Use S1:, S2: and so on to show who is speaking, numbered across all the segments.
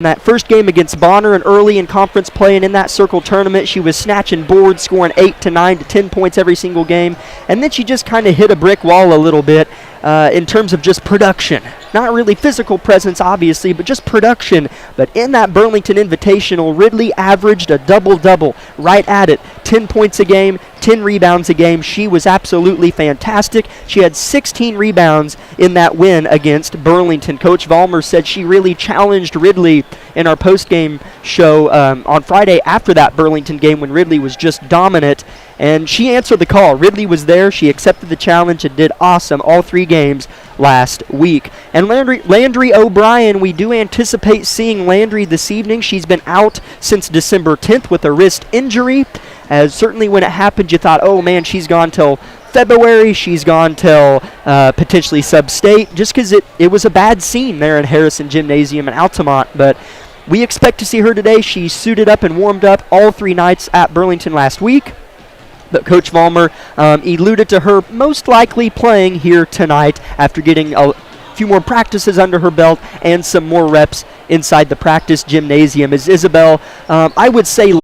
S1: that first game against Bonner and early in conference play and in that circle tournament, she was snatching boards, scoring 8 to 9 to 10 points every single game. And then she just kind of hit a brick wall a little bit in terms of just production. Not really physical presence, obviously, but just production. But in that Burlington Invitational, Ridley averaged a double-double right at it. 10 points a game, 10 rebounds a game. She was absolutely fantastic. She had 16 rebounds in that win against Burlington. Coach Vollmer said she really challenged Ridley in our post-game show on Friday after that Burlington game when Ridley was just dominant. And she answered the call. Ridley was there. She accepted the challenge and did awesome all 3 games last week. And Landry O'Brien, we do anticipate seeing Landry this evening. She's been out since December 10th with a wrist injury. As certainly when it happened, you thought, oh man, she's gone till February. She's gone till potentially sub-state, just because it was a bad scene there in Harrison Gymnasium in Altamont. But we expect to see her today. She suited up and warmed up all 3 nights at Burlington last week. But Coach Vollmer alluded to her most likely playing here tonight after getting a few more practices under her belt and some more reps inside the practice gymnasium. As Isabel, I would say,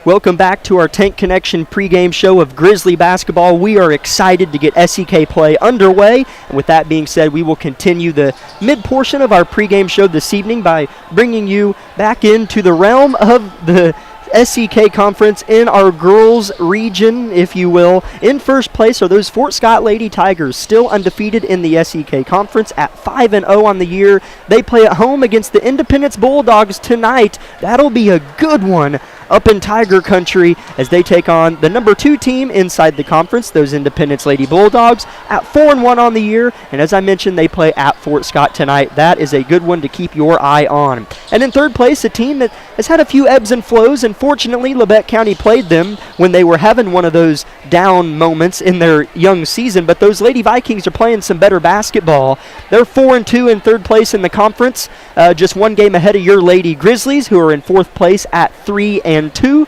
S1: welcome back to our Tank Connection pregame show of Grizzly basketball. We are excited to get SEK play underway. And with that being said, we will continue the mid-portion of our pregame show this evening by bringing you back into the realm of the SEK Conference in our girls region, if you will. In first place are those Fort Scott Lady Tigers, still undefeated in the SEK Conference at 5-0 on the year. They play at home against the Independence Bulldogs tonight. That'll be a good one up in Tiger Country as they take on the number 2 team inside the conference, those Independence Lady Bulldogs, at 4-1 on the year. And as I mentioned, they play at Fort Scott tonight. That is a good one to keep your eye on. And in third place, a team that has had a few ebbs and flows, and fortunately, Labette County played them when they were having one of those down moments in their young season. But those Lady Vikings are playing some better basketball. They're 4-2 in third place in the conference, just 1 game ahead of your Lady Grizzlies, who are in fourth place at 3-2.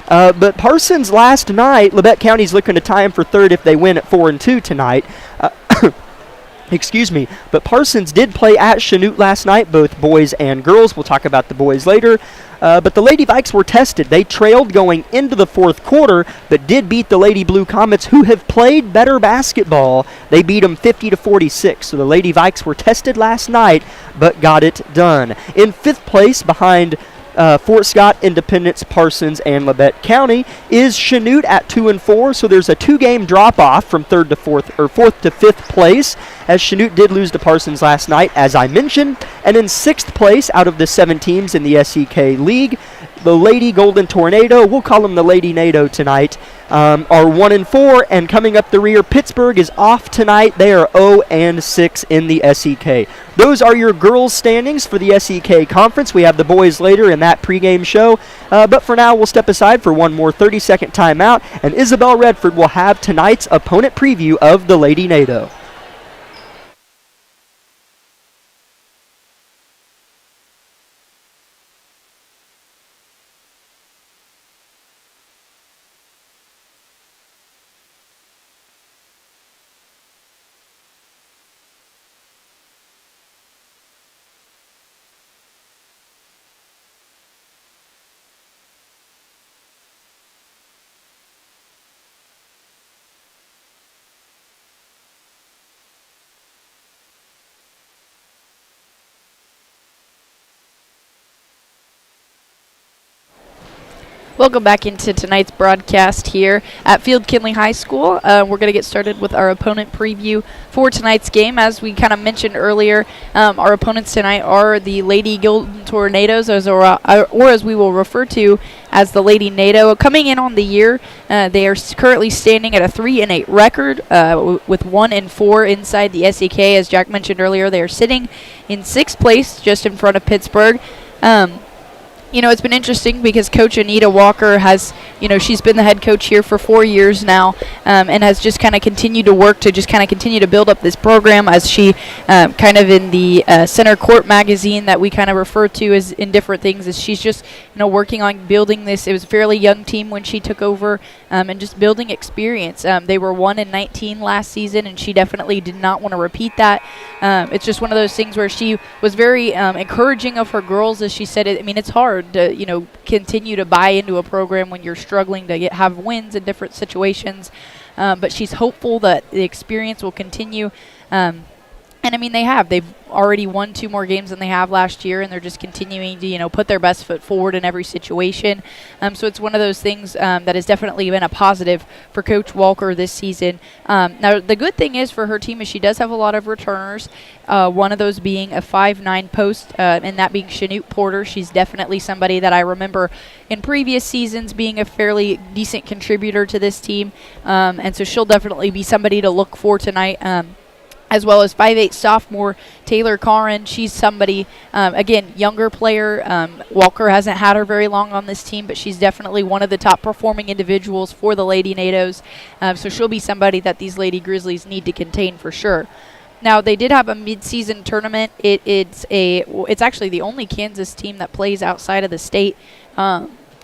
S1: But Parsons last night, Labette County's looking to tie them for third if they win at 4-2 tonight. Excuse me. But Parsons did play at Chanute last night, both boys and girls. We'll talk about the boys later. But the Lady Vikes were tested. They trailed going into the fourth quarter, but did beat the Lady Blue Comets, who have played better basketball. They beat them 50-46. So the Lady Vikes were tested last night, but got it done. In fifth place, behind Fort Scott, Independence, Parsons, and Labette County, is Chanute at 2-4. So there's a 2-game drop-off from fourth to fifth place, as Chanute did lose to Parsons last night, as I mentioned. And in sixth place, out of the 7 teams in the SEK League, the Lady Golden Tornado, we'll call them the Lady NATO tonight, are 1-4, and coming up the rear, Pittsburgh is off tonight. They are 0-6 in the SEK. Those are your girls' standings for the SEK Conference. We have the boys later in that pregame show, but for now, we'll step aside for one more 30-second timeout, and Isabel Redford will have tonight's opponent preview of the Lady NATO.
S2: Welcome back into tonight's broadcast here at Field Kinley High School. We're going to get started with our opponent preview for tonight's game. As we kind of mentioned earlier, our opponents tonight are the Lady Golden Tornadoes, or as we will refer to as the Lady NATO. Coming in on the year, they are currently standing at a 3-8 record with 1-4 inside the SEK. As Jack mentioned earlier, they are sitting in sixth place, just in front of Pittsburgh. It's been interesting because Coach Anita Walker has, she's been the head coach here for 4 years now, and has just kind of continued to work to just kind of continue to build up this program, as she kind of in the Center Court magazine that we kind of refer to as in different things, is she's just, working on building this. It was a fairly young team when she took over, and just building experience. They were 1-19 last season, and she definitely did not want to repeat that. It's just one of those things where she was very encouraging of her girls, as she said. It's hard to continue to buy into a program when you're struggling to have wins in different situations, but she's hopeful that the experience will continue. And they've already won 2 more games than they have last year, and they're just continuing to put their best foot forward in every situation. So it's one of those things that has definitely been a positive for Coach Walker this season. Now the good thing is for her team is she does have a lot of returners. One of those being a 5'9" post, and that being Chanute Porter. She's definitely somebody that I remember in previous seasons being a fairly decent contributor to this team, and so she'll definitely be somebody to look for tonight. As well as 5'8" sophomore Taylor Carrin. She's somebody, again, younger player. Walker hasn't had her very long on this team, but she's definitely one of the top performing individuals for the Lady NATOs. So she'll be somebody that these Lady Grizzlies need to contain for sure. Now, they did have a mid-season tournament. It's actually the only Kansas team that plays outside of the state.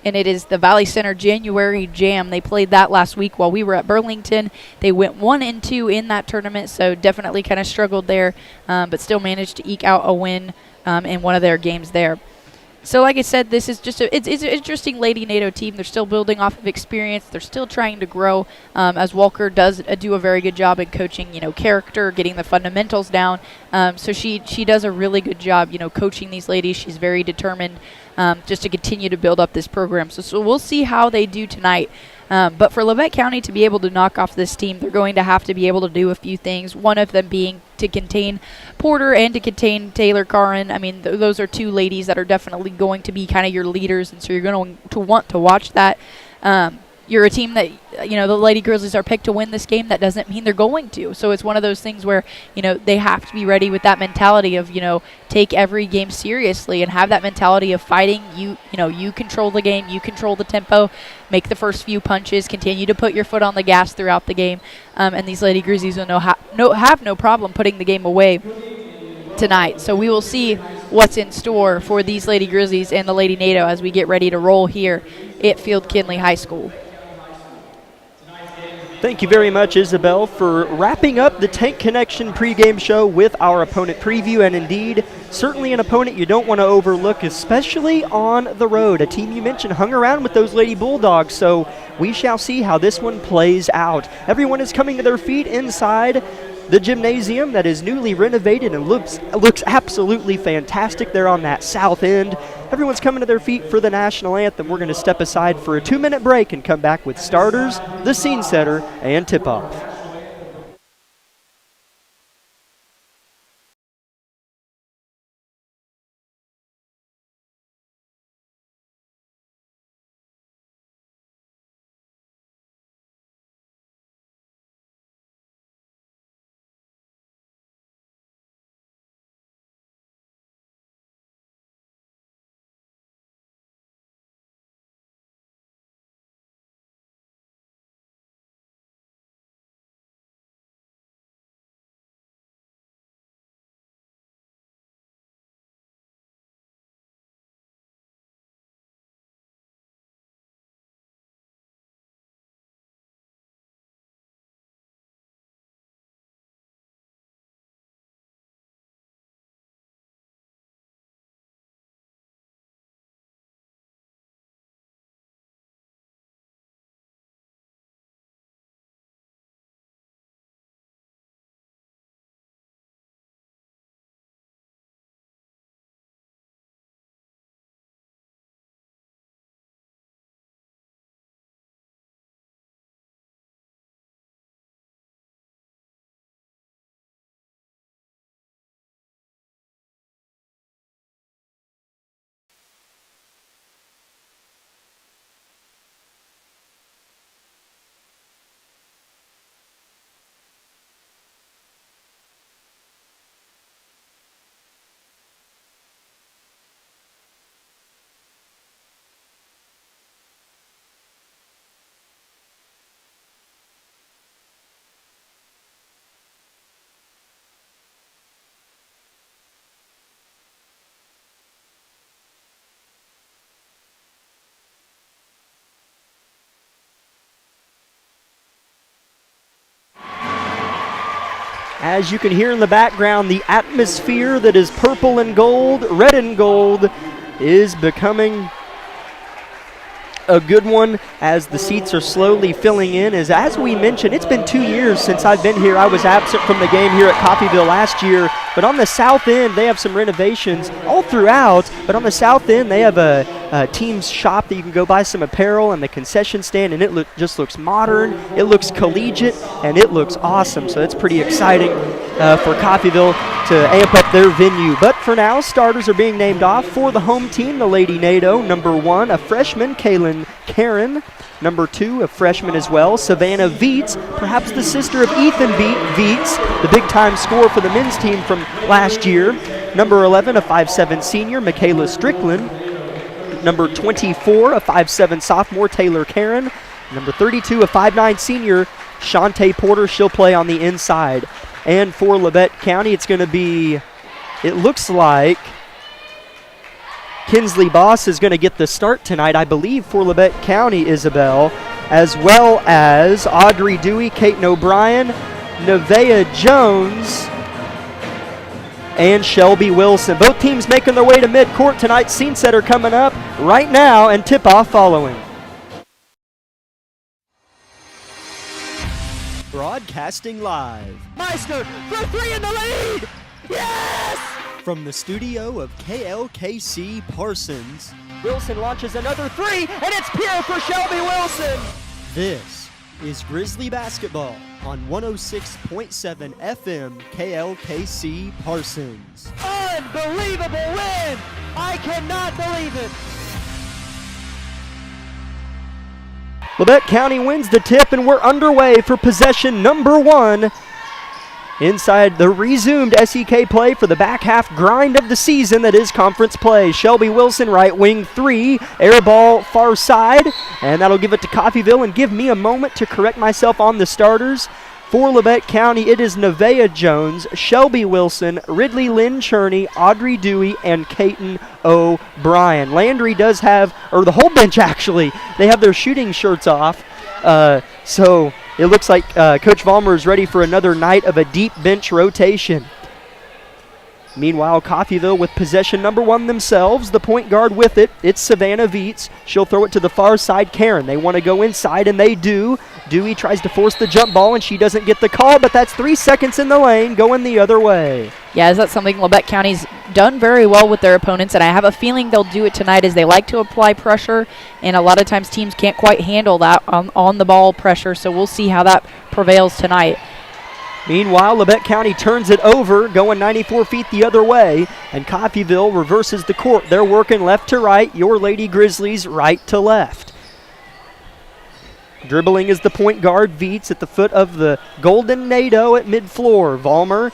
S2: And it is the Valley Center January Jam. They played that last week while we were at Burlington. They went 1-2 in that tournament, so definitely kind of struggled there, but still managed to eke out a win in one of their games there. So like I said, this is just it's an interesting Lady NATO team. They're still building off of experience. They're still trying to grow, as Walker does do a very good job in coaching, character, getting the fundamentals down. So she does a really good job, coaching these ladies. She's very determined just to continue to build up this program. So we'll see how they do tonight. But for Labette County to be able to knock off this team, they're going to have to be able to do a few things. One of them being to contain Porter and to contain Taylor Carrin. Those are 2 ladies that are definitely going to be kind of your leaders, and so you're going to want to watch that. You're a team that, the Lady Grizzlies are picked to win this game. That doesn't mean they're going to. So it's one of those things where, they have to be ready with that mentality of, take every game seriously and have that mentality of fighting. You control the game. You control the tempo. Make the first few punches. Continue to put your foot on the gas throughout the game. And these Lady Grizzlies will have no problem putting the game away tonight. So we will see what's in store for these Lady Grizzlies and the Lady NATO as we get ready to roll here at Field Kinley High School.
S1: Thank you very much, Isabel, for wrapping up the Tank Connection pregame show with our opponent preview. And indeed, certainly an opponent you don't want to overlook, especially on the road. A team you mentioned hung around with those Lady Bulldogs, so we shall see how this one plays out. Everyone is coming to their feet inside the gymnasium that is newly renovated and looks absolutely fantastic there on that south end. Everyone's coming to their feet for the national anthem. We're going to step aside for a 2-minute break and come back with starters, the scene setter, and tip-off. As you can hear in the background, the atmosphere that is purple and gold, red and gold, is becoming a good one as the seats are slowly filling in. As we mentioned, it's been 2 years since I've been here. I was absent from the game here at Coffeyville last year, but on the south end they have some renovations all throughout, but on the south end they have a team's shop that you can go buy some apparel and the concession stand, and it just looks modern, it looks collegiate, and it looks awesome. So it's pretty exciting for Coffeyville to amp up their venue. But for now, starters are being named off. For the home team, the Lady NATO, number 1, a freshman, Kaylin Karen. Number 2, a freshman as well, Savannah Viets, perhaps the sister of Ethan Viets, the big-time scorer for the men's team from last year. Number 11, a 5'7" senior, Michaela Strickland. Number 24, a 5'7" sophomore, Taylor Karen. Number 32, a 5'9" senior, Shantae Porter. She'll play on the inside. And for Labette County, it's going to be, it looks like Kinsley Boss is going to get the start tonight, I believe, for Labette County, Isabel, as well as Audrey Dewey, Kaiten O'Brien, Nevaeh Jones, and Shelby Wilson. Both teams making their way to midcourt tonight. Scene setter coming up right now and tip-off following. Broadcasting live. Meister for 3 in the lead! Yes! From the studio of KLKC Parsons, Wilson launches another 3, and it's pure for Shelby Wilson! This is Grizzly Basketball on 106.7 FM KLKC Parsons. Unbelievable win! I cannot believe it! Labette County wins the tip, and we're underway for possession number 1 inside the resumed SEK play for the back half grind of the season that is conference play. Shelby Wilson, right wing 3, air ball far side, and that'll give it to Coffeyville. And give me a moment to correct myself on the starters. For Labette County, it is Nevaeh Jones, Shelby Wilson, Ridley Lynn Cherney, Audrey Dewey, and Kaiten O'Brien. Landry does have, or the whole bench actually, they have their shooting shirts off. So it looks like Coach Vollmer is ready for another night of a deep bench rotation. Meanwhile, Coffeyville with possession number 1 themselves. The point guard with it, it's Savannah Viets. She'll throw it to the far side, Karen. They want to go inside, and they do. Dewey tries to force the jump ball, and she doesn't get the call, but that's 3 seconds in the lane going the other way.
S2: Yeah, is that something Labette County's done very well with their opponents, and I have a feeling they'll do it tonight as they like to apply pressure, and a lot of times teams can't quite handle that on the ball pressure, so we'll see how that prevails tonight.
S1: Meanwhile, Labette County turns it over, going 94 feet the other way, and Coffeyville reverses the court. They're working left to right, your Lady Grizzlies right to left. Dribbling is the point guard, Viets, at the foot of the Golden NATO at mid-floor. Vollmer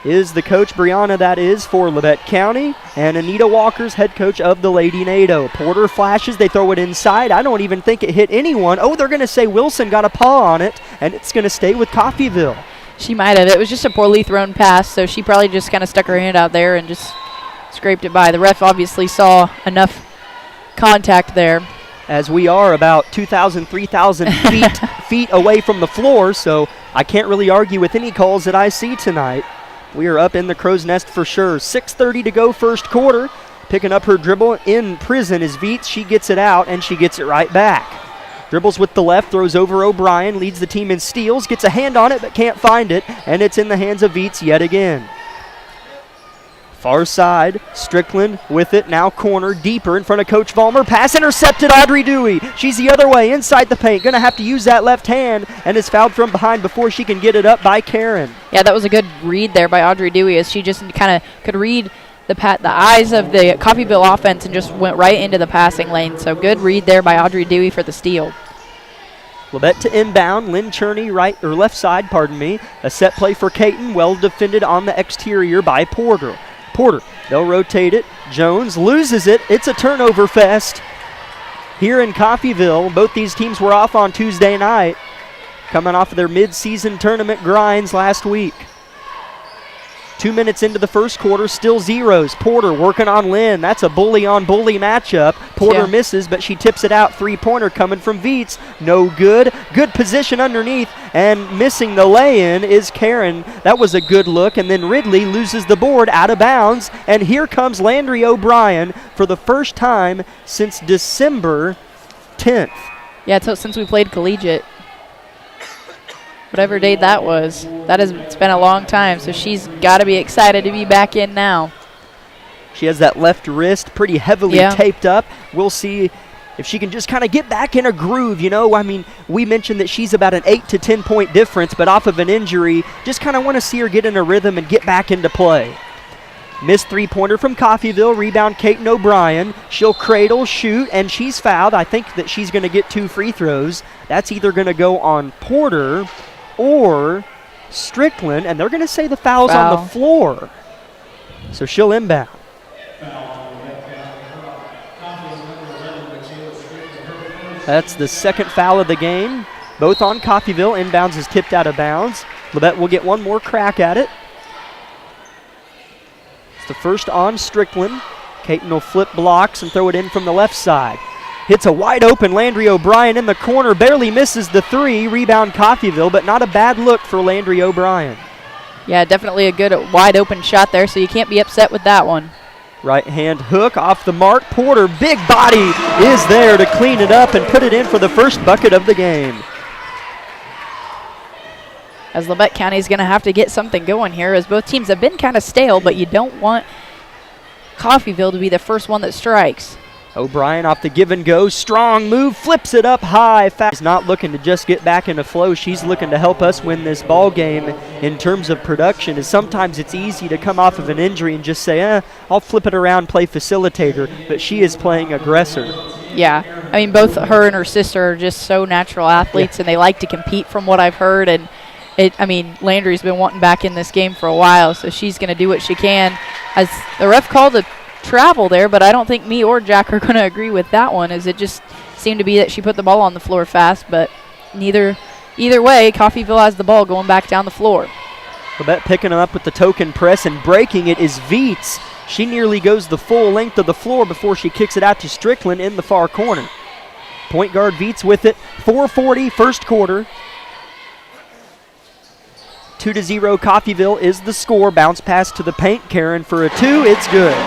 S1: is the coach, Brianna that is, for Labette County, and Anita Walker's head coach of the Lady NATO. Porter flashes, they throw it inside. I don't even think it hit anyone. Oh, they're going to say Wilson got a paw on it, and it's going to stay with Coffeyville.
S2: She might have. It was just a poorly thrown pass, so she probably just kind of stuck her hand out there and just scraped it by. The ref obviously saw enough contact there.
S1: As we are about 2,000, 3,000 feet away from the floor, so I can't really argue with any calls that I see tonight. We are up in the crow's nest for sure. 6:30 to go first quarter. Picking up her dribble in prison is Viets. She gets it out, and she gets it right back. Dribbles with the left, throws over O'Brien, leads the team in steals, gets a hand on it but can't find it, and it's in the hands of Viets yet again. Far side, Strickland with it, now corner, deeper in front of Coach Vollmer. Pass intercepted, Audrey Dewey. She's the other way, inside the paint. Going to have to use that left hand, and is fouled from behind before she can get it up by Karen.
S2: Yeah, that was a good read there by Audrey Dewey, as she just kind of could read the eyes of the Coffeyville offense and just went right into the passing lane. So good read there by Audrey Dewey for the steal.
S1: Labette to inbound, Lynn Cherney left side, A set play for Kaiten, well defended on the exterior by Porter. They'll rotate it. Jones loses it. It's a turnover fest here in Coffeyville. Both these teams were off on Tuesday night, coming off of their mid-season tournament grinds last week. 2 minutes into the first quarter, still zeros. Porter working on Lynn. That's a bully-on-bully matchup. Porter misses, but she tips it out. Three-pointer coming from Viets. No good. Good position underneath, and missing the lay-in is Karen. That was a good look, and then Ridley loses the board out of bounds, and here comes Landry O'Brien for the first time since December 10th.
S2: Yeah, since we played collegiate. Whatever date that was. It's been a long time, so she's got to be excited to be back in now.
S1: She has that left wrist pretty heavily taped up. We'll see if she can just kind of get back in a groove, you know. I mean, we mentioned that she's about an 8 to 10 point difference, but off of an injury, just kind of want to see her get in a rhythm and get back into play. Missed three-pointer from Coffeyville. Rebound, Kaiten O'Brien. She'll cradle, shoot, and she's fouled. I think that she's going to get 2 free throws. That's either going to go on Porter or Strickland, and they're going to say the foul's on the floor. So she'll inbound. That's the second foul of the game, both on Coffeyville. Inbounds is tipped out of bounds. Labette will get one more crack at it. It's the first on Strickland. Kaiten will flip blocks and throw it in from the left side. Hits a wide open Landry O'Brien in the corner, barely misses the three. Rebound Coffeyville, but not a bad look for Landry O'Brien.
S2: Yeah, definitely a good wide open shot there, so you can't be upset with that one.
S1: Right hand hook off the mark. Porter, big body, is there to clean it up and put it in for the first bucket of the game.
S2: As Labette County is going to have to get something going here, as both teams have been kind of stale, but you don't want Coffeyville to be the first one that strikes.
S1: O'Brien off the give and go, strong move, flips it up high. She's not looking to just get back into flow. She's looking to help us win this ball game in terms of production. As sometimes it's easy to come off of an injury and just say, I'll flip it around, play facilitator. But she is playing aggressor.
S2: Yeah, I mean, both her and her sister are just so natural athletes, and they like to compete from what I've heard. And Landry's been wanting back in this game for a while, so she's going to do what she can. As the ref called a travel there, but I don't think me or Jack are going to agree with that one, as it just seemed to be that she put the ball on the floor fast, but either way, Coffeyville has the ball going back down the floor.
S1: Labette picking up with the token press and breaking it is Viets. She nearly goes the full length of the floor before she kicks it out to Strickland in the far corner. Point guard Viets with it. 4:40 first quarter. 2-0 Coffeyville is the score. Bounce pass to the paint. Karen for a two. It's good.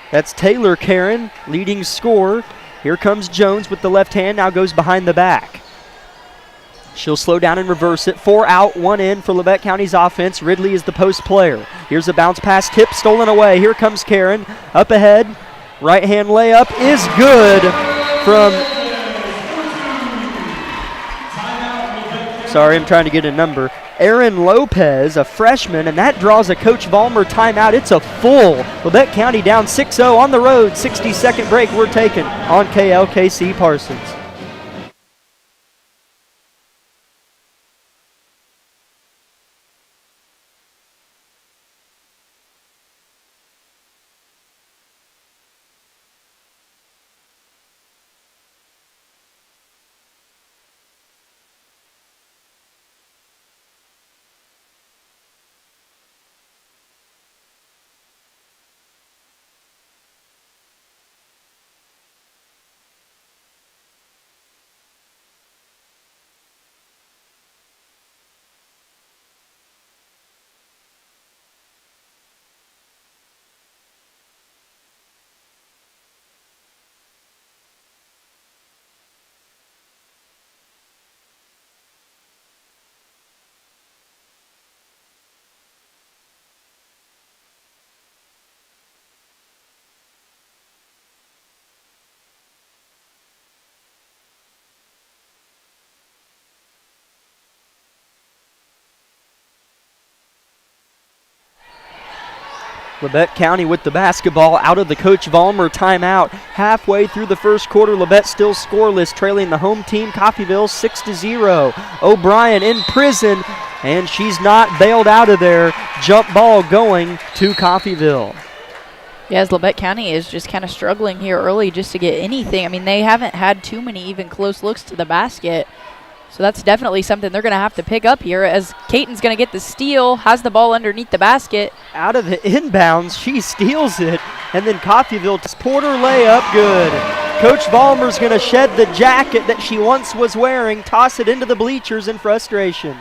S1: That's Taylor Karen, leading scorer. Here comes Jones with the left hand, now goes behind the back. She'll slow down and reverse it. 4 out, 1 in for Labette County's offense. Ridley is the post player. Here's a bounce pass tip, stolen away. Here comes Karen, up ahead. Right hand layup is good from... Sorry, I'm trying to get a number. Aaron Lopez, a freshman, and that draws a Coach Vollmer timeout. It's a full. Labette County down 6-0 on the road. 60-second break we're taking on KLKC Parsons. Labette County with the basketball out of the Coach Vollmer timeout. Halfway through the first quarter, Labette still scoreless, trailing the home team, Coffeyville, 6-0. O'Brien in prison, and she's not bailed out of there. Jump ball going to Coffeyville.
S2: Yeah, as Labette County is just kind of struggling here early just to get anything. I mean, they haven't had too many even close looks to the basket. So that's definitely something they're going to have to pick up here as Caton's going to get the steal, has the ball underneath the basket.
S1: Out of the inbounds, she steals it, and then Coffeyville, Porter layup, good. Coach Vollmer's going to shed the jacket that she once was wearing, toss it into the bleachers in frustration.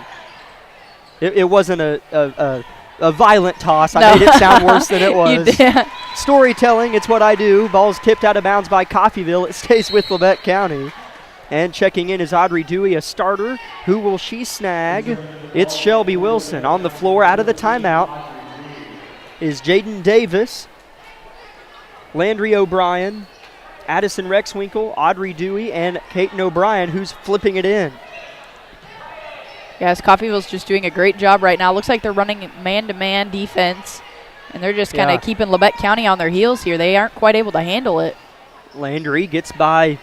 S1: It wasn't a violent toss.
S2: No.
S1: I made it sound worse than it was.
S2: You did.
S1: Storytelling, it's what I do. Ball's tipped out of bounds by Coffeyville. It stays with Labette County. And checking in is Audrey Dewey, a starter. Who will she snag? It's Shelby Wilson. On the floor out of the timeout is Jaden Davis, Landry O'Brien, Addison Rexwinkle, Audrey Dewey, and Caton O'Brien, who's flipping it in.
S2: Yes, Coffeyville's just doing a great job right now. Looks like they're running man-to-man defense, and they're just kind of keeping Labette County on their heels here. They aren't quite able to handle it.
S1: Landry gets by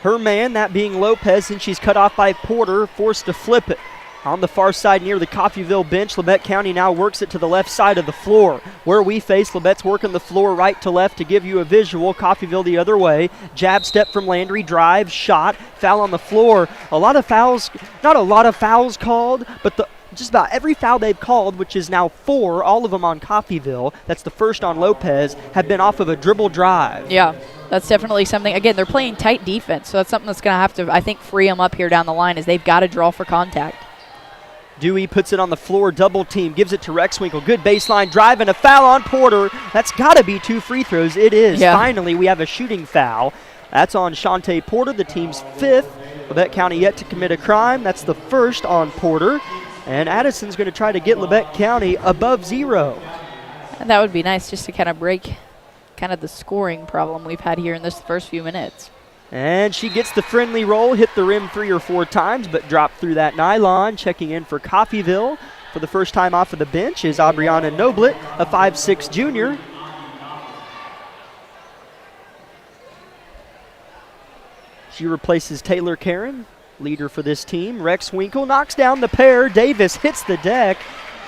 S1: her man, that being Lopez, and she's cut off by Porter, forced to flip it. On the far side near the Coffeyville bench, Labette County now works it to the left side of the floor. Where we face, Labette's working the floor right to left to give you a visual. Coffeyville the other way. Jab step from Landry, drive, shot, foul on the floor. A lot of fouls, not a lot of fouls called, but just about every foul they've called, which is now 4, all of them on Coffeyville, that's the first on Lopez, have been off of a dribble drive.
S2: Yeah, that's definitely something. Again, they're playing tight defense, so that's something that's going to have to, I think, free them up here down the line, is they've got to draw for contact.
S1: Dewey puts it on the floor, double team, gives it to Rexwinkle. Good baseline drive and a foul on Porter. That's got to be 2 free throws. It is.
S2: Yeah.
S1: Finally, we have a shooting foul. That's on Shantae Porter, the team's 5th. Labette County yet to commit a crime. That's the first on Porter. And Addison's going to try to get Labette County above 0.
S2: And that would be nice just to kind of break kind of the scoring problem we've had here in this first few minutes.
S1: And she gets the friendly roll, hit the rim 3 or 4 times, but dropped through that nylon. Checking in for Coffeyville for the first time off of the bench is Aubriana Noblet, a 5'6" junior. She replaces Taylor Karen, leader for this team. Rexwinkle knocks down the pair. Davis hits the deck.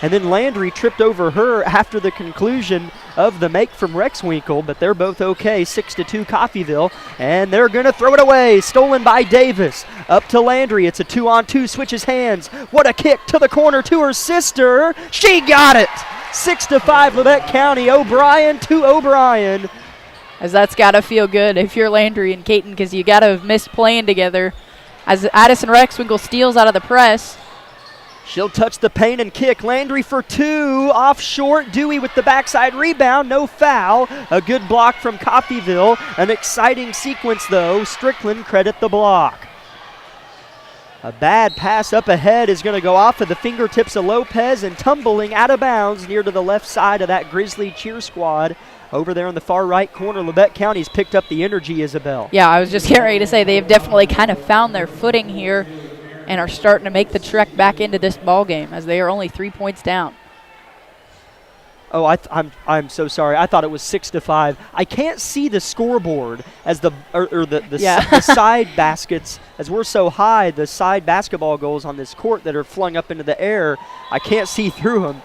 S1: And then Landry tripped over her after the conclusion of the make from Rexwinkle, but they're both okay. 6-2 Coffeyville, and they're going to throw it away. Stolen by Davis. Up to Landry. It's a 2-on-2, switches hands. What a kick to the corner to her sister. She got it. 6-5 Labette County. O'Brien to O'Brien.
S2: As that's got to feel good if you're Landry and Caton, because you got to have missed playing together. As Addison Rexwinkle steals out of the press.
S1: She'll touch the paint and kick. Landry for 2, off short. Dewey with the backside rebound, no foul. A good block from Coffeyville. An exciting sequence though. Strickland credit the block. A bad pass up ahead is going to go off of the fingertips of Lopez and tumbling out of bounds near to the left side of that Grizzly cheer squad. Over there in the far right corner, Labette County's picked up the energy, Isabel.
S2: Yeah, I was just getting ready to say they have definitely kind of found their footing here and are starting to make the trek back into this ball game as they are only 3 points down.
S1: Oh, I'm so sorry. I thought it was 6-5. I can't see the scoreboard as the side baskets, as we're so high. The side basketball goals on this court that are flung up into the air, I can't see through them.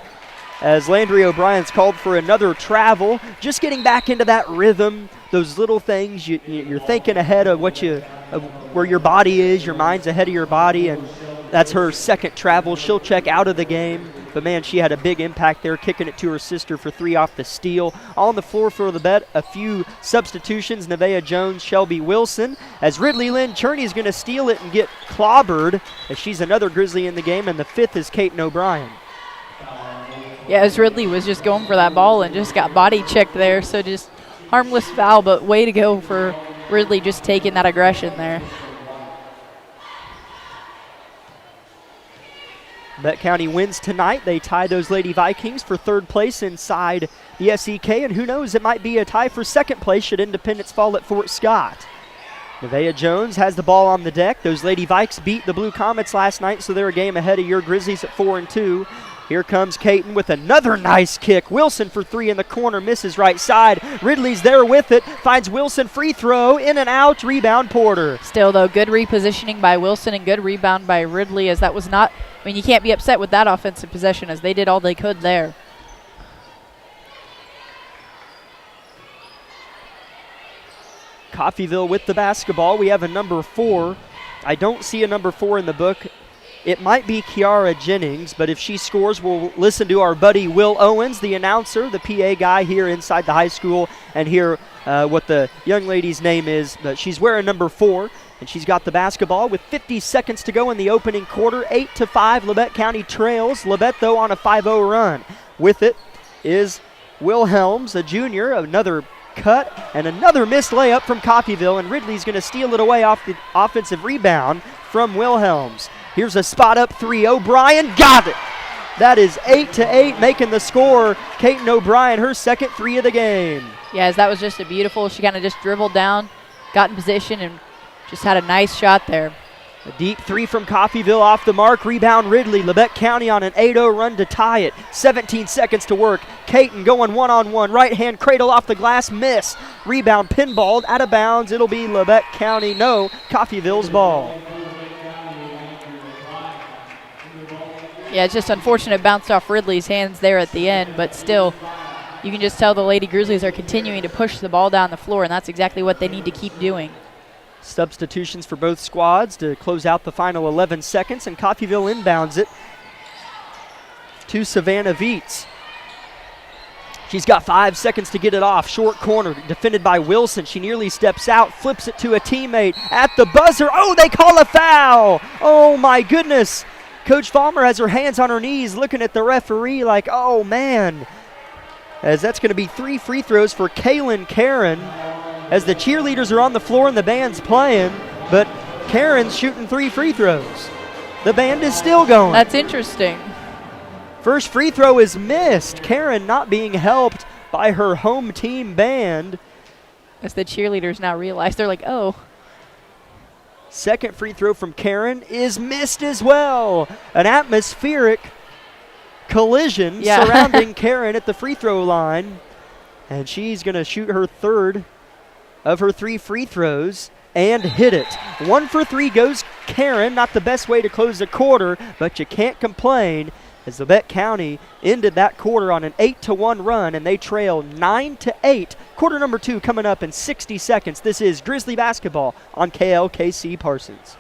S1: As Landry O'Brien's called for another travel, just getting back into that rhythm. Those little things you're thinking ahead of where your body is. Your mind's ahead of your body, and that's her second travel. She'll check out of the game, but man, she had a big impact there, kicking it to her sister for 3 off the steal. On the floor for the bet, a few substitutions. Nevaeh Jones, Shelby Wilson, as Ridley Lynn Cherney's going to steal it and get clobbered, as she's another Grizzly in the game, and the 5th is Caton O'Brien.
S2: Yeah, as Ridley was just going for that ball and just got body checked there, so just harmless foul, but way to go for Ridley just taking that aggression there.
S1: Labette County wins tonight. They tie those Lady Vikings for 3rd place inside the SEK, and who knows, it might be a tie for 2nd place should Independence fall at Fort Scott. Nevaeh Jones has the ball on the deck. Those Lady Vikes beat the Blue Comets last night, so they're a game ahead of your Grizzlies at 4-2. Here comes Caton with another nice kick. Wilson for 3 in the corner, misses right side. Ridley's there with it, finds Wilson, free throw, in and out, rebound Porter.
S2: Still, though, good repositioning by Wilson and good rebound by Ridley, as that was not, I mean, you can't be upset with that offensive possession, as they did all they could there.
S1: Coffeyville with the basketball. We have a number 4 I don't see a number 4 in the book. It might be Kiara Jennings, but if she scores, we'll listen to our buddy Will Owens, the announcer, the PA guy here inside the high school, and hear what the young lady's name is. But she's wearing number 4, and she's got the basketball with 50 seconds to go in the opening quarter. 8-5, Labette County trails. Labette, though, on a 5-0 run. With it is Wilhelms, a junior, another cut, and another missed layup from Coffeyville, and Ridley's going to steal it away off the offensive rebound from Wilhelms. Here's a spot up 3. O'Brien got it. That is 8-8, making the score. Kaiten O'Brien, her second 3 of the game.
S2: Yes, that was just a beautiful. She kind of just dribbled down, got in position, and just had a nice shot there.
S1: A deep 3 from Coffeyville off the mark. Rebound Ridley. Labette County on an 8-0 run to tie it. 17 seconds to work. Kaiten going one-on-one. Right hand cradle off the glass. Miss. Rebound pinballed out of bounds. It'll be Labette County. No, Coffeyville's ball.
S2: Yeah, it's just unfortunate bounced off Ridley's hands there at the end, but still, you can just tell the Lady Grizzlies are continuing to push the ball down the floor, and that's exactly what they need to keep doing.
S1: Substitutions for both squads to close out the final 11 seconds, and Coffeyville inbounds it to Savannah Viets. She's got 5 seconds to get it off. Short corner, defended by Wilson. She nearly steps out, flips it to a teammate at the buzzer. Oh, they call a foul. Oh, my goodness. Coach Vollmer has her hands on her knees looking at the referee like, oh, man. As that's going to be 3 free throws for Kaylin Karen as the cheerleaders are on the floor and the band's playing, but Karen's shooting 3 free throws. The band is still going.
S2: That's interesting.
S1: First free throw is missed. Karen not being helped by her home team band.
S2: As the cheerleaders now realize, they're like, oh.
S1: Second free throw from Karen is missed as well. An atmospheric collision surrounding Karen at the free throw line. And she's going to shoot her third of her 3 free throws and hit it. 1 for 3 goes Karen. Not the best way to close the quarter, but you can't complain as Labette County ended that quarter on an 8-1 run, and they trail 9-8. Quarter number 2 coming up in 60 seconds. This is Grizzly basketball on KLKC Parsons.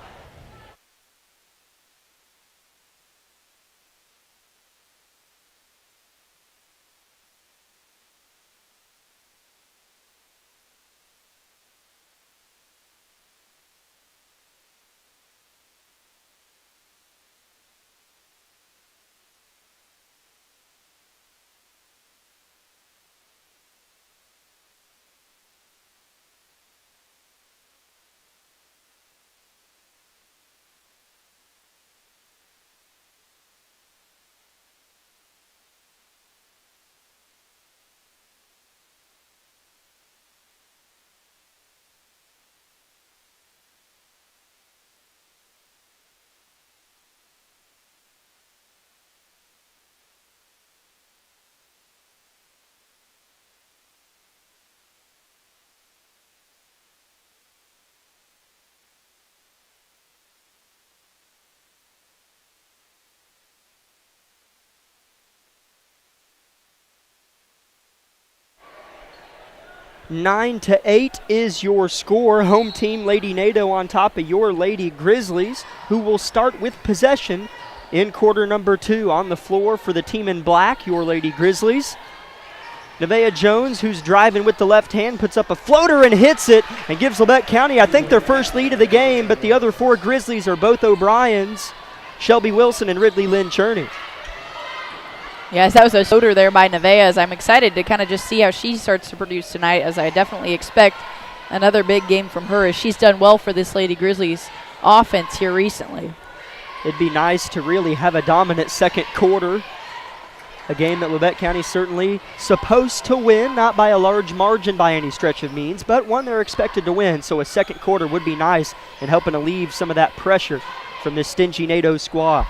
S1: Nine to 8 is your score. Home team Lady NATO on top of your Lady Grizzlies, who will start with possession in quarter number 2. On the floor for the team in black, your Lady Grizzlies. Nevaeh Jones, who's driving with the left hand, puts up a floater and hits it and gives Labette County, I think, their first lead of the game, but the other 4 Grizzlies are both O'Briens, Shelby Wilson and Ridley Lynn Cherney.
S2: Yes, that was a floater there by Nevaeh. I'm excited to kind of just see how she starts to produce tonight, as I definitely expect another big game from her, as she's done well for this Lady Grizzlies offense here recently.
S1: It'd be nice to really have a dominant second quarter. A game that Labette County certainly supposed to win, not by a large margin by any stretch of means, but one they're expected to win. So a second quarter would be nice in helping alleviate some of that pressure from this stingy NATO squad.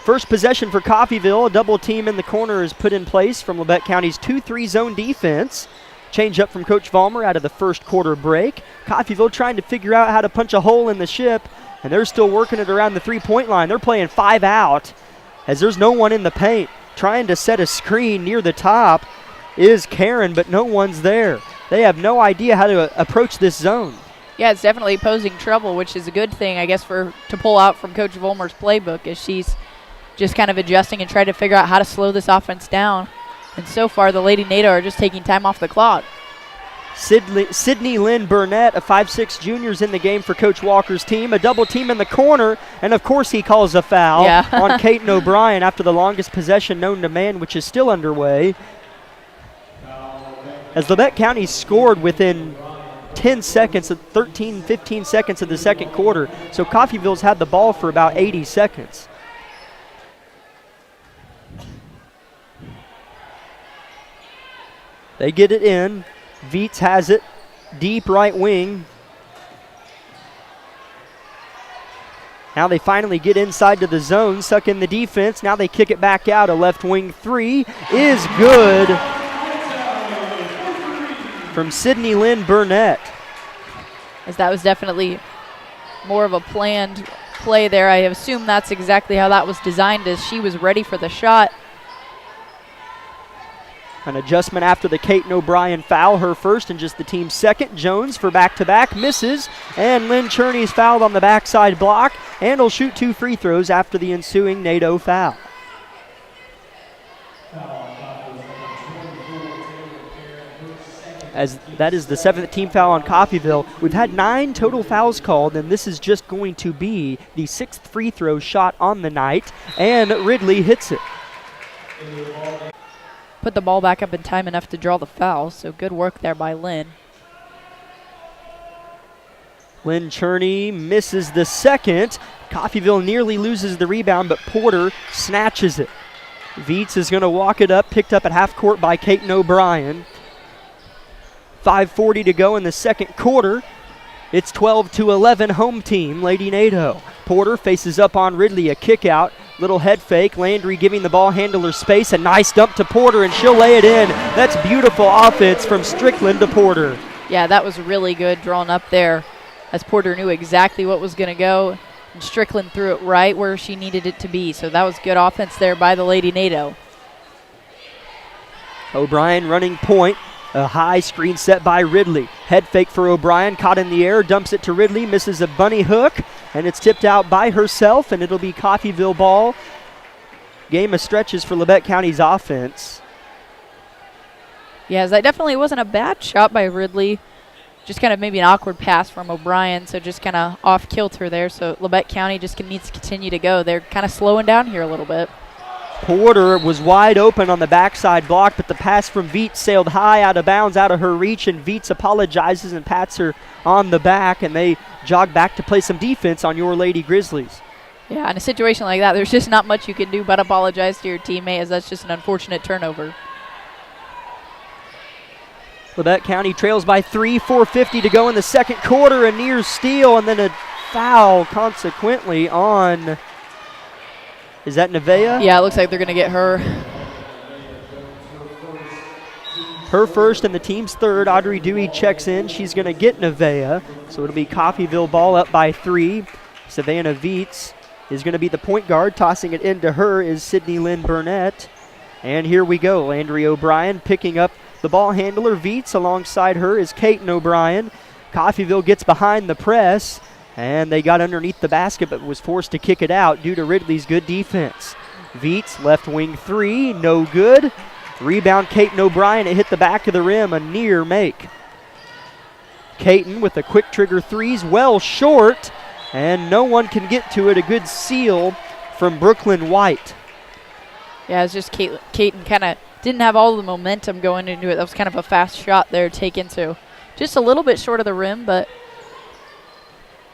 S1: First possession for Coffeyville. A double team in the corner is put in place from Labette County's 2-3 zone defense. Change up from Coach Vollmer out of the first quarter break. Coffeyville trying to figure out how to punch a hole in the ship, and they're still working it around the three-point line. They're playing 5 out as there's no one in the paint. Trying to set a screen near the top is Karen, but no one's there. They have no idea how to approach this zone.
S2: Yeah, it's definitely posing trouble, which is a good thing, I guess, to pull out from Coach Vollmer's playbook, as she's just kind of adjusting and trying to figure out how to slow this offense down. And so far, the Lady NATO are just taking time off the clock.
S1: Sydney Lynn Burnett, a 5'6" junior's in the game for Coach Walker's team. A double team in the corner, and of course he calls a foul on Kaiten O'Brien after the longest possession known to man, which is still underway. As Labette County scored within 10 seconds, 13, 15 seconds of the second quarter, so Coffeyville's had the ball for about 80 seconds. They get it in. Viets has it, deep right wing. Now they finally get inside to the zone, suck in the defense. Now they kick it back out. A left wing three is good from Sydney Lynn Burnett.
S2: As that was definitely more of a planned play there. I assume that's exactly how that was designed, as she was ready for the shot.
S1: An adjustment after the Kaiten O'Brien foul, her first and just the team's second. Jones for back-to-back, misses, and Lynn Cherney's fouled on the backside block, and will shoot 2 free throws after the ensuing NATO foul. As that is the 7th team foul on Coffeyville. We've had 9 total fouls called, and this is just going to be the 6th free throw shot on the night, and Ridley hits it.
S2: Put the ball back up in time enough to draw the foul, so good work there by Lynn.
S1: Lynn Cherney misses the second. Coffeyville nearly loses the rebound, but Porter snatches it. Viets is going to walk it up, picked up at half court by Kaiten O'Brien. 5:40 to go in the second quarter. It's 12-11 home team, Lady NATO. Porter faces up on Ridley, a kick out. Little head fake. Landry giving the ball handler space. A nice dump to Porter, and she'll lay it in. That's beautiful offense from Strickland to Porter.
S2: Yeah, that was really good drawn up there, as Porter knew exactly what was going to go, and Strickland threw it right where she needed it to be. So that was good offense there by the Lady NATO.
S1: O'Brien running point. A high screen set by Ridley. Head fake for O'Brien, caught in the air, dumps it to Ridley, misses a bunny hook, and it's tipped out by herself, and it'll be Coffeyville ball. Game of stretches for Labette County's offense.
S2: Yeah, that definitely wasn't a bad shot by Ridley. Just kind of maybe an awkward pass from O'Brien, so just kind of off kilter there. So Labette County just needs to continue to go. They're kind of slowing down here a little bit.
S1: Porter was wide open on the backside block, but the pass from Viets sailed high out of bounds, out of her reach, and Viets apologizes and pats her on the back, and they jog back to play some defense on your Lady Grizzlies.
S2: Yeah, in a situation like that, there's just not much you can do but apologize to your teammate, as that's just an unfortunate turnover.
S1: Labette County trails by 3, 4:50 to go in the second quarter, a near steal, and then a foul consequently on... Is that Nevaeh?
S2: Yeah, it looks like they're going to get her.
S1: Her first and the team's third. Audrey Dewey checks in. She's going to get Nevaeh. So it'll be Coffeyville ball up by 3. Savannah Viets is going to be the point guard. Tossing it into her is Sydney Lynn Burnett. And here we go. Landry O'Brien picking up the ball handler. Viets alongside her is Kaiten O'Brien. Coffeyville gets behind the press. And they got underneath the basket, but was forced to kick it out due to Ridley's good defense. Viets, left wing 3, no good. Rebound, Kaiten O'Brien. It hit the back of the rim, a near make. Kaiten with a quick trigger 3s, well short, and no one can get to it. A good seal from Brooklyn White.
S2: Yeah, it's just Kaiten kind of didn't have all the momentum going into it. That was kind of a fast shot there taken, so just a little bit short of the rim, but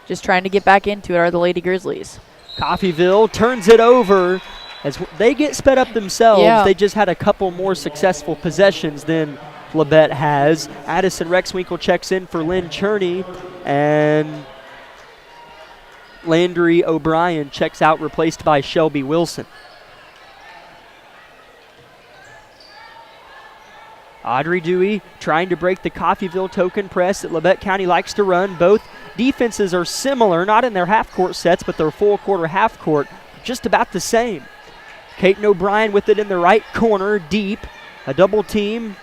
S2: just trying to get back into it are the Lady Grizzlies.
S1: Coffeyville turns it over as they get sped up themselves.
S2: Yeah.
S1: They just had a couple more successful possessions than Labette has. Addison Rexwinkle checks in for Lynn Cherney, and Landry O'Brien checks out, replaced by Shelby Wilson. Audrey Dewey trying to break the Coffeyville token press that Labette County likes to run. Both defenses are similar, not in their half-court sets, but their full-quarter half-court, just about the same. Kaiten O'Brien with it in the right corner, deep. A double team.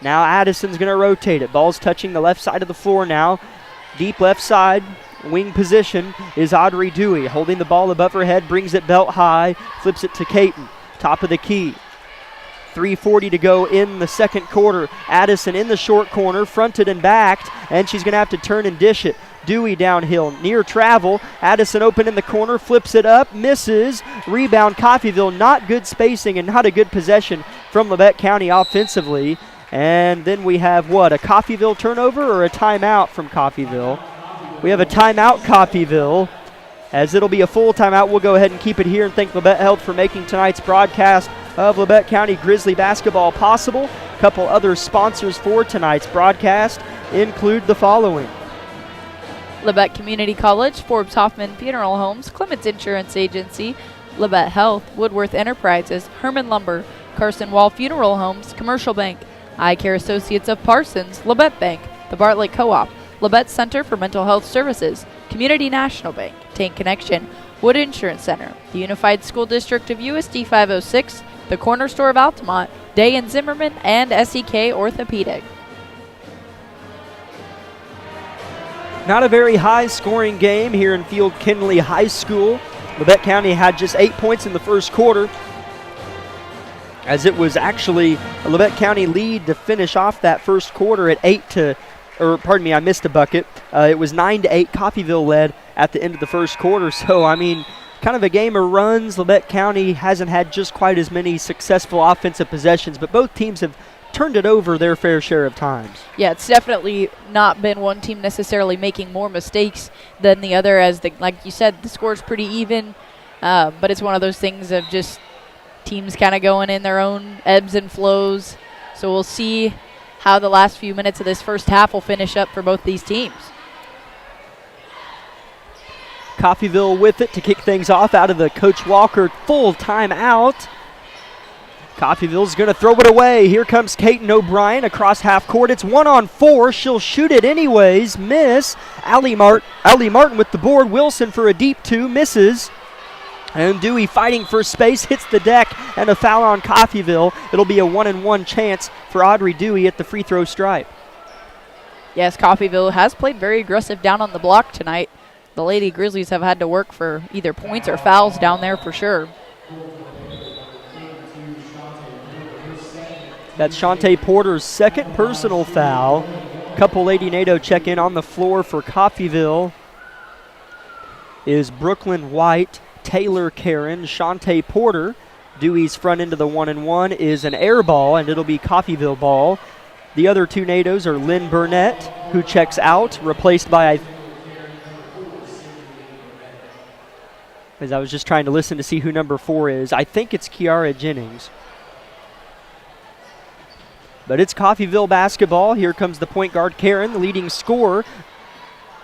S1: Now Addison's going to rotate it. Ball's touching the left side of the floor now. Deep left side, wing position is Audrey Dewey. Holding the ball above her head, brings it belt high, flips it to Caton. Top of the key. 3:40 to go in the second quarter. Addison in the short corner, fronted and backed, and she's going to have to turn and dish it. Dewey downhill, near travel. Addison open in the corner, flips it up, misses. Rebound Coffeyville, not good spacing and not a good possession from Labette County offensively. And then we have what, a Coffeyville turnover or a timeout from Coffeyville? We have a timeout, Coffeyville. As it'll be a full timeout, we'll go ahead and keep it here and thank Labette Health for making tonight's broadcast of Labette County Grizzly basketball possible. A couple other sponsors for tonight's broadcast include the following:
S2: Labette Community College, Forbes Hoffman Funeral Homes, Clements Insurance Agency, Labette Health, Woodworth Enterprises, Herman Lumber, Carson Wall Funeral Homes, Commercial Bank, Eye Care Associates of Parsons, Labette Bank, the Bartlett Co-op, Labette Center for Mental Health Services, Community National Bank, Tank Connection, Wood Insurance Center, the Unified School District of USD 506, the Corner Store of Altamont, Day and Zimmerman, and SEK Orthopedic.
S1: Not a very high-scoring game here in Field Kinley High School. Labette County had just 8 points in the first quarter, as it was actually a Labette County lead to finish off that first quarter at I missed a bucket. It was 9-8. Coffeyville led at the end of the first quarter. So, I mean, kind of a game of runs. Labette County hasn't had just quite as many successful offensive possessions, but both teams have turned it over their fair share of times.
S2: Yeah, it's definitely not been one team necessarily making more mistakes than the other, as like you said, the score's pretty even, but it's one of those things of just teams kind of going in their own ebbs and flows. So we'll see how the last few minutes of this first half will finish up for both these teams.
S1: Coffeyville with it to kick things off out of the Coach Walker full timeout. Coffeyville's going to throw it away. Here comes Caton O'Brien across half court. It's 1-on-4. She'll shoot it anyways. Miss. Allie Martin with the board. Wilson for a deep two. Misses. And Dewey fighting for space. Hits the deck. And a foul on Coffeyville. It'll be a 1-and-1 chance for Audrey Dewey at the free throw stripe.
S2: Yes, Coffeyville has played very aggressive down on the block tonight. The Lady Grizzlies have had to work for either points or fouls down there for sure.
S1: That's Shantae Porter's second personal foul. Couple Lady NATO check in on the floor for Coffeyville is Brooklyn White, Taylor Karen, Shantae Porter. Dewey's front into the 1-and-1 is an air ball, and it'll be Coffeyville ball. The other two NATOs are Lynn Burnett, who checks out, replaced by, as I was just trying to listen to see who number 4 is. I think it's Kiara Jennings. But it's Coffeyville basketball. Here comes the point guard, Karen, the leading scorer.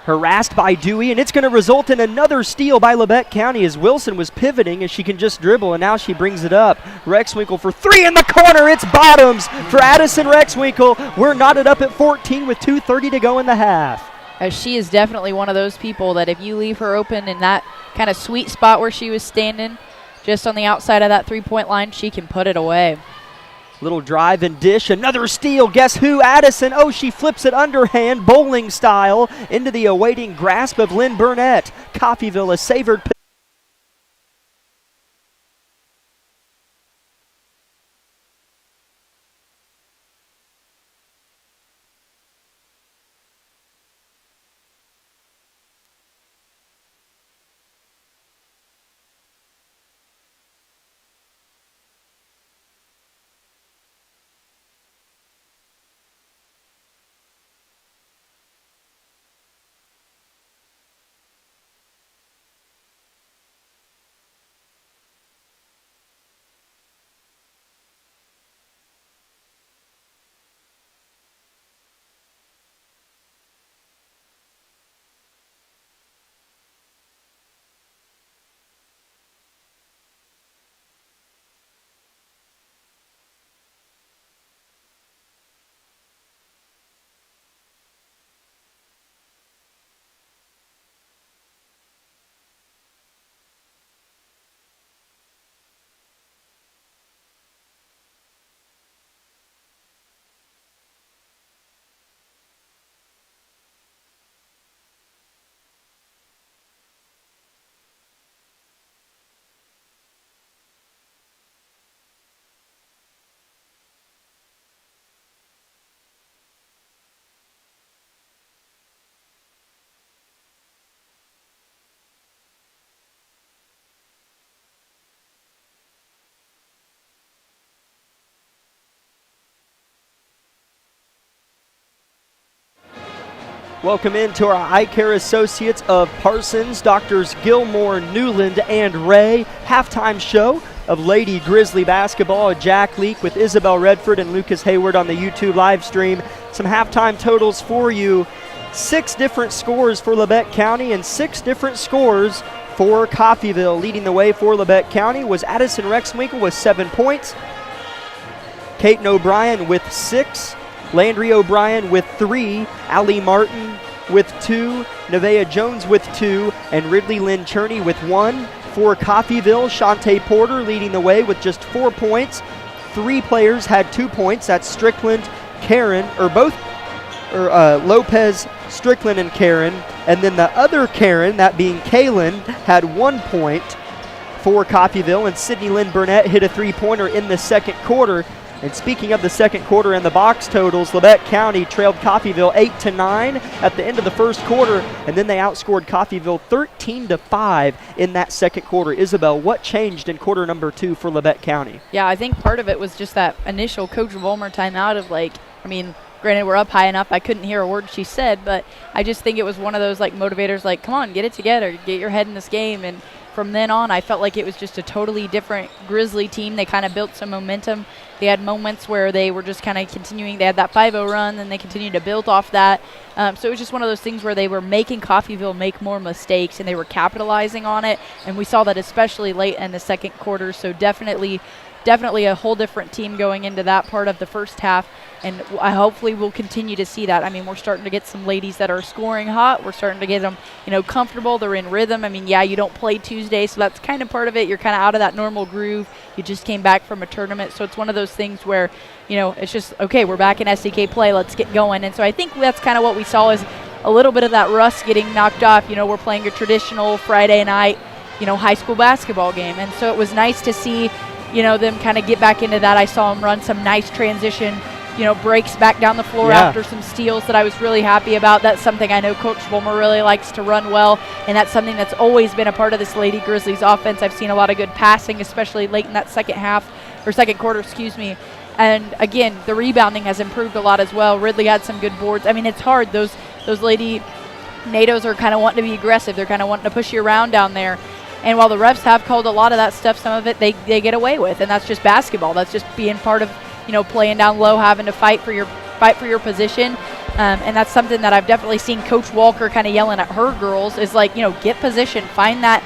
S1: Harassed by Dewey, and it's going to result in another steal by Labette County as Wilson was pivoting as she can just dribble, and now she brings it up. Rexwinkle for 3 in the corner. It's bottoms for Addison Rexwinkle. We're knotted up at 14 with 2:30 to go in the half.
S2: As she is definitely one of those people that if you leave her open in that kind of sweet spot where she was standing, just on the outside of that three-point line, she can put it away.
S1: Little drive and dish, another steal. Guess who? Addison. Oh, she flips it underhand, bowling style, into the awaiting grasp of Lynn Burnett. Coffeyville, a savored Welcome into our eye care associates of Parsons, Doctors Gilmore, Newland, and Ray. Halftime show of Lady Grizzly basketball. Jack Leak with Isabel Redford and Lucas Hayward on the YouTube live stream. Some halftime totals for you. 6 different scores for Labette County and 6 different scores for Coffeyville. Leading the way for Labette County was Addison Rexwinkle with 7 points. Caton O'Brien with 6. Landry O'Brien with 3, Allie Martin with 2, Nevaeh Jones with 2, and Ridley Lynn Cherney with 1. For Coffeyville, Shantae Porter leading the way with just 4 points. 3 players had 2 points. That's Strickland, Karen, Lopez, Strickland, and Karen. And then the other Karen, that being Kaylin, had 1 point for Coffeyville. And Sydney Lynn Burnett hit a 3-pointer in the second quarter. And speaking of the second quarter and the box totals, Labette County trailed Coffeyville 8-9 at the end of the first quarter, and then they outscored Coffeyville 13-5 in that second quarter. Isabel, what changed in quarter number 2 for Labette County?
S2: Yeah, I think part of it was just that initial Coach Vollmer timeout of granted we're up high enough, I couldn't hear a word she said, but I just think it was one of those motivators, come on, get it together, get your head in this game. And from then on, I felt like it was just a totally different Grizzly team. They kind of built some momentum. They had moments where they were just kind of continuing. They had that 5-0 run, and they continued to build off that. So it was just one of those things where they were making Coffeyville make more mistakes, and they were capitalizing on it. And we saw that especially late in the second quarter. So definitely a whole different team going into that part of the first half. And I hopefully we'll continue to see that. I mean, we're starting to get some ladies that are scoring hot. We're starting to get them, comfortable. They're in rhythm. I mean, yeah, you don't play Tuesday, so that's kind of part of it. You're kind of out of that normal groove. You just came back from a tournament. So it's one of those things where, it's just, okay, we're back in SEK play. Let's get going. And so I think that's kind of what we saw is a little bit of that rust getting knocked off. We're playing a traditional Friday night, high school basketball game. And so it was nice to see, them kind of get back into that. I saw them run some nice transition breaks back down the floor after some steals that I was really happy about. That's something I know Coach Vollmer really likes to run well, and that's something that's always been a part of this Lady Grizzlies offense. I've seen a lot of good passing, especially late in that second quarter, And again, the rebounding has improved a lot as well. Ridley had some good boards. I mean, it's hard. Those Lady NATOs are kind of wanting to be aggressive. They're kind of wanting to push you around down there. And while the refs have called a lot of that stuff, some of it they get away with, and that's just basketball. That's just being part of playing down low, having to fight for your position. And that's something that I've definitely seen Coach Walker kind of yelling at her girls is get position, find that,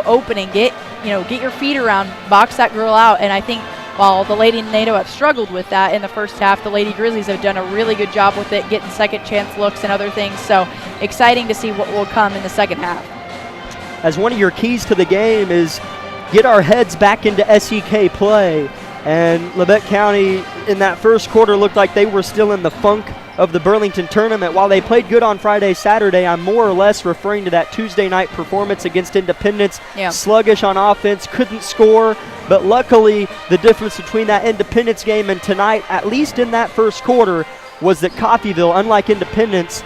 S2: opening, get your feet around, box that girl out. And I think while the Lady NATO have struggled with that in the first half, the Lady Grizzlies have done a really good job with it, getting second chance looks and other things. So exciting to see what will come in the second half.
S1: As one of your keys to the game is get our heads back into SEK play. And Labette County in that first quarter looked like they were still in the funk of the Burlington tournament. While they played good on Friday, Saturday, I'm more or less referring to that Tuesday night performance against Independence. Yeah. Sluggish on offense, couldn't score. But luckily, the difference between that Independence game and tonight, at least in that first quarter, was that Coffeyville, unlike Independence,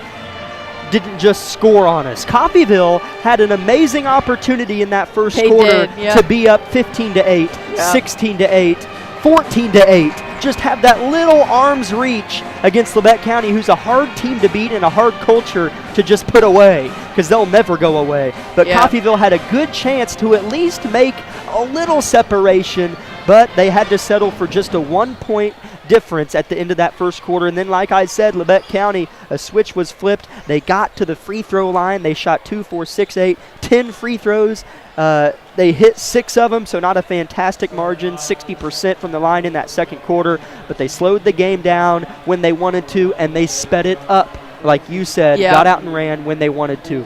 S1: didn't just score on us. Coffeyville had an amazing opportunity in that first quarter to be up 15-8, 16-8. 14-8, just have that little arm's reach against Labette County, who's a hard team to beat and a hard culture to just put away, because they'll never go away. But Coffeyville had a good chance to at least make a little separation, but they had to settle for just a 1-point difference at the end of that first quarter. And then, like I said, Labette County, a switch was flipped. They got to the free throw line. They shot 2, 4, 6, 8, 10 free throws. They hit 6 of them, so not a fantastic margin, 60% from the line in that second quarter. But they slowed the game down when they wanted to, and they sped it up, like you said, got out and ran when they wanted to.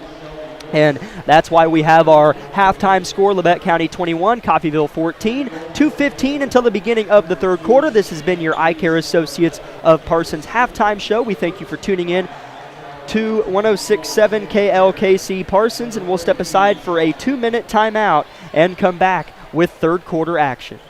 S1: And that's why we have our halftime score, Labette County 21, Coffeyville 14, 2:15 until the beginning of the third quarter. This has been your Eye Care Associates of Parsons halftime show. We thank you for tuning in to 106.7 KLKC Parsons, and we'll step aside for a 2-minute timeout and come back with third quarter action.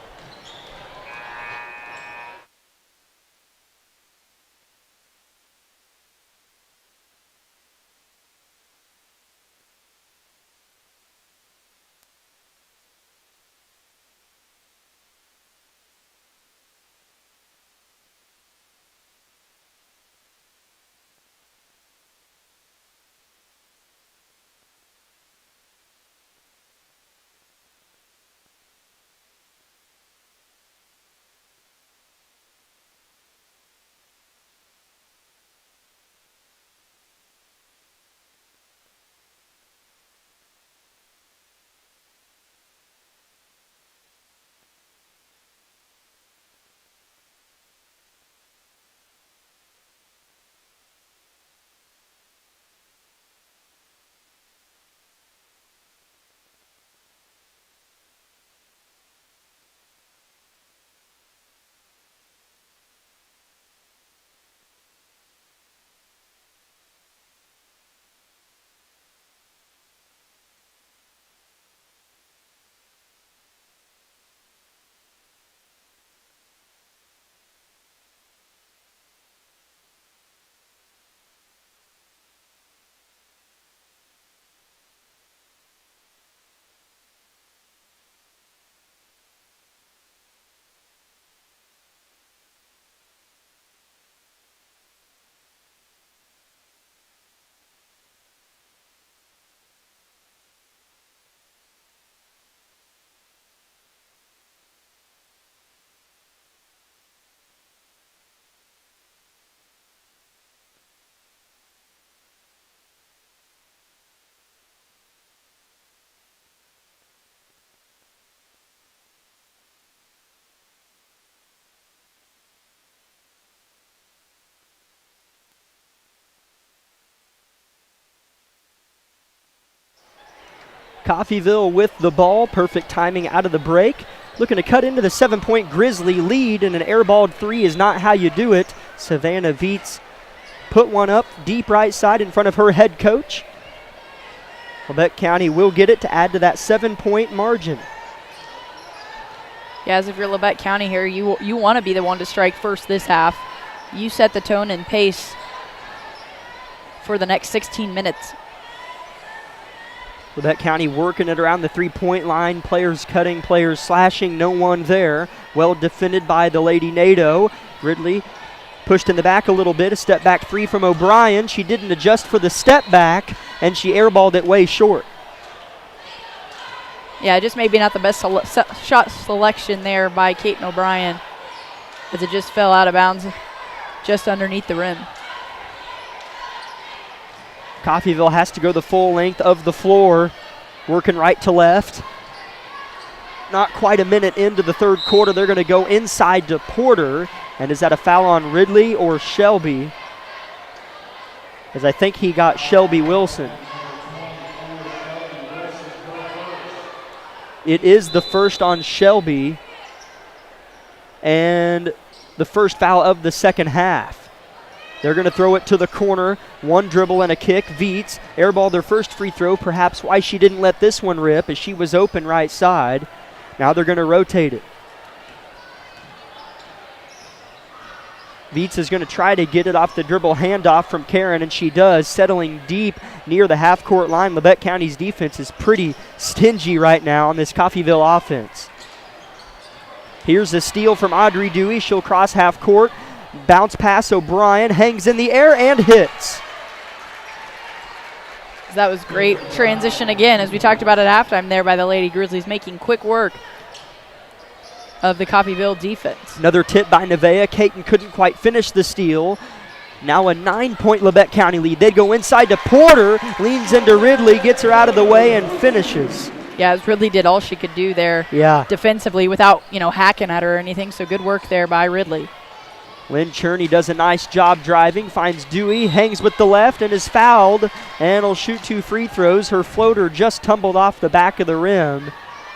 S1: Coffeyville with the ball. Perfect timing out of the break. Looking to cut into the 7-point Grizzly lead, and an airballed three is not how you do it. Savannah Viets put one up deep right side in front of her head coach. Labette County will get it to add to that 7-point margin.
S2: Yeah, as if you're Labette County here, you want to be the one to strike first this half. You set the tone and pace for the next 16 minutes.
S1: Labette County working it around the three-point line. Players cutting, players slashing. No one there. Well defended by the Lady NATO. Ridley pushed in the back a little bit. A step back three from O'Brien. She didn't adjust for the step back, and she airballed it way short.
S2: Yeah, just maybe not the best shot selection there by Kaiten O'Brien, as it just fell out of bounds just underneath the rim.
S1: Coffeyville has to go the full length of the floor, working right to left. Not quite a minute into the third quarter, they're going to go inside to Porter. And is that a foul on Ridley or Shelby? As I think he got Shelby Wilson. It is the first on Shelby, and the first foul of the second half. They're going to throw it to the corner. One dribble and a kick. Viets airballed their first free throw, perhaps why she didn't let this one rip, as she was open right side. Now they're going to rotate it. Viets is going to try to get it off the dribble handoff from Karen, and she does, settling deep near the half-court line. Labette County's defense is pretty stingy right now on this Coffeyville offense. Here's a steal from Audrey Dewey. She'll cross half court. Bounce pass, O'Brien hangs in the air and hits.
S2: That was great transition again, as we talked about at halftime there by the Lady Grizzlies, making quick work of the Coffeyville defense.
S1: Another tip by Nevaeh. Kaiten couldn't quite finish the steal. Now a 9-point Labette County lead. They go inside to Porter, leans into Ridley, gets her out of the way, and finishes.
S2: Yeah, Ridley did all she could do there defensively without, hacking at her or anything, so good work there by Ridley.
S1: Lynn Cherney does a nice job driving, finds Dewey, hangs with the left, and is fouled, and will shoot 2 free throws. Her floater just tumbled off the back of the rim.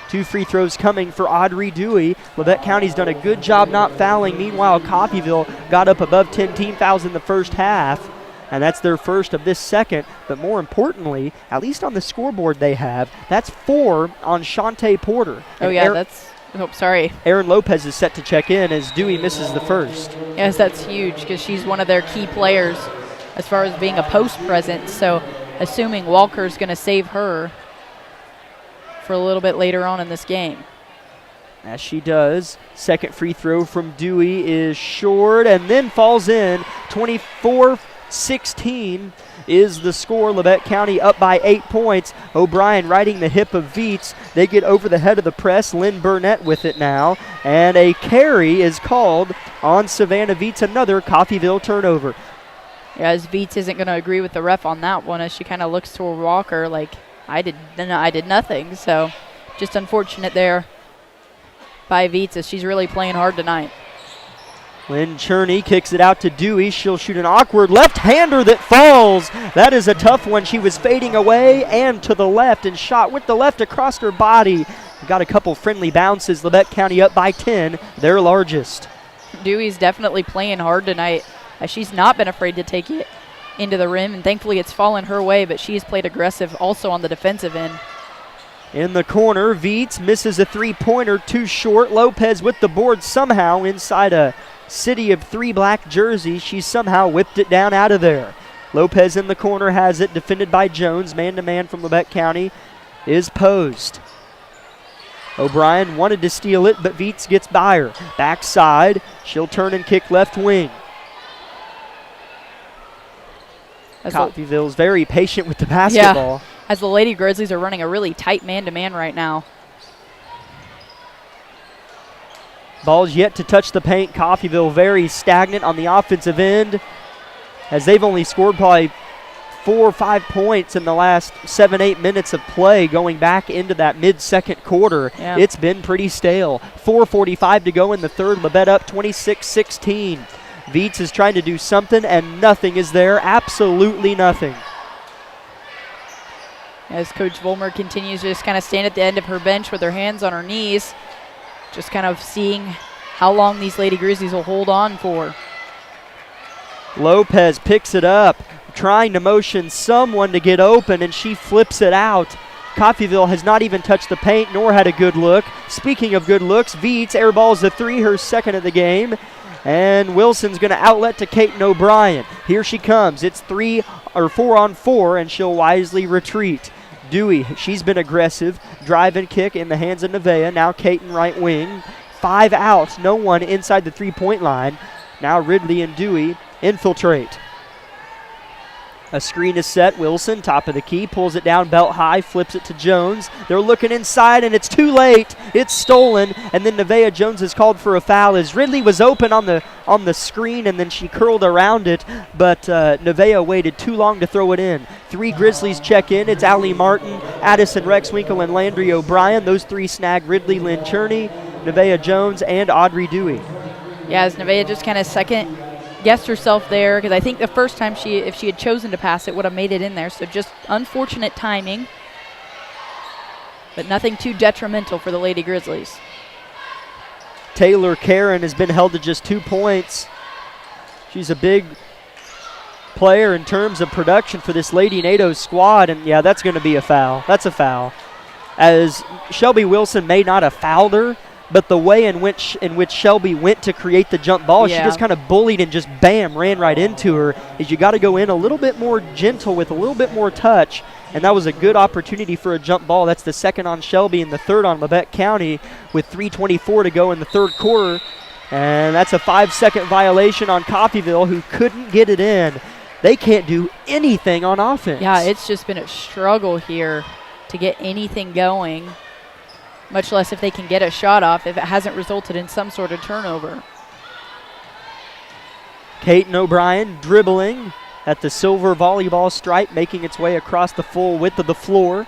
S1: 2 free throws coming for Audrey Dewey. Labette County's done a good job not fouling. Meanwhile, Coffeyville got up above 10 team fouls in the first half, and that's their first of this second. But more importantly, at least on the scoreboard they have, that's 4 on Shantae Porter.
S2: Sorry.
S1: Aaron Lopez is set to check in as Dewey misses the first.
S2: Yes, that's huge because she's one of their key players as far as being a post presence. So assuming Walker's going to save her for a little bit later on in this game.
S1: As she does. Second free throw from Dewey is short and then falls in. 24-16 is the score. Labette County up by 8 points. O'Brien riding the hip of Viets. They get over the head of the press. Lynn Burnett with it now. And a carry is called on Savannah Viets. Another Coffeyville turnover.
S2: Yeah, as Viets isn't going to agree with the ref on that one, as she kind of looks toward Walker like, I did nothing. So just unfortunate there by Viets, as she's really playing hard tonight.
S1: Lynn Cherney kicks it out to Dewey. She'll shoot an awkward left-hander that falls. That is a tough one. She was fading away and to the left and shot with the left across her body. Got a couple friendly bounces. Labette County up by 10, their largest.
S2: Dewey's definitely playing hard tonight, as she's not been afraid to take it into the rim, and thankfully it's fallen her way, but she's played aggressive also on the defensive end.
S1: In the corner, Viets misses a three-pointer, too short. Lopez with the board somehow inside a City of 3 black jersey. She somehow whipped it down out of there. Lopez in the corner has it, defended by Jones. Man-to-man from Labette County is posed. O'Brien wanted to steal it, but Viets gets by her. Backside, she'll turn and kick left wing. Coffeyville's very patient with the basketball.
S2: Yeah, as the Lady Grizzlies are running a really tight man-to-man right now.
S1: Ball's yet to touch the paint. Coffeyville very stagnant on the offensive end, as they've only scored probably 4 or 5 points in the last 7-8 minutes of play going back into that mid-second quarter.
S2: Yeah.
S1: It's been pretty stale. 4:45 to go in the third. Labette up 26-16. Viets is trying to do something, and nothing is there. Absolutely nothing.
S2: as Coach Vollmer continues to just kind of stand at the end of her bench with her hands on her knees, just kind of seeing how long these Lady Grizzlies will hold on for.
S1: Lopez picks it up, trying to motion someone to get open, and she flips it out. Coffeyville has not even touched the paint nor had a good look. Speaking of good looks, Veets airballs the three, her second of the game. And Wilson's going to outlet to Kaiten O'Brien. Here she comes. It's 4 on 4, and she'll wisely retreat. Dewey, she's been aggressive. Drive and kick in the hands of Nevaeh. Now Kaiten right wing. 5 outs, no one inside the three-point line. Now Ridley and Dewey infiltrate. A screen is set. Wilson, top of the key, pulls it down belt high, flips it to Jones. They're looking inside, and it's too late. It's stolen, and then Nevaeh Jones is called for a foul as Ridley was open on the screen, and then she curled around it, but Nevaeh waited too long to throw it in. 3 Grizzlies check in. It's Allie Martin, Addison Rexwinkle, and Landry O'Brien. Those 3 snag Ridley, Lynn Cherney, Nevaeh Jones, and Audrey Dewey.
S2: Yeah, as Nevaeh just kind of second-guessed herself there, because I think the first time if she had chosen to pass it, would have made it in there. So just unfortunate timing, but nothing too detrimental for the Lady Grizzlies.
S1: Taylor Karen has been held to just 2 points. She's a big player in terms of production for this Lady NATO squad, and yeah, that's going to be a foul. That's a foul. As Shelby Wilson may not have fouled her, but the way in which Shelby went to create the jump ball, she just kind of bullied and just bam, ran right into her. Is you got to go in a little bit more gentle with a little bit more touch, and that was a good opportunity for a jump ball. That's the second on Shelby and the third on Labette County with 3:24 to go in the third quarter, and that's a 5-second violation on Coffeyville, who couldn't get it in. They can't do anything on offense.
S2: Yeah, it's just been a struggle here to get anything going, much less if they can get a shot off if it hasn't resulted in some sort of turnover.
S1: Kaiten O'Brien dribbling at the silver volleyball stripe, making its way across the full width of the floor.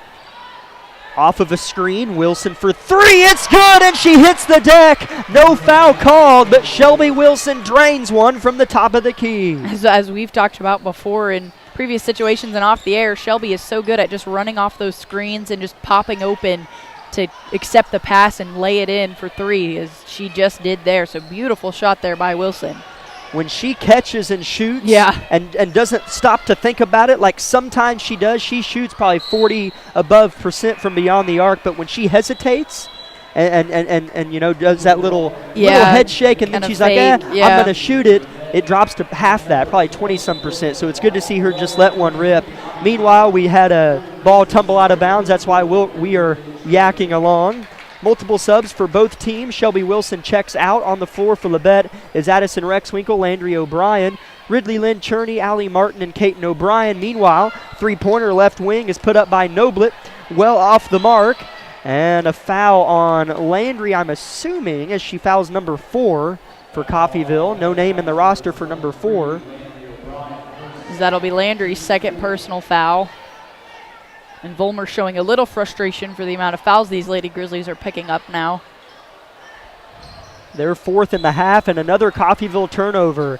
S1: Off of a screen, Wilson for 3, it's good, and she hits the deck. No foul called, but Shelby Wilson drains one from the top of the key.
S2: As we've talked about before in previous situations and off the air, Shelby is so good at just running off those screens and just popping open to accept the pass and lay it in for 3, as she just did there. So beautiful shot there by Wilson.
S1: When she catches and shoots and doesn't stop to think about it, like sometimes she does, she shoots probably 40% above from beyond the arc, but when she hesitates and you know, does that little head shake, and then she's like, I'm going to shoot it, it drops to half that, probably 20-some%. So it's good to see her just let one rip. Meanwhile, we had a ball tumble out of bounds. That's why we are yakking along. Multiple subs for both teams. Shelby Wilson checks out. On the floor for Labette is Addison Rexwinkle, Landry O'Brien, Ridley Lynn Cherney, Allie Martin, and Kaiten O'Brien. Meanwhile, three-pointer left wing is put up by Noblet, well off the mark. And a foul on Landry, I'm assuming, as she fouls number 4 for Coffeyville. No name in the roster for number 4.
S2: That'll be Landry's second personal foul. And Vollmer showing a little frustration for the amount of fouls these Lady Grizzlies are picking up now.
S1: They're 4th in the half, and another Coffeyville turnover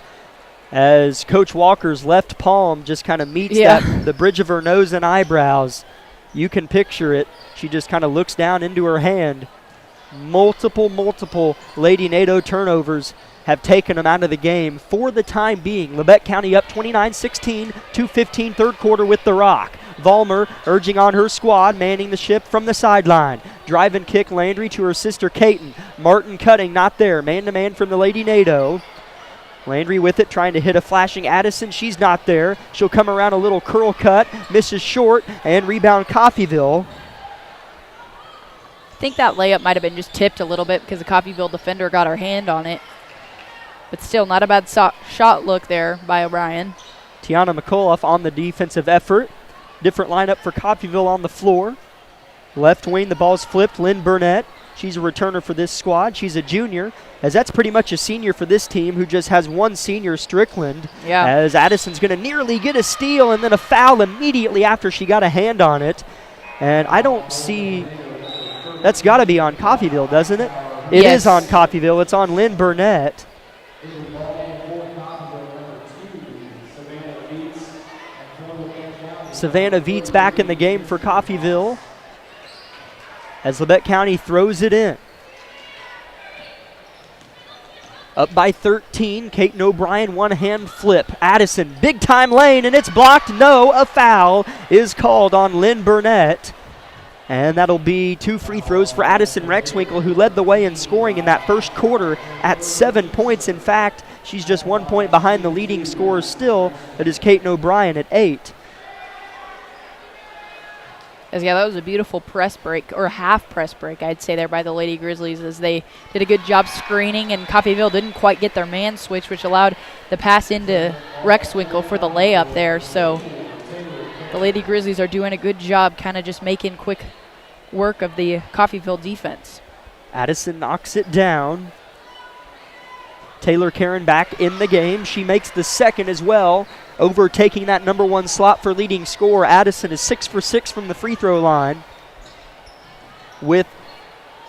S1: as Coach Walker's left palm just kind of meets the bridge of her nose and eyebrows. You can picture it. She just kind of looks down into her hand. Multiple Lady NATO turnovers have taken them out of the game for the time being. Labette County up 29-16, 2:15 third quarter with the rock. Vollmer urging on her squad, manning the ship from the sideline. Drive and kick Landry to her sister Kaiten. Martin cutting, not there. Man-to-man from the Lady NATO. Landry with it, trying to hit a flashing Addison. She's not there. She'll come around a little curl cut, misses short, and rebound Coffeyville.
S2: I think that layup might have been just tipped a little bit because the Coffeyville defender got her hand on it. But still, not a bad shot look there by O'Brien.
S1: Tiana McCullough on the defensive effort. Different lineup for Coffeyville on the floor. Left wing, the ball's flipped. Lynn Burnett, she's a returner for this squad. She's a junior, as that's pretty much a senior for this team, who just has one senior, Strickland.
S2: Yeah.
S1: As Addison's going to nearly get a steal and then a foul immediately after she got a hand on it. And I don't see, that's got to be on Coffeyville, doesn't it? It is on Coffeyville. It's on Lynn Burnett. Savannah Viets back in the game for Coffeyville as Labette County throws it in. Up by 13, Kate O'Brien, one-hand flip. Addison, big-time lane, and it's blocked. No, a foul is called on Lynn Burnett. And that'll be 2 free throws for Addison Rexwinkle, who led the way in scoring in that first quarter at 7 points. In fact, she's just 1 point behind the leading scorer still. That is Kate O'Brien at 8.
S2: Yeah, that was a beautiful press break, or half press break, I'd say, there by the Lady Grizzlies, as they did a good job screening, and Coffeyville didn't quite get their man switch, which allowed the pass into Rexwinkle for the layup there. So the Lady Grizzlies are doing a good job kind of just making quick work of the Coffeyville defense.
S1: Addison knocks it down. Taylor Karen back in the game. She makes the second as well, overtaking that number 1 slot for leading scorer. Addison is 6 for 6 from the free throw line with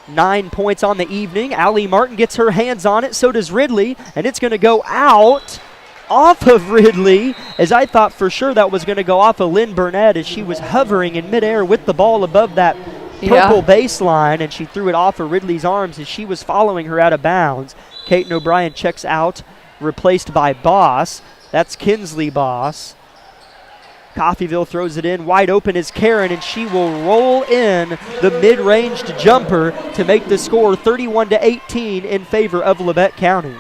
S1: 9 points on the evening. Allie Martin gets her hands on it, so does Ridley, and it's going to go out off of Ridley, as I thought for sure that was going to go off of Lynn Burnett as she was hovering in midair with the ball above that purple baseline, and she threw it off of Ridley's arms as she was following her out of bounds. Kate O'Brien checks out, replaced by Boss. That's Kinsley Boss. Coffeyville throws it in. Wide open is Karen, and she will roll in the mid-ranged jumper to make the score 31-18 in favor of Labette County.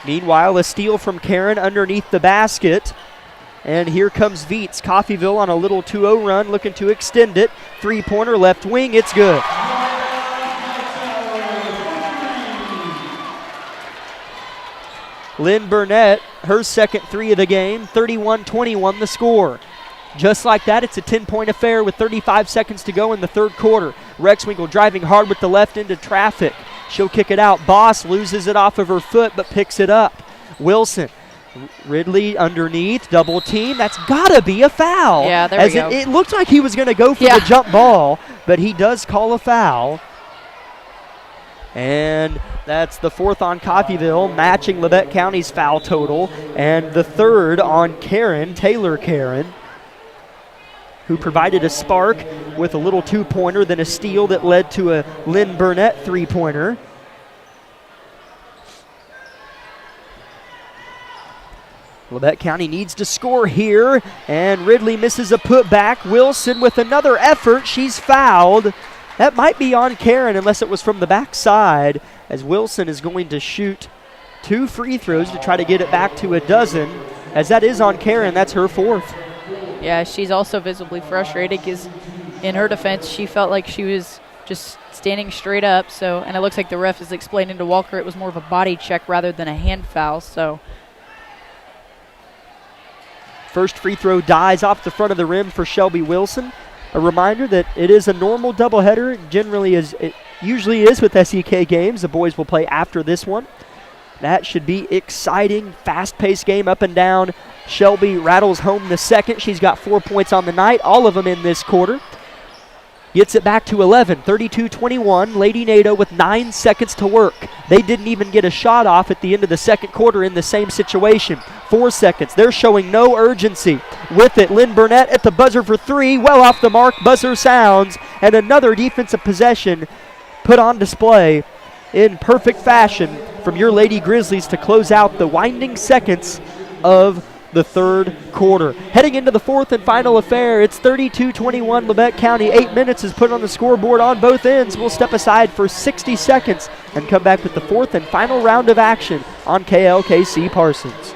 S1: Meanwhile, a steal from Karen underneath the basket. And here comes Viets. Coffeyville on a little 2-0 run, looking to extend it. Three-pointer left wing, it's good. Lynn Burnett, her second 3 of the game, 31-21 the score. Just like that, it's a 10-point affair with 35 seconds to go in the third quarter. Rexwinkle driving hard with the left into traffic. She'll kick it out. Boss loses it off of her foot but picks it up. Wilson. Ridley underneath, double team. That's gotta be a foul.
S2: Yeah, there we go.
S1: It looked like he was gonna go for the jump ball, but he does call a foul. And that's the 4th on Coffeyville, matching Labette County's foul total, and the 3rd on Karen, Taylor Karen, who provided a spark with a little 2-pointer, then a steal that led to a Lynn Burnett 3-pointer. Labette County needs to score here, and Ridley misses a putback. Wilson with another effort. She's fouled. That might be on Karen unless it was from the backside, as Wilson is going to shoot 2 free throws to try to get it back to a dozen, as that is on Karen. That's her 4th.
S2: Yeah, she's also visibly frustrated because in her defense, she felt like she was just standing straight up. So, and it looks like the ref is explaining to Walker it was more of a body check rather than a hand foul. So
S1: first free throw dies off the front of the rim for Shelby Wilson. A reminder that it is a normal doubleheader. It usually is with SEK games. The boys will play after this one. That should be exciting, fast-paced game up and down. Shelby rattles home the second. She's got 4 points on the night, all of them in this quarter. Gets it back to 11, 32-21. Lady NATO with 9 seconds to work. They didn't even get a shot off at the end of the second quarter in the same situation. 4 seconds. They're showing no urgency. With it, Lynn Burnett at the buzzer for 3. Well off the mark. Buzzer sounds. And another defensive possession put on display in perfect fashion from your Lady Grizzlies to close out the winding seconds of the third quarter. Heading into the 4th and final affair, it's 32-21 Labette County. 8 minutes is put on the scoreboard on both ends. We'll step aside for 60 seconds and come back with the 4th and final round of action on KLKC Parsons.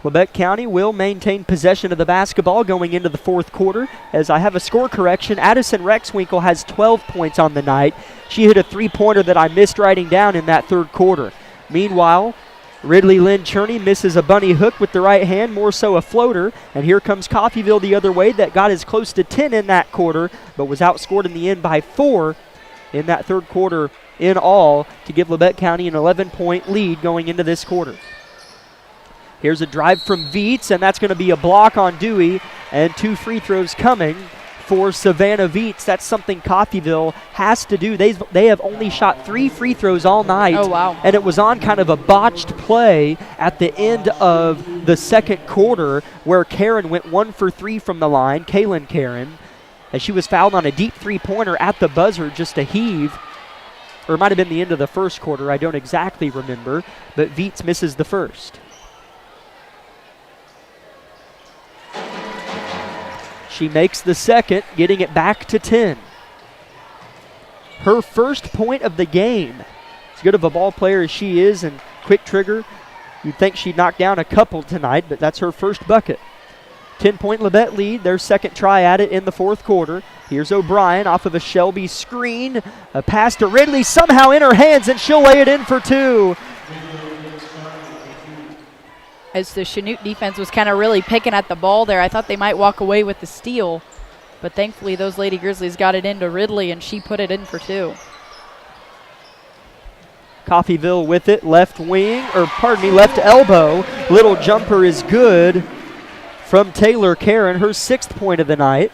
S1: Labette County will maintain possession of the basketball going into the fourth quarter. As I have a score correction, Addison Rexwinkle has 12 points on the night. She hit a three-pointer that I missed writing down in that third quarter. Meanwhile, Ridley Lynn Cherney misses a bunny hook with the right hand, more so a floater. And here comes Coffeyville the other way that got as close to 10 in that quarter, but was outscored in the end by 4 in that third quarter in all to give Labette County an 11-point lead going into this quarter. Here's a drive from Viets, and that's going to be a block on Dewey, and 2 free throws coming for Savannah Viets. That's something Coffeyville has to do. They have only shot 3 free throws all night.
S2: Oh, wow.
S1: And it was on kind of a botched play at the end of the second quarter where Karen went 1 for 3 from the line, Kaylin Karen, as she was fouled on a deep three-pointer at the buzzer just to heave. Or it might have been the end of the first quarter. I don't exactly remember, but Viets misses the first. She makes the second, getting it back to 10. Her first point of the game. As good of a ball player as she is and quick trigger, you'd think she'd knock down a couple tonight, but that's her first bucket. 10-point Labette lead, their second try at it in the fourth quarter. Here's O'Brien off of a Shelby screen. A pass to Ridley, somehow in her hands, and she'll lay it in for 2.
S2: As the Chanute defense was kind of really picking at the ball there, I thought they might walk away with the steal. But thankfully, those Lady Grizzlies got it into Ridley, and she put it in for 2.
S1: Coffeyville with it, left elbow. Little jumper is good from Taylor Karen, her 6th point of the night.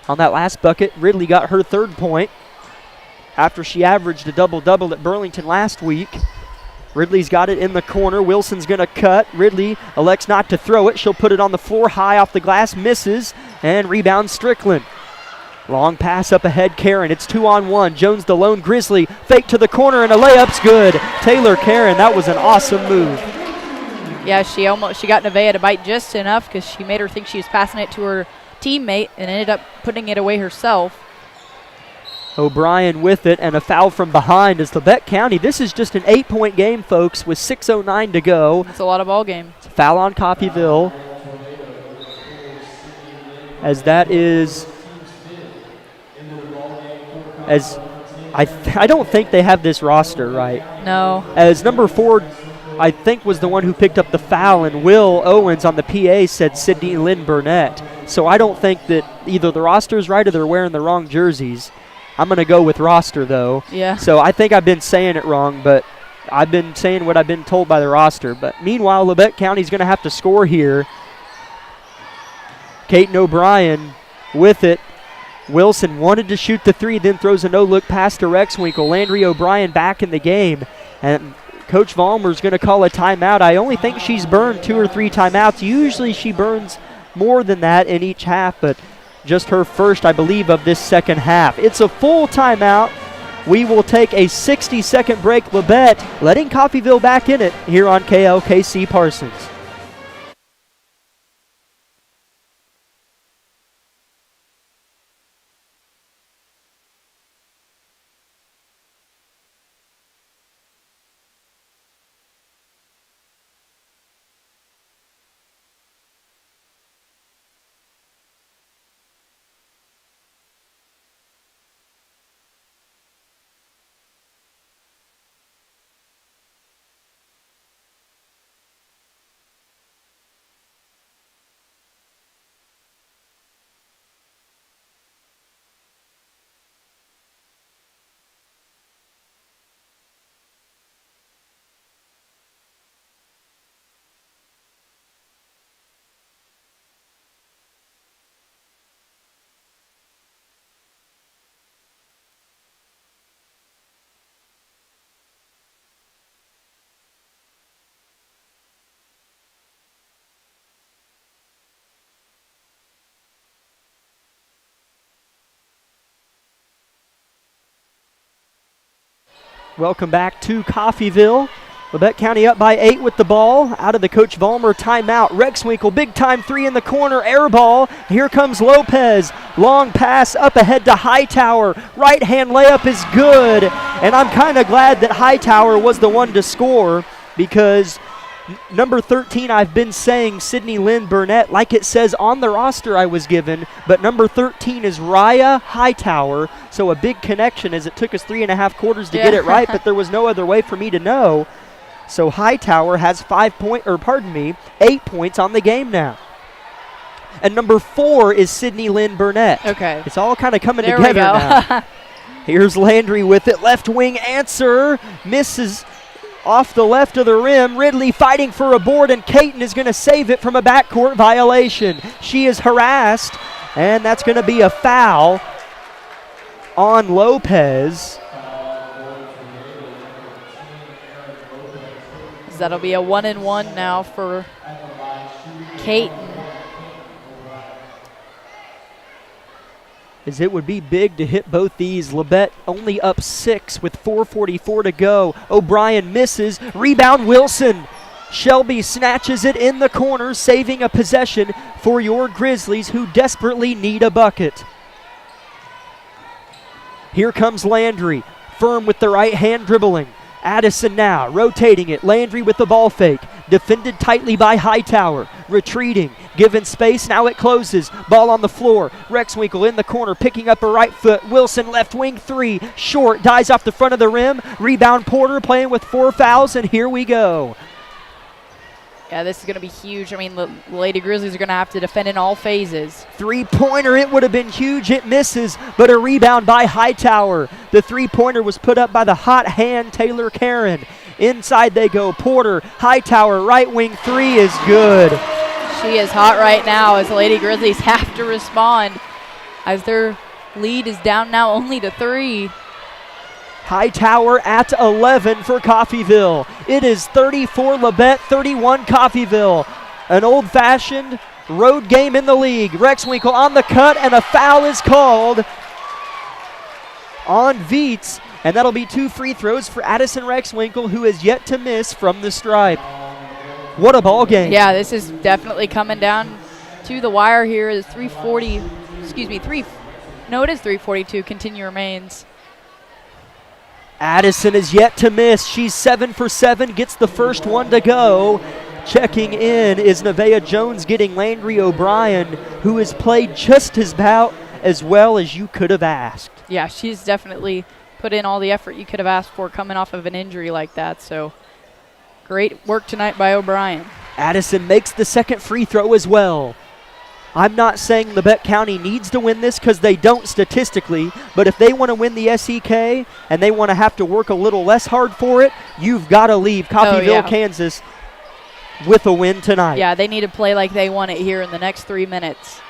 S1: On that last bucket, Ridley got her 3rd point after she averaged a double-double at Burlington last week. Ridley's got it in the corner. Wilson's going to cut. Ridley elects not to throw it. She'll put it on the floor high off the glass, misses, and rebounds Strickland. Long pass up ahead, Karen. It's 2-on-1. Jones, the lone Grizzly. Fake to the corner, and a layup's good. Taylor Karen, that was an awesome move.
S2: Yeah, she got Nevaeh to bite just enough because she made her think she was passing it to her teammate and ended up putting it away herself.
S1: O'Brien with it, and a foul from behind as Labette County. This is just an 8-point game, folks, with 6:09 to go.
S2: That's a lot of ball game.
S1: It's a foul on Coffeyville. As that is, as I don't think they have this roster right.
S2: No.
S1: As number 4, I think, was the one who picked up the foul, and Will Owens on the PA said Sydney Lynn Burnett. So I don't think that either the roster is right or they're wearing the wrong jerseys. I'm going to go with roster, though.
S2: Yeah.
S1: So I think I've been saying it wrong, but I've been saying what I've been told by the roster. But meanwhile, Labette County's going to have to score here. Caton O'Brien with it. Wilson wanted to shoot the 3, then throws a no-look pass to Rexwinkle. Landry O'Brien back in the game. And Coach Vollmer's going to call a timeout. I only think she's burned 2 or 3 timeouts. Usually she burns more than that in each half, but just her first, I believe, of this second half. It's a full timeout. We will take a 60-second break. Labette letting Coffeyville back in it here on KLKC Parsons. Welcome back to Coffeyville. Labette County up by 8 with the ball. Out of the Coach Vollmer timeout. Rexwinkle, big time 3 in the corner, air ball. Here comes Lopez. Long pass up ahead to Hightower. Right hand layup is good. And I'm kind of glad that Hightower was the one to score. because number 13, I've been saying Sydney Lynn Burnett like it says on the roster I was given, but number 13 is Raya Hightower, so a big connection as it took us 3.5 quarters to get it right, but there was no other way for me to know. So Hightower has 8 points on the game now. And number 4 is Sydney Lynn Burnett.
S2: Okay.
S1: It's all kind of coming
S2: There
S1: together
S2: we go.
S1: now. Here's Landry with it. Left wing answer. Misses off the left of the rim. Ridley fighting for a board, and Caton is going to save it from a backcourt violation. She is harassed, and that's going to be a foul on Lopez.
S2: That'll be a 1-and-1 now for Caton.
S1: As it would be big to hit both these. Labette only up 6 with 4:44 to go. O'Brien misses. Rebound Wilson. Shelby snatches it in the corner, saving a possession for your Grizzlies, who desperately need a bucket. Here comes Landry. Firm with the right hand dribbling. Addison now rotating it. Landry with the ball fake. Defended tightly by Hightower. Retreating. Given space. Now it closes. Ball on the floor. Rexwinkle in the corner picking up her right foot. Wilson left wing 3. Short. Dies off the front of the rim. Rebound Porter playing with 4 fouls, and here we go.
S2: Yeah, this is going to be huge. I mean, the Lady Grizzlies are going to have to defend in all phases.
S1: Three-pointer, it would have been huge. It misses, but a rebound by Hightower. The three-pointer was put up by the hot hand, Taylor Karen. Inside they go. Porter, Hightower, right wing 3 is good.
S2: She is hot right now as the Lady Grizzlies have to respond as their lead is down now only to 3.
S1: Hightower at 11 for Coffeyville. It is 34 Labette, 31 Coffeyville. An old-fashioned road game in the league. Rexwinkle on the cut, and a foul is called on Viets, and that'll be 2 free throws for Addison Rexwinkle, who has yet to miss from the stripe. What a ball game.
S2: Yeah, this is definitely coming down to the wire here. It's 3:42. Continue remains.
S1: Addison is yet to miss. She's 7 for 7, gets the first one to go. Checking in is Nevaeh Jones, getting Landry O'Brien, who has played just about as well as you could have asked.
S2: Yeah, she's definitely put in all the effort you could have asked for coming off of an injury like that. So great work tonight by O'Brien.
S1: Addison makes the second free throw as well. I'm not saying Labette County needs to win this because they don't statistically, but if they want to win the SEK and they want to have to work a little less hard for it, you've got to leave Coffeyville, Kansas with a win tonight.
S2: Yeah, they need to play like they want it here in the next 3 minutes.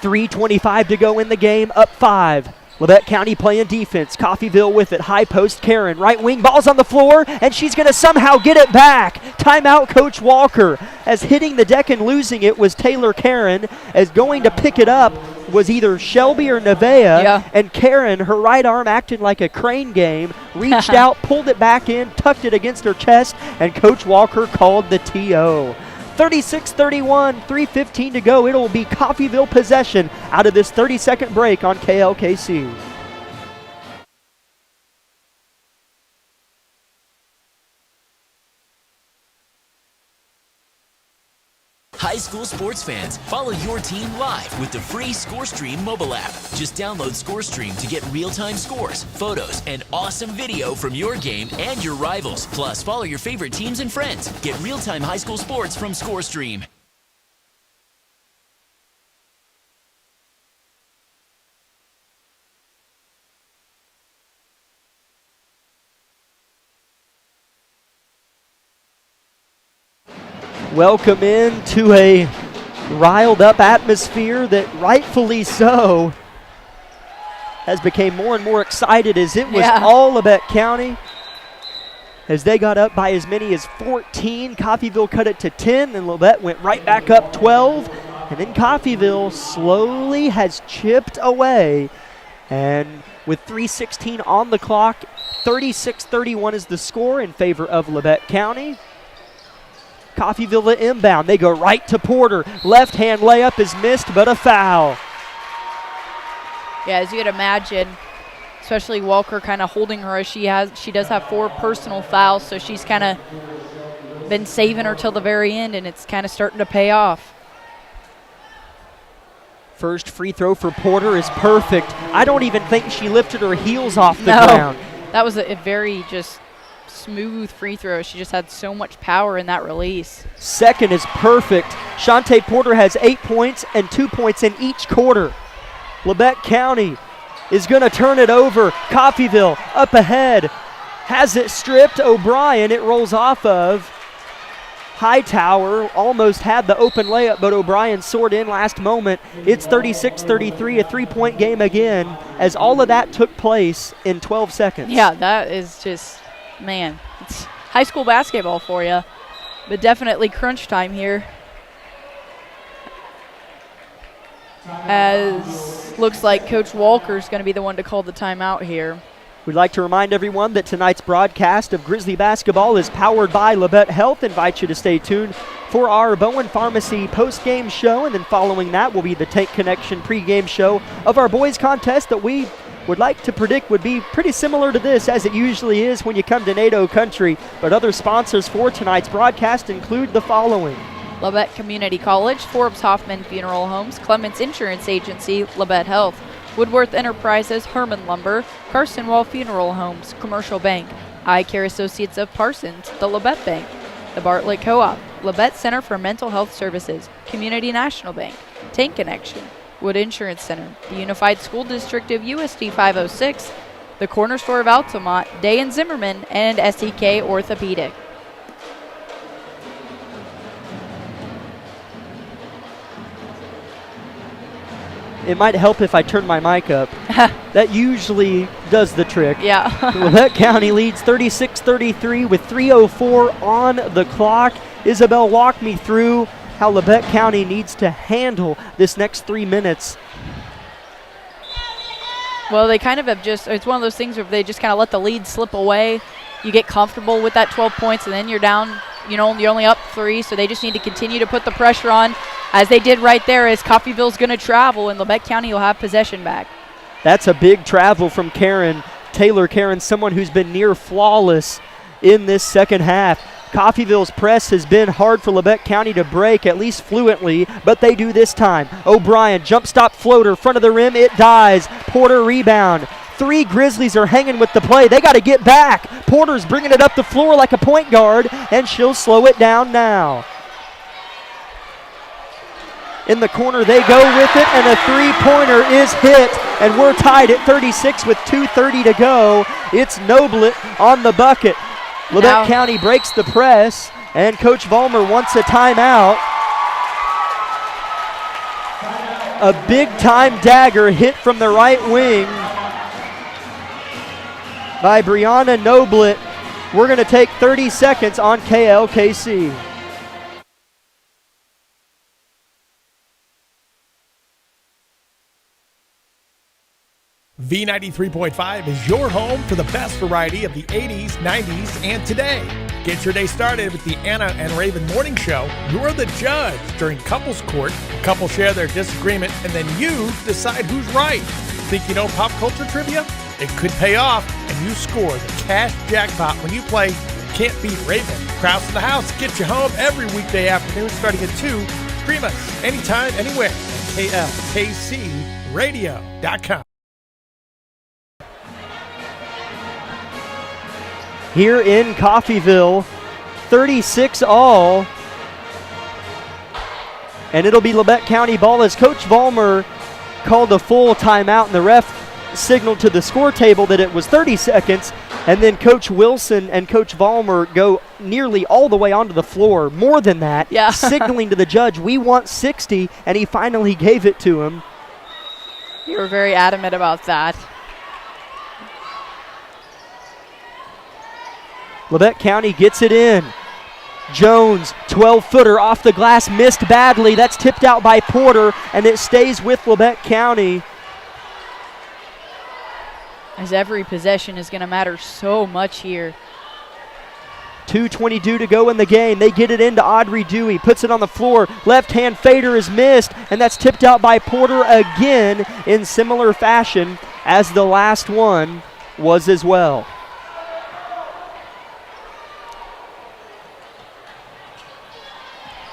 S1: 3:25 to go in the game, up 5. Labette County playing defense. Coffeyville with it. High post, Karen. Right wing, ball's on the floor, and she's going to somehow get it back. Timeout, Coach Walker. As hitting the deck and losing it was Taylor Karen. As going to pick it up was either Shelby or Nevaeh.
S2: Yeah. And
S1: Karen, her right arm acting like a crane game, reached out, pulled it back in, tucked it against her chest, and Coach Walker called the TO. 36-31, 3:15 to go. It'll be Coffeyville possession out of this 30-second break on KLKC.
S3: High school sports fans, follow your team live with the free ScoreStream mobile app. Just download ScoreStream to get real-time scores, photos, and awesome video from your game and your rivals. Plus, follow your favorite teams and friends. Get real-time high school sports from ScoreStream.
S1: Welcome into a riled up atmosphere that rightfully so has become more and more excited as it was all Labette County as they got up by as many as 14. Coffeyville cut it to 10, and Labette went right back up 12, and then Coffeyville slowly has chipped away, and with 3:16 on the clock, 36-31 is the score in favor of Labette County. Coffeyville inbound. They go right to Porter. Left hand layup is missed, but a foul.
S2: Yeah, as you could imagine, especially Walker kind of holding her as she does have 4 personal fouls, so she's kind of been saving her till the very end, and it's kind of starting to pay off.
S1: First free throw for Porter is perfect. I don't even think she lifted her heels off the ground.
S2: That was a very just smooth free throw. She just had so much power in that release.
S1: Second is perfect. Shantae Porter has 8 points and 2 points in each quarter. Labette County is going to turn it over. Coffeyville up ahead. Has it stripped. O'Brien, it rolls off of. Hightower almost had the open layup, but O'Brien soared in last moment. It's 36-33, a 3-point game again, as all of that took place in 12 seconds.
S2: Yeah, that is just, man, it's high school basketball for you, but definitely crunch time here. As looks like Coach Walker's going to be the one to call the timeout here.
S1: We'd like to remind everyone that tonight's broadcast of Grizzly basketball is powered by Labette Health. Invite you to stay tuned for our Bowen Pharmacy post-game show, and then following that will be the Tank Connection pregame show of our boys contest that we would like to predict would be pretty similar to this, as it usually is when you come to NATO country. But other sponsors for tonight's broadcast include the following:
S2: Labette Community College, Forbes Hoffman Funeral Homes, Clements Insurance Agency, Labette Health, Woodworth Enterprises, Herman Lumber, Carson Wall Funeral Homes, Commercial Bank, Eye Care Associates of Parsons, the Labette Bank, the Bartlett Co-op, Labette Center for Mental Health Services, Community National Bank, Tank Connection, Wood Insurance Center, the Unified School District of USD 506, the Corner Store of Altamont, Day and Zimmerman, and SEK Orthopedic.
S1: It might help if I turn my mic up. That usually does the trick.
S2: Yeah.
S1: Labette County leads 36-33 with 3:04 on the clock. Isabel, walk me through how Labette County needs to handle this next 3 minutes.
S2: Well, they kind of have it's one of those things where they just kind of let the lead slip away. You get comfortable with that 12 points, and then you're down, you're only up 3, so they just need to continue to put the pressure on, as they did right there, as Coffeyville's going to travel, and Labette County will have possession back.
S1: That's a big travel from Taylor Karen, someone who's been near flawless in this second half. Coffeyville's press has been hard for Labette County to break, at least fluently, but they do this time. O'Brien, jump stop floater, front of the rim, it dies. Porter rebound. 3 Grizzlies are hanging with the play. They got to get back. Porter's bringing it up the floor like a point guard, and she'll slow it down now. In the corner, they go with it, and a 3-pointer is hit, and we're tied at 36 with 2:30 to go. It's Noblet on the bucket. Labette County breaks the press, and Coach Vollmer wants a timeout. A big-time dagger hit from the right wing by Brianna Noblet. We're going to take 30 seconds on KLKC.
S4: V93.5 is your home for the best variety of the 80s, 90s, and today. Get your day started with the Anna and Raven Morning Show. You're the judge during couples court. Couples share their disagreement, and then you decide who's right. Think you know pop culture trivia? It could pay off, and you score the cash jackpot when you play Can't Beat Raven. Krause in the House gets you home every weekday afternoon starting at 2. Stream us anytime, anywhere at KLKCradio.com.
S1: Here in Coffeyville, 36 all. And it'll be Labette County ball as Coach Vollmer called a full timeout, and the ref signaled to the score table that it was 30 seconds. And then Coach Wilson and Coach Vollmer go nearly all the way onto the floor, more than that, signaling to the judge, we want 60, and he finally gave it to him.
S2: You were very adamant about that.
S1: Labette County gets it in. Jones, 12-footer off the glass, missed badly. That's tipped out by Porter, and it stays with Labette County.
S2: As every possession is going to matter so much here.
S1: 2:22 to go in the game. They get it into Audrey Dewey, puts it on the floor. Left-hand fader is missed, and that's tipped out by Porter again in similar fashion. as the last one was as well.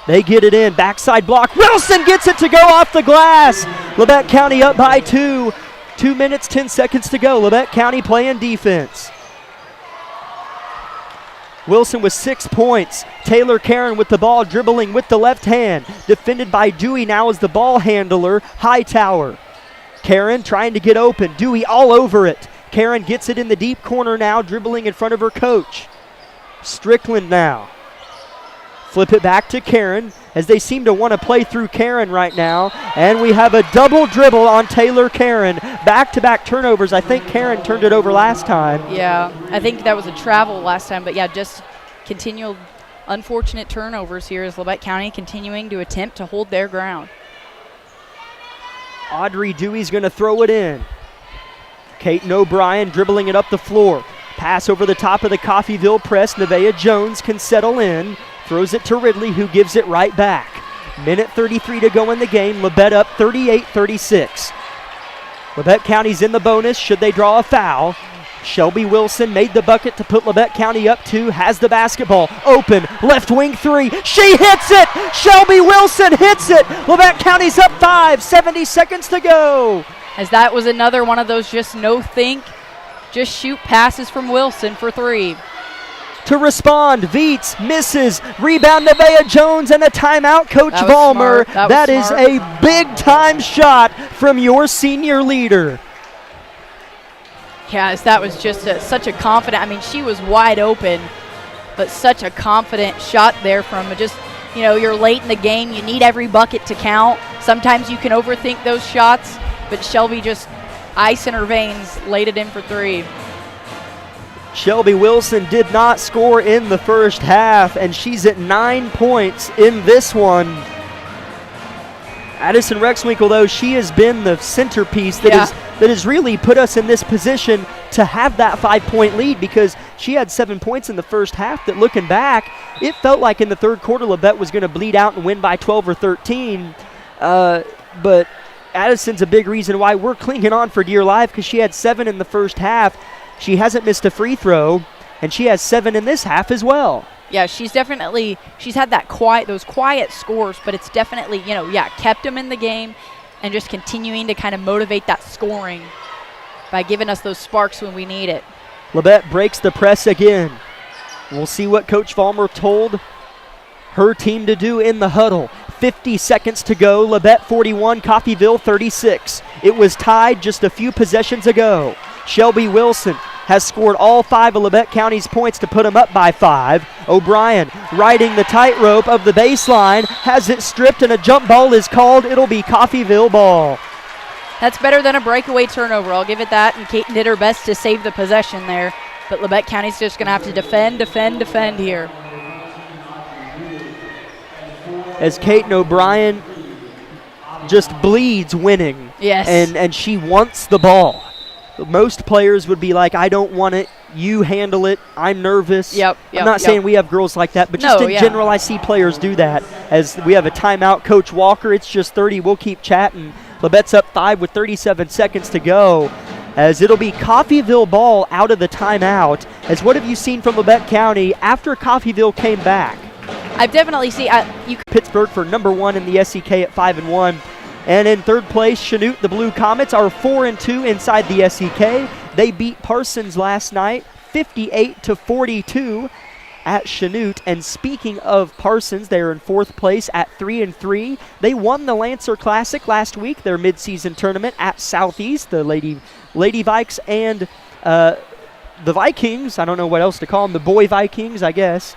S1: They get it in, backside block. Wilson gets it to go off the glass. Labette County up by 2. 2 minutes, 10 seconds to go. Labette County playing defense. Wilson with 6 points. Taylor Karen with the ball, dribbling with the left hand. Defended by Dewey now as the ball handler, Hightower. Karen trying to get open. Dewey all over it. Karen gets it in the deep corner now, dribbling in front of her coach. Strickland now. Flip it back to Karen as they seem to want to play through Karen right now. And we have a double dribble on Taylor Karen. Back-to-back turnovers. I think Karen turned it over last time.
S2: Yeah, I think that was a travel last time. But, yeah, just continual unfortunate turnovers here as Labette County continuing to attempt to hold their ground.
S1: Audrey Dewey's going to throw it in. Caton O'Brien dribbling it up the floor. Pass over the top of the Coffeyville press. Nevaeh Jones can settle in. Throws it to Ridley, who gives it right back. Minute 33 to go in the game. Labette up 38-36. Labette County's in the bonus should they draw a foul. Shelby Wilson made the bucket to put Labette County up 2. Has the basketball. Open. Left wing 3. She hits it! Shelby Wilson hits it! Labette County's up 5. 70 seconds to go.
S2: As that was another one of those just no think, just shoot passes from Wilson for 3.
S1: To respond, Viets misses. Rebound, Nevaeh Jones, and a timeout, Coach
S2: That was
S1: Vollmer.
S2: smart.
S1: That is a big-time shot from your senior leader.
S2: Yes, that was just such a confident, I mean, she was wide open, but such a confident shot there from just, you know, you're late in the game, you need every bucket to count. Sometimes you can overthink those shots, but Shelby just ice in her veins, laid it in for 3.
S1: Shelby Wilson did not score in the first half, and she's at 9 points in this one. Addison Rexwinkle, though, she has been the centerpiece that has really put us in this position to have that 5-point lead, because she had 7 points in the first half that, looking back, it felt like in the third quarter Labette was going to bleed out and win by 12 or 13. But Addison's a big reason why we're clinging on for dear life, because she had 7 in the first half. She hasn't missed a free throw, and she has 7 in this half as well.
S2: Yeah, she's had those quiet scores, but it's definitely, kept them in the game and just continuing to kind of motivate that scoring by giving us those sparks when we need it.
S1: Labette breaks the press again. We'll see what Coach Vollmer told her team to do in the huddle. 50 seconds to go. Labette 41, Coffeyville 36. It was tied just a few possessions ago. Shelby Wilson has scored all 5 of Labette County's points to put them up by 5. O'Brien riding the tightrope of the baseline, has it stripped, and a jump ball is called. It'll be Coffeyville ball.
S2: That's better than a breakaway turnover. I'll give it that, and Caton did her best to save the possession there. But Labette County's just going to have to defend here.
S1: As Caton O'Brien just bleeds winning.
S2: Yes.
S1: And she wants the ball. Most players would be like, I don't want it, you handle it, I'm nervous. I'm not saying we have girls like that, but just in general I see players do that. As we have a timeout, Coach Walker, it's just 30, we'll keep chatting. Labette's up 5 with 37 seconds to go, as it'll be Coffeyville ball out of the timeout. As what have you seen from Labette County after Coffeyville came back?
S2: I've definitely seen
S1: Pittsburgh for number 1 in the SEK at 5-1. And in third place, Chanute, the Blue Comets, are 4-2 inside the SEK. They beat Parsons last night, 58-42 at Chanute. And speaking of Parsons, they're in fourth place at 3-3. They won the Lancer Classic last week, their midseason tournament at Southeast. The Lady Vikes and the Vikings, I don't know what else to call them, the Boy Vikings, I guess,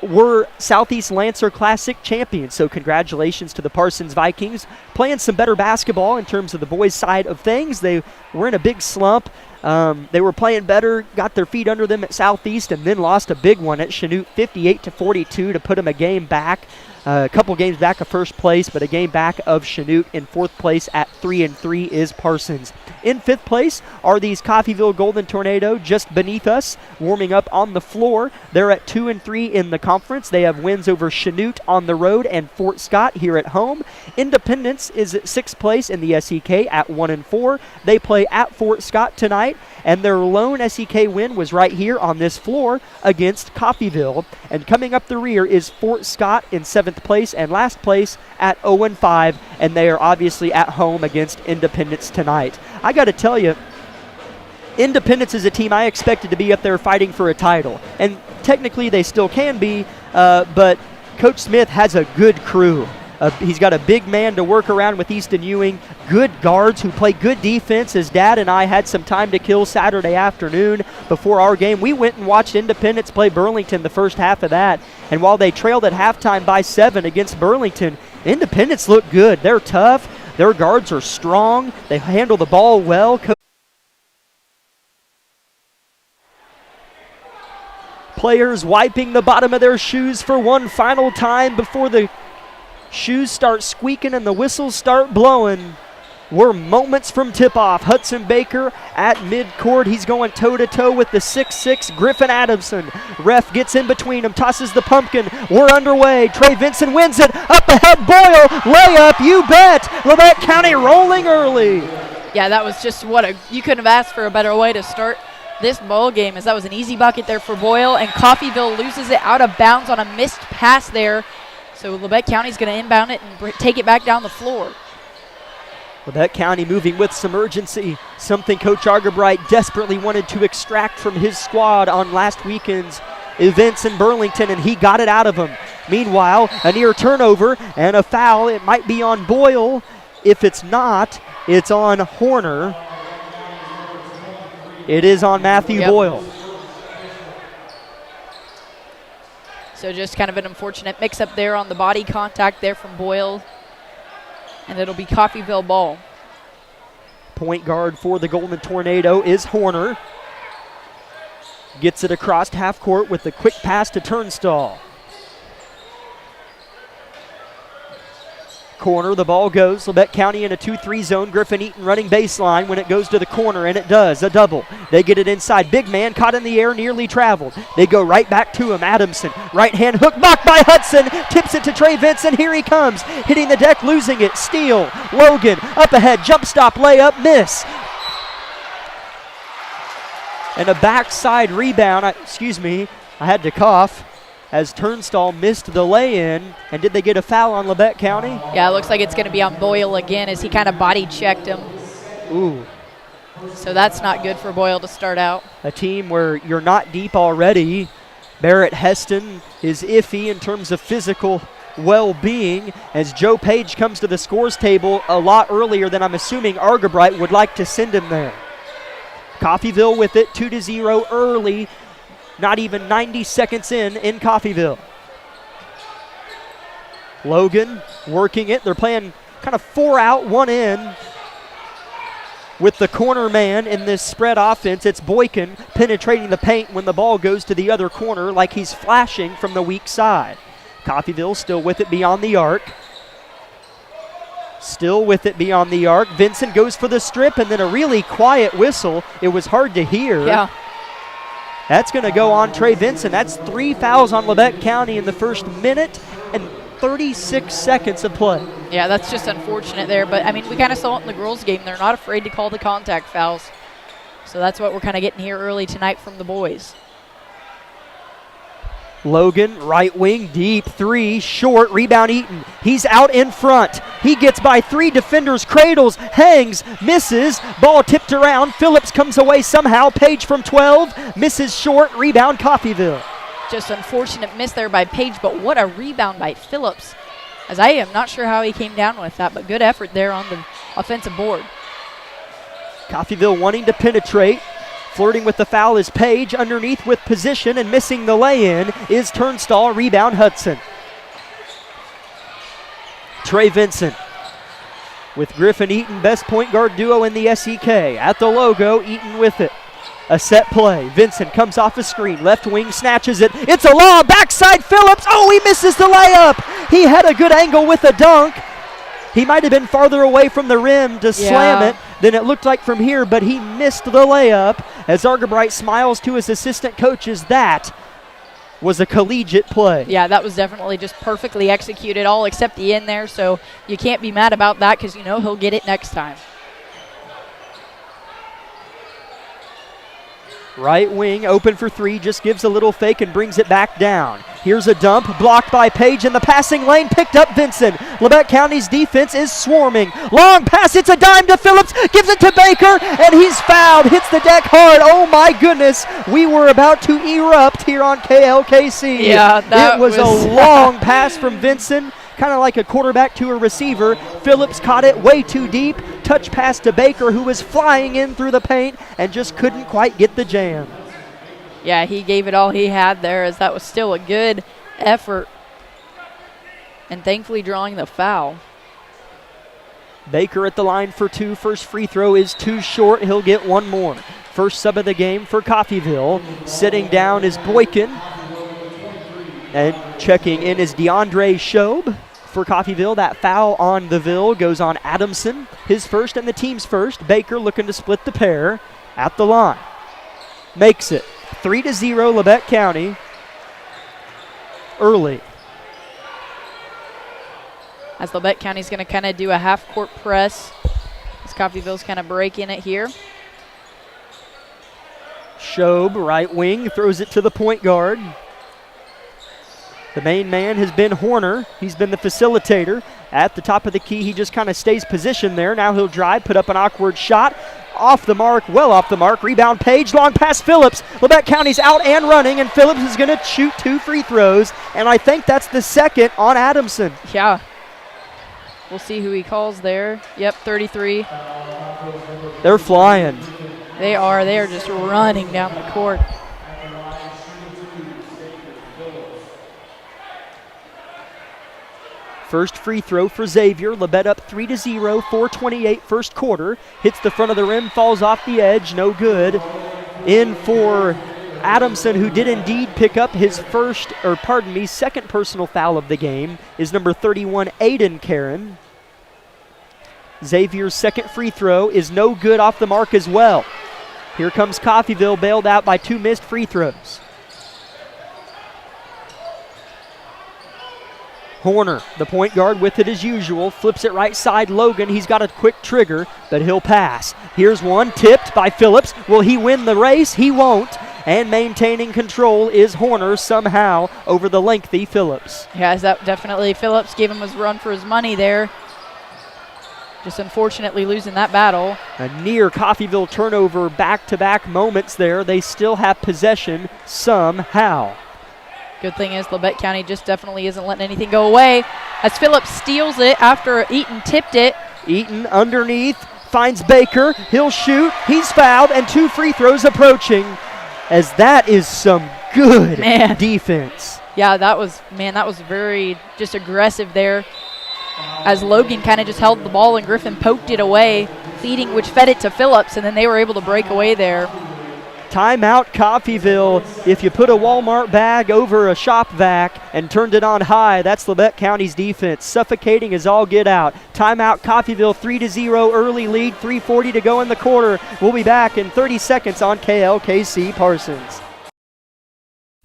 S1: were Southeast Lancer Classic champions. So congratulations to the Parsons Vikings, playing some better basketball in terms of the boys' side of things. They were in a big slump. They were playing better, got their feet under them at Southeast, and then lost a big one at Chanute, 58-42, to put them a game back. A couple games back of first place, but a game back of Chanute. In fourth place at 3-3 is Parsons. In fifth place are these Coffeyville Golden Tornado just beneath us, warming up on the floor. They're at 2-3 in the conference. They have wins over Chanute on the road and Fort Scott here at home. Independence is at sixth place in the SEK at 1-4. They play at Fort Scott tonight, and their lone SEK win was right here on this floor against Coffeyville. And coming up the rear is Fort Scott in seventh place and last place at 0-5, and they are obviously at home against Independence tonight. I got to tell you, Independence is a team I expected to be up there fighting for a title, and technically they still can be, but Coach Smith has a good crew. He's got a big man to work around with Easton Ewing, good guards who play good defense. His dad and I had some time to kill Saturday afternoon before our game. We went and watched Independence play Burlington the first half of that, and while they trailed at halftime by 7 against Burlington, Independence looked good. They're tough. Their guards are strong. They handle the ball well. Players wiping the bottom of their shoes for one final time before the shoes start squeaking and the whistles start blowing. We're moments from tip-off. Hudson Baker at mid-court. He's going toe-to-toe with the 6'6" Griffin Adamson. Ref gets in between them, tosses the pumpkin. We're underway. Trey Vincent wins it. Up ahead, Boyle. Layup, you bet. Labette County rolling early.
S2: Yeah, that was just you couldn't have asked for a better way to start this ball game, as that was an easy bucket there for Boyle, and Coffeyville loses it out of bounds on a missed pass there. So Labette County's going to inbound it and take it back down the floor.
S1: Labette County moving with some urgency, something Coach Argerbright desperately wanted to extract from his squad on last weekend's events in Burlington, and he got it out of them. Meanwhile, a near turnover and a foul. It might be on Boyle. If it's not, it's on Horner. It is on Matthew Boyle.
S2: So just kind of an unfortunate mix-up there on the body contact there from Boyle. And it'll be Coffeyville ball.
S1: Point guard for the Golden Tornado is Horner. Gets it across half court with a quick pass to Turnstall. Corner, the ball goes. Labette County in a 2-3 zone. Griffin Eaton running baseline when it goes to the corner, and it does. A double. They get it inside. Big man caught in the air, nearly traveled. They go right back to him. Adamson, right hand hook blocked by Hudson. Tips it to Trey Vincent. Here he comes. Hitting the deck, losing it. Steal. Logan up ahead. Jump stop, layup, miss. And a backside rebound. I had to cough, as Turnstall missed the lay-in. And did they get a foul on Labette County?
S2: Yeah, it looks like it's going to be on Boyle again, as he kind of body checked him.
S1: Ooh.
S2: So that's not good for Boyle to start out.
S1: A team where you're not deep already. Barrett Heston is iffy in terms of physical well-being, as Joe Page comes to the scores table a lot earlier than I'm assuming Argerbright would like to send him there. Coffeyville with it, 2-0 early. Not even 90 seconds in Coffeyville. Logan working it. They're playing kind of 4 out, 1 in with the corner man in this spread offense. It's Boykin penetrating the paint when the ball goes to the other corner like he's flashing from the weak side. Coffeyville still with it beyond the arc. Still with it beyond the arc. Vincent goes for the strip, and then a really quiet whistle. It was hard to hear.
S2: Yeah.
S1: That's going to go on Trey Vincent. That's 3 fouls on Labette County in the first minute and 36 seconds of play.
S2: Yeah, that's just unfortunate there. But, I mean, we kind of saw it in the girls' game. They're not afraid to call the contact fouls. So that's what we're kind of getting here early tonight from the boys.
S1: Logan, right wing, deep three, short, rebound Eaton. He's out in front. He gets by 3 defenders, cradles, hangs, misses. Ball tipped around. Phillips comes away somehow. Page from 12, misses short, rebound Coffeyville.
S2: Just unfortunate miss there by Page, but what a rebound by Phillips. As I am not sure how he came down with that, but good effort there on the offensive board.
S1: Coffeyville wanting to penetrate. Flirting with the foul is Page. Underneath with position and missing the lay-in is Turnstall. Rebound Hudson. Trey Vincent with Griffin Eaton, best point guard duo in the SEK. At the logo, Eaton with it. A set play. Vincent comes off a screen. Left wing snatches it. It's a lob. Backside Phillips. Oh, he misses the layup. He had a good angle with a dunk. He might have been farther away from the rim to slam it than it looked like from here, but he missed the layup. As Argabright smiles to his assistant coaches, that was a collegiate play.
S2: Yeah, that was definitely just perfectly executed, all except the end there, so you can't be mad about that because you know he'll get it next time.
S1: Right wing, open for three, just gives a little fake and brings it back down. Here's a dump, blocked by Page in the passing lane, picked up Vincent. Labette County's defense is swarming. Long pass, it's a dime to Phillips, gives it to Baker, and he's fouled, hits the deck hard. Oh my goodness, we were about to erupt here on KLKC.
S2: Yeah, that
S1: it was a long pass from Vincent, kind of like a quarterback to a receiver. Phillips caught it way too deep. Touch pass to Baker, who was flying in through the paint and just couldn't quite get the jam.
S2: Yeah, he gave it all he had there, as that was still a good effort. And thankfully drawing the foul.
S1: Baker at the line for two. First free throw is too short. He'll get one more. First sub of the game for Coffeyville. Sitting down is Boykin. And checking in is DeAndre Shobe for Coffeyville. That foul on the Ville goes on Adamson. His first and the team's first. Baker looking to split the pair at the line. Makes it 3-0 Labette County early.
S2: As Labette County's going to kind of do a half-court press. As Coffeyville's kind of breaking it here.
S1: Shobe, right wing, throws it to the point guard. The main man has been Horner. He's been the facilitator. At the top of the key, he just kind of stays positioned there. Now he'll drive, put up an awkward shot. Off the mark, well off the mark. Rebound Page, long pass Phillips. Labette County's out and running, and Phillips is going to shoot 2 free throws. And I think that's the second on Adamson.
S2: Yeah. We'll see who he calls there. Yep, 33.
S1: They're flying.
S2: They are just running down the court.
S1: First free throw for Xavier. Labette up 3-0, 4:28 first quarter. Hits the front of the rim, falls off the edge, no good. In for Adamson, who did indeed pick up his second personal foul of the game, is number 31, Aiden Karen. Xavier's second free throw is no good, off the mark as well. Here comes Coffeyville, bailed out by 2 missed free throws. Horner, the point guard, with it as usual, flips it right side. Logan, he's got a quick trigger, but he'll pass. Here's one, tipped by Phillips. Will he win the race? He won't. And maintaining control is Horner somehow over the lengthy Phillips.
S2: Yeah, that definitely Phillips gave him his run for his money there. Just unfortunately losing that battle.
S1: A near Coffeyville turnover, back-to-back moments there. They still have possession somehow.
S2: Good thing is Labette County just definitely isn't letting anything go away, as Phillips steals it after Eaton tipped it.
S1: Eaton underneath, finds Baker. He'll shoot. He's fouled, and 2 free throws approaching, as that is some good defense.
S2: Yeah, that was very just aggressive there, as Logan kind of just held the ball and Griffin poked it away, feeding, which fed it to Phillips, and then they were able to break away there.
S1: Timeout Coffeyville. If you put a Walmart bag over a shop vac and turned it on high, that's Labette County's defense. Suffocating as all get out. Timeout Coffeyville, 3-0 early lead, 3:40 to go in the quarter. We'll be back in 30 seconds on KLKC Parsons.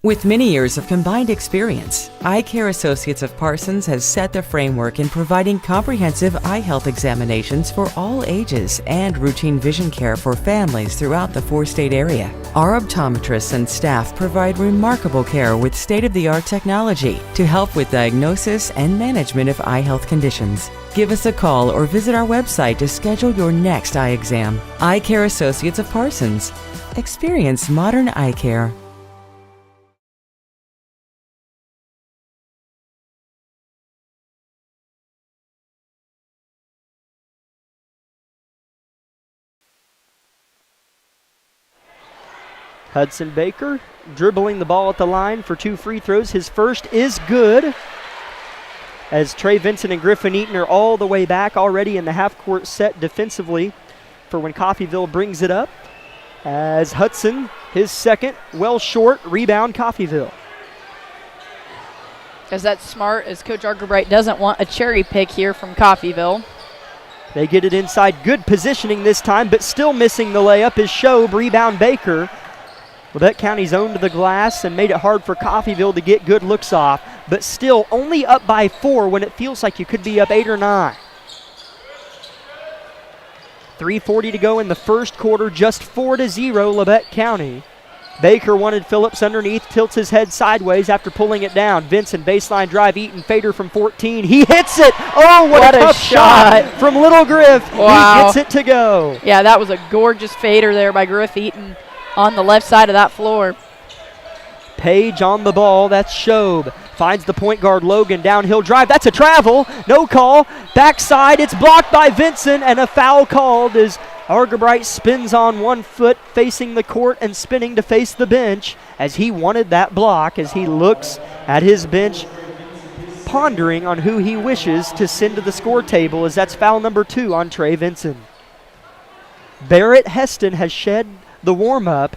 S5: With many years of combined experience, Eye Care Associates of Parsons has set the framework in providing comprehensive eye health examinations for all ages and routine vision care for families throughout the 4-state area. Our optometrists and staff provide remarkable care with state-of-the-art technology to help with diagnosis and management of eye health conditions. Give us a call or visit our website to schedule your next eye exam. Eye Care Associates of Parsons. Experience modern eye care.
S1: Hudson Baker dribbling the ball at the line for 2 free throws. His first is good, as Trey Vincent and Griffin Eaton are all the way back already in the half-court set defensively for when Coffeyville brings it up. as Hudson, his second, well short, rebound Coffeyville.
S2: Because that's smart, as Coach Argerbright doesn't want a cherry pick here from Coffeyville.
S1: They get it inside. Good positioning this time, but still missing the layup is Shobe. Rebound Baker. Labette County's owned the glass and made it hard for Coffeyville to get good looks off, but still only up by 4 when it feels like you could be up 8 or 9. 3:40 to go in the first quarter, just 4-0 Labette County. Baker wanted Phillips underneath, tilts his head sideways after pulling it down. Vincent, baseline drive, Eaton fader from 14. He hits it! Oh, what a tough shot from Little Griff.
S2: Wow.
S1: He gets it to go.
S2: Yeah, that was a gorgeous fader there by Griff Eaton on the left side of that floor.
S1: Page on the ball, that's Shobe. Finds the point guard Logan, downhill drive, that's a travel, no call. Backside, it's blocked by Vincent, and a foul called as Argerbright spins on one foot facing the court and spinning to face the bench as he wanted that block, as he looks at his bench pondering on who he wishes to send to the score table, as that's foul number 2 on Trey Vincent. Barrett Heston has shed the warm-up,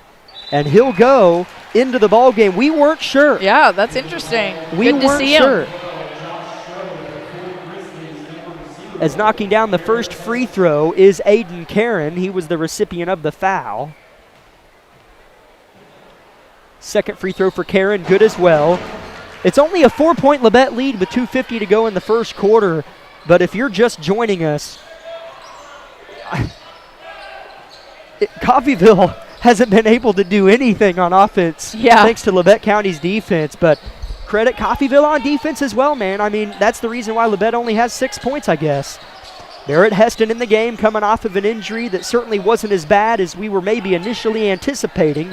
S1: and he'll go into the ball game. We weren't sure.
S2: Yeah, that's interesting.
S1: We
S2: Good to
S1: weren't
S2: see him.
S1: sure. As knocking down the first free throw is Aiden Karen. He was the recipient of the foul. Second free throw for Karen, good as well. It's only a 4-point Labette lead with 2:50 to go in the first quarter. But if you're just joining us, Coffeyville hasn't been able to do anything on offense thanks to Labette County's defense. But credit Coffeyville on defense as well, man. I mean, that's the reason why Labette only has 6 points, I guess. Barrett Heston in the game, coming off of an injury that certainly wasn't as bad as we were maybe initially anticipating,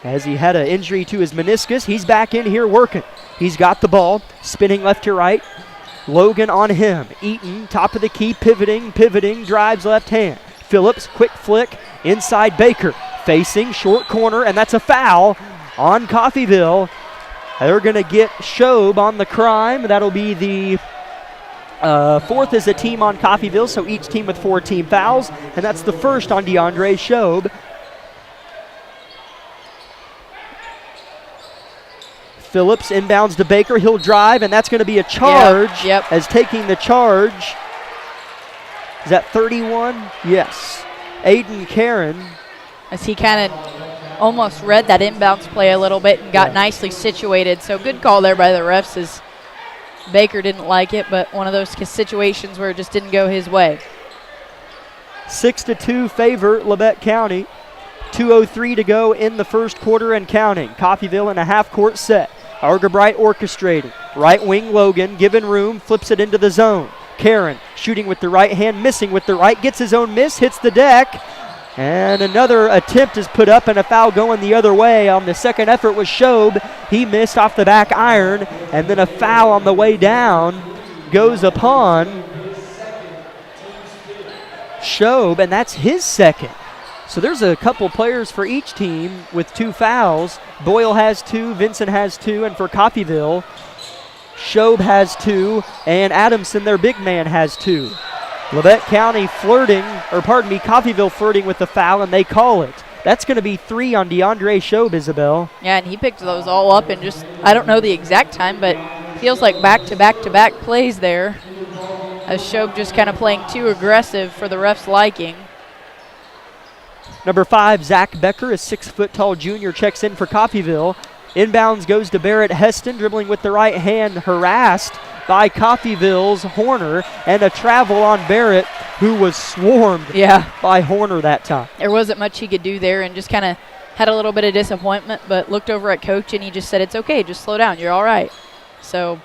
S1: as he had an injury to his meniscus. He's back in here working. He's got the ball, spinning left to right. Logan on him. Eaton, top of the key, pivoting, drives left hand. Phillips, quick flick, inside Baker. Facing, short corner, and that's a foul on Coffeyville. They're going to get Shobe on the crime. That'll be the 4th as a team on Coffeyville, so each team with 4 team fouls, and that's the first on DeAndre Shobe. Phillips inbounds to Baker. He'll drive, and that's going to be a charge.
S2: Yep.
S1: As taking the charge. Is that 31? Yes. Aiden Karen.
S2: As he kind of almost read that inbounds play a little bit and got nicely situated. So good call there by the refs, as Baker didn't like it, but one of those situations where it just didn't go his way.
S1: 6-2 favor Labette County. 2:03 to go in the first quarter and counting. Coffeyville in a half-court set. Argerbright orchestrating. Right wing Logan, given room, flips it into the zone. Karen shooting with the right hand, missing with the right, gets his own miss, hits the deck. And another attempt is put up and a foul going the other way. On the second effort was Shobe. He missed off the back iron, and then a foul on the way down goes upon Shobe, and that's his second. So there's a couple players for each team with 2 fouls. Boyle has 2, Vincent has 2, and for Coffeyville, Shobe has 2, and Adamson, their big man, has 2. Labette County Coffeyville flirting with the foul, and they call it. That's going to be 3 on DeAndre Shobe, Isabel.
S2: Yeah, and he picked those all up in just, I don't know the exact time, but feels like back-to-back-to-back plays there, as Shobe just kind of playing too aggressive for the refs' liking.
S1: Number 5, Zach Becker, a 6-foot-tall junior, checks in for Coffeyville. Inbounds goes to Barrett Heston, dribbling with the right hand, harassed by Coffeyville's Horner, and a travel on Barrett, who was swarmed by Horner that time.
S2: There wasn't much he could do there, and just kind of had a little bit of disappointment, but looked over at Coach, and he just said, it's okay, just slow down, you're all right. So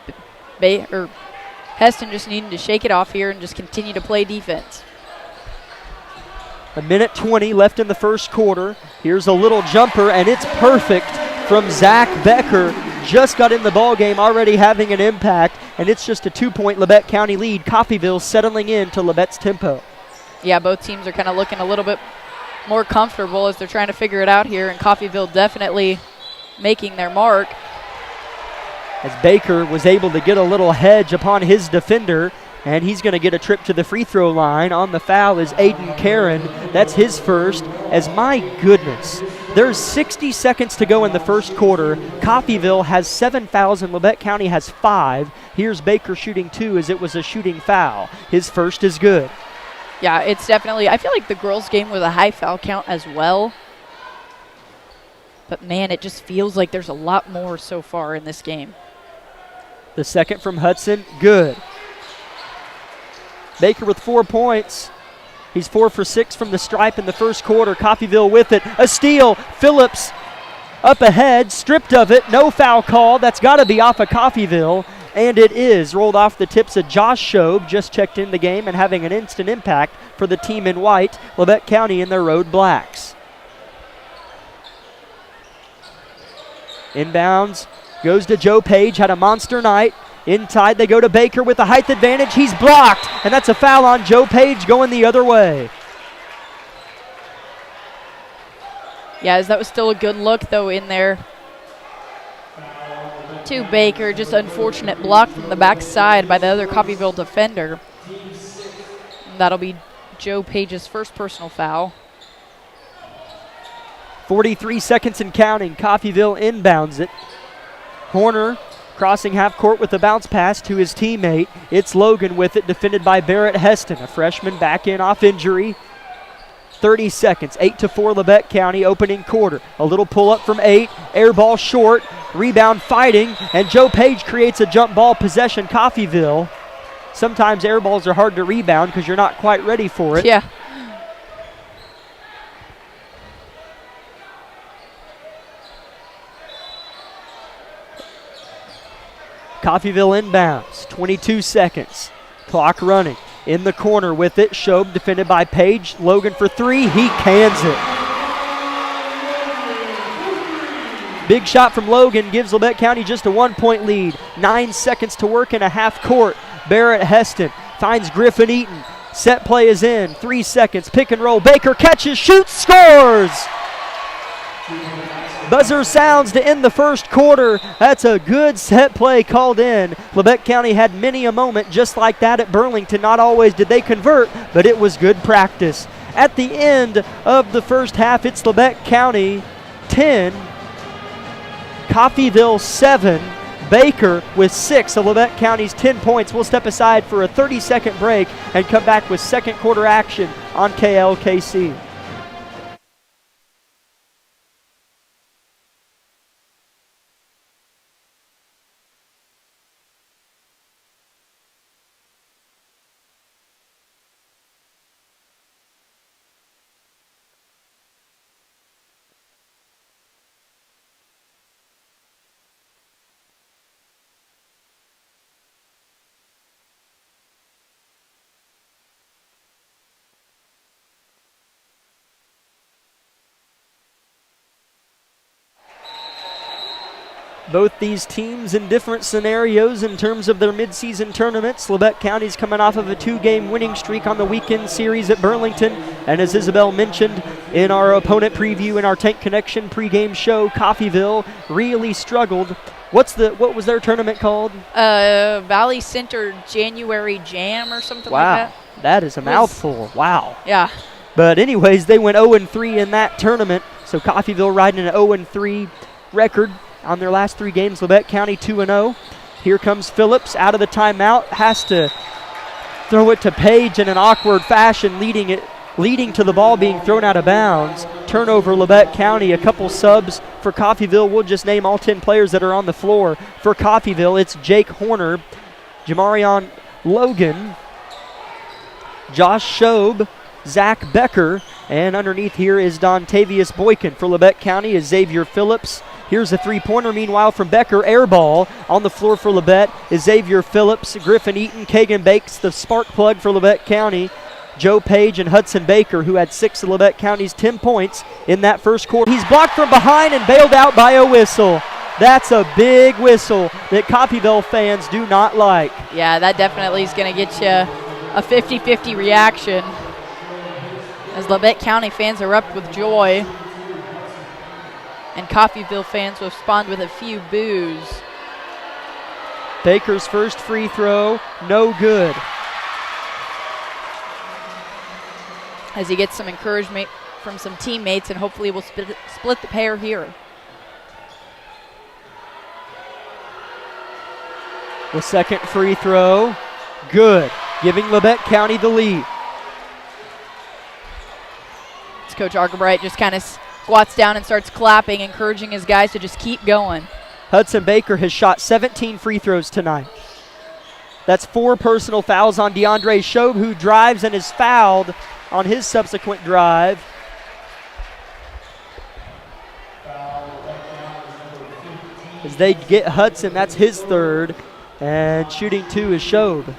S2: Heston just needed to shake it off here and just continue to play defense.
S1: 1:20 left in the first quarter. Here's a little jumper, and it's perfect from Zach Becker. Just got in the ball game, already having an impact, and it's just a 2-point Labette County lead. Coffeyville settling into Labette's tempo.
S2: Yeah, both teams are kind of looking a little bit more comfortable as they're trying to figure it out here, and Coffeyville definitely making their mark.
S1: As Baker was able to get a little hedge upon his defender, and he's going to get a trip to the free throw line. On the foul is Aiden Karen. That's his first, as my goodness, there's 60 seconds to go in the first quarter. Coffeyville has 7 fouls and Labette County has 5. Here's Baker shooting 2 as it was a shooting foul. His first is good.
S2: Yeah, it's definitely, I feel like the girls' game was a high foul count as well. But man, it just feels like there's a lot more so far in this game.
S1: The second from Hudson, good. Baker with 4 points. He's 4 for 6 from the stripe in the first quarter. Coffeyville with it. A steal. Phillips up ahead, stripped of it. No foul call. That's got to be off of Coffeyville. And it is rolled off the tips of Josh Shobe, just checked in the game and having an instant impact for the team in white, Labette County in their road blacks. Inbounds goes to Joe Page, had a monster night. Inside they go to Baker with the height advantage. He's blocked, and that's a foul on Joe Page going the other way.
S2: Yeah, that was still a good look, though, in there to Baker. Just unfortunate block from the backside by the other Coffeyville defender. And that'll be Joe Page's first personal foul.
S1: 43 seconds and counting. Coffeyville inbounds it. Horner crossing half court with a bounce pass to his teammate. It's Logan with it, defended by Barrett Heston, a freshman back in off injury. 30 seconds, 8-4 Labette County, opening quarter. A little pull up from 8, air ball short, rebound fighting, and Joe Page creates a jump ball possession. Coffeyville. Sometimes air balls are hard to rebound because you're not quite ready for it.
S2: Yeah.
S1: Coffeyville inbounds, 22 seconds. Clock running. In the corner with it, Shobe defended by Page. Logan for 3, he cans it. Big shot from Logan gives Labette County just a 1-point lead. 9 seconds to work in a half court. Barrett Heston finds Griffin Eaton. Set play is in, 3 seconds, pick and roll. Baker catches, shoots, scores! Buzzer sounds to end the first quarter. That's a good set play called in. Labette County had many a moment just like that at Burlington. Not always did they convert, but it was good practice. At the end of the first half, it's Labette County 10, Coffeyville 7, Baker with 6 of Labette County's 10 points. We'll step aside for a 30-second break and come back with second quarter action on KLKC. Both these teams in different scenarios in terms of their midseason tournaments. Labette County's coming off of a 2-game winning streak on the weekend series at Burlington. And as Isabel mentioned in our opponent preview in our Tank Connection pregame show, Coffeyville really struggled. What was their tournament called?
S2: Valley Center January Jam or something like that.
S1: Wow, that is a mouthful. Wow.
S2: Yeah.
S1: But anyways, they went 0-3 in that tournament. So Coffeyville riding an 0-3 record on their last 3 games. Labette County 2-0. Here comes Phillips out of the timeout. Has to throw it to Page in an awkward fashion, leading to the ball being thrown out of bounds. Turnover Labette County. A couple subs for Coffeyville. We'll just name all 10 players that are on the floor. For Coffeyville, it's Jake Horner, Jamarion Logan, Josh Shobe, Zach Becker, and underneath here is Dontavius Boykin. For Labette County is Xavier Phillips. Here's a three-pointer, meanwhile, from Becker. Air ball on the floor for Labette is Xavier Phillips, Griffin Eaton, Kagan Bakes, the spark plug for Labette County. Joe Page and Hudson Baker, who had 6 of Labette County's 10 points in that first quarter. He's blocked from behind and bailed out by a whistle. That's a big whistle that Coffeyville fans do not like.
S2: Yeah, that definitely is going to get you a 50-50 reaction, as Labette County fans erupt with joy, and Coffeyville fans respond with a few boos.
S1: Baker's first free throw, no good.
S2: as he gets some encouragement from some teammates, and hopefully we'll split the pair here.
S1: The second free throw, good, giving Labette County the lead.
S2: It's Coach Argabright just kind of squats down and starts clapping, encouraging his guys to just keep going.
S1: Hudson Baker has shot 17 free throws tonight. That's 4 personal fouls on DeAndre Shobe, who drives and is fouled on his subsequent drive. As they get Hudson, that's his third, and shooting 2 is Shobe.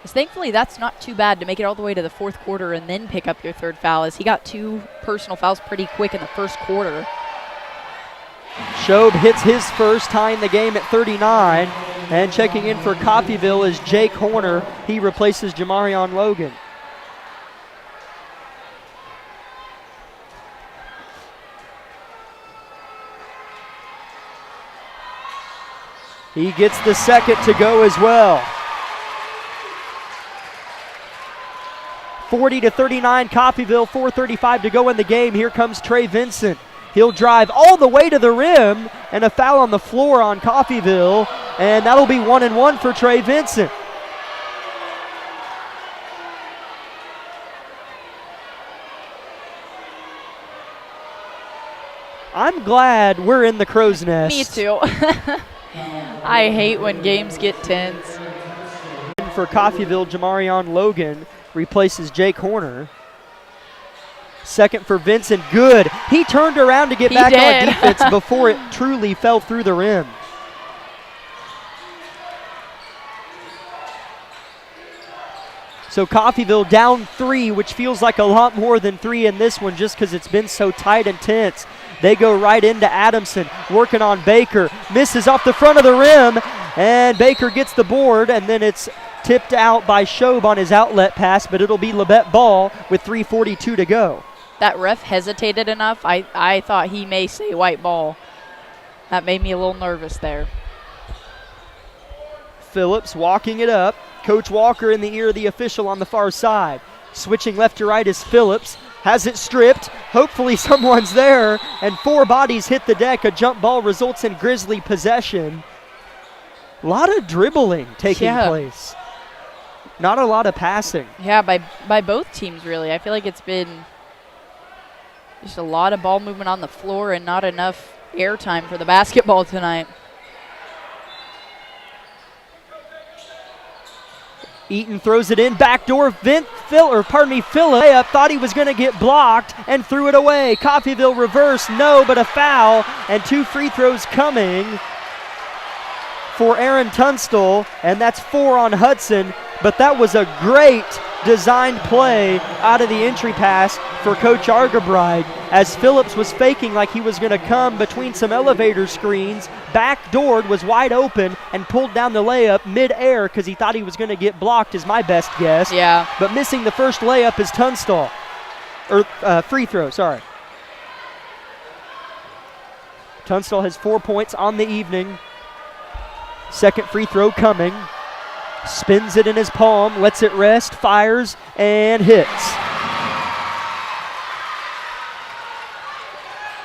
S2: Thankfully, that's not too bad to make it all the way to the fourth quarter and then pick up your third foul, as he got 2 personal fouls pretty quick in the first quarter.
S1: Shobe hits his first, tying the game at 39. And checking in for Coffeyville is Jake Horner. He replaces Jamarion Logan. He gets the second to go as well. 40-39 Coffeyville, 4:35 to go in the game. Here comes Trey Vincent. He'll drive all the way to the rim, and a foul on the floor on Coffeyville, and that'll be 1-1 for Trey Vincent. I'm glad we're in the crow's nest.
S2: Me too. I hate when games get tense.
S1: For Coffeyville, Jamarion Logan replaces Jake Horner. Second for Vincent, good. He turned around to get back on defense before it truly fell through the rim. So Coffeyville down 3, which feels like a lot more than 3 in this one just because it's been so tight and tense. They go right into Adamson, working on Baker. Misses off the front of the rim, and Baker gets the board, and then it's tipped out by Shobe on his outlet pass, but it'll be Labette ball with 3:42 to go.
S2: That ref hesitated enough. I thought he may say white ball. That made me a little nervous there.
S1: Phillips walking it up. Coach Walker in the ear of the official on the far side. Switching left to right is Phillips. Has it stripped. Hopefully someone's there. And 4 bodies hit the deck. A jump ball results in Grizzly possession. A lot of dribbling taking place. Not a lot of passing.
S2: Yeah, by both teams, really. I feel like it's been just a lot of ball movement on the floor and not enough airtime for the basketball tonight.
S1: Eaton throws it in, backdoor. Phillips layup, thought he was going to get blocked and threw it away. Coffeyville reverse, no, but a foul, and 2 free throws coming for Aaron Tunstall, and that's 4 on Hudson. But that was a great designed play out of the entry pass for Coach Argabright, as Phillips was faking like he was going to come between some elevator screens, backdoored, was wide open, and pulled down the layup mid-air because he thought he was going to get blocked, is my best guess.
S2: Yeah.
S1: But missing the first layup is Tunstall. Free throw, sorry. Tunstall has 4 points on the evening. Second free throw coming. Spins it in his palm, lets it rest, fires, and hits.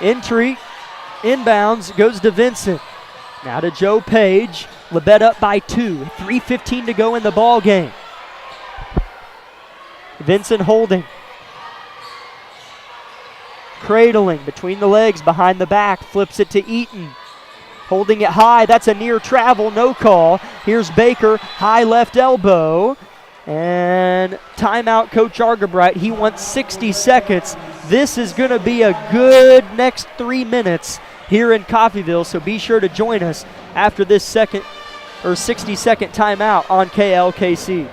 S1: Entry, inbounds, goes to Vincent. Now to Joe Page. Labette up by 2. 3:15 to go in the ball game. Vincent holding. Cradling between the legs, behind the back, flips it to Eaton. Holding it high, that's a near travel, no call. Here's Baker, high left elbow. And timeout, Coach Argabright. He wants 60 seconds. This is going to be a good next 3 minutes here in Coffeyville, so be sure to join us after this 60-second timeout on KLKC.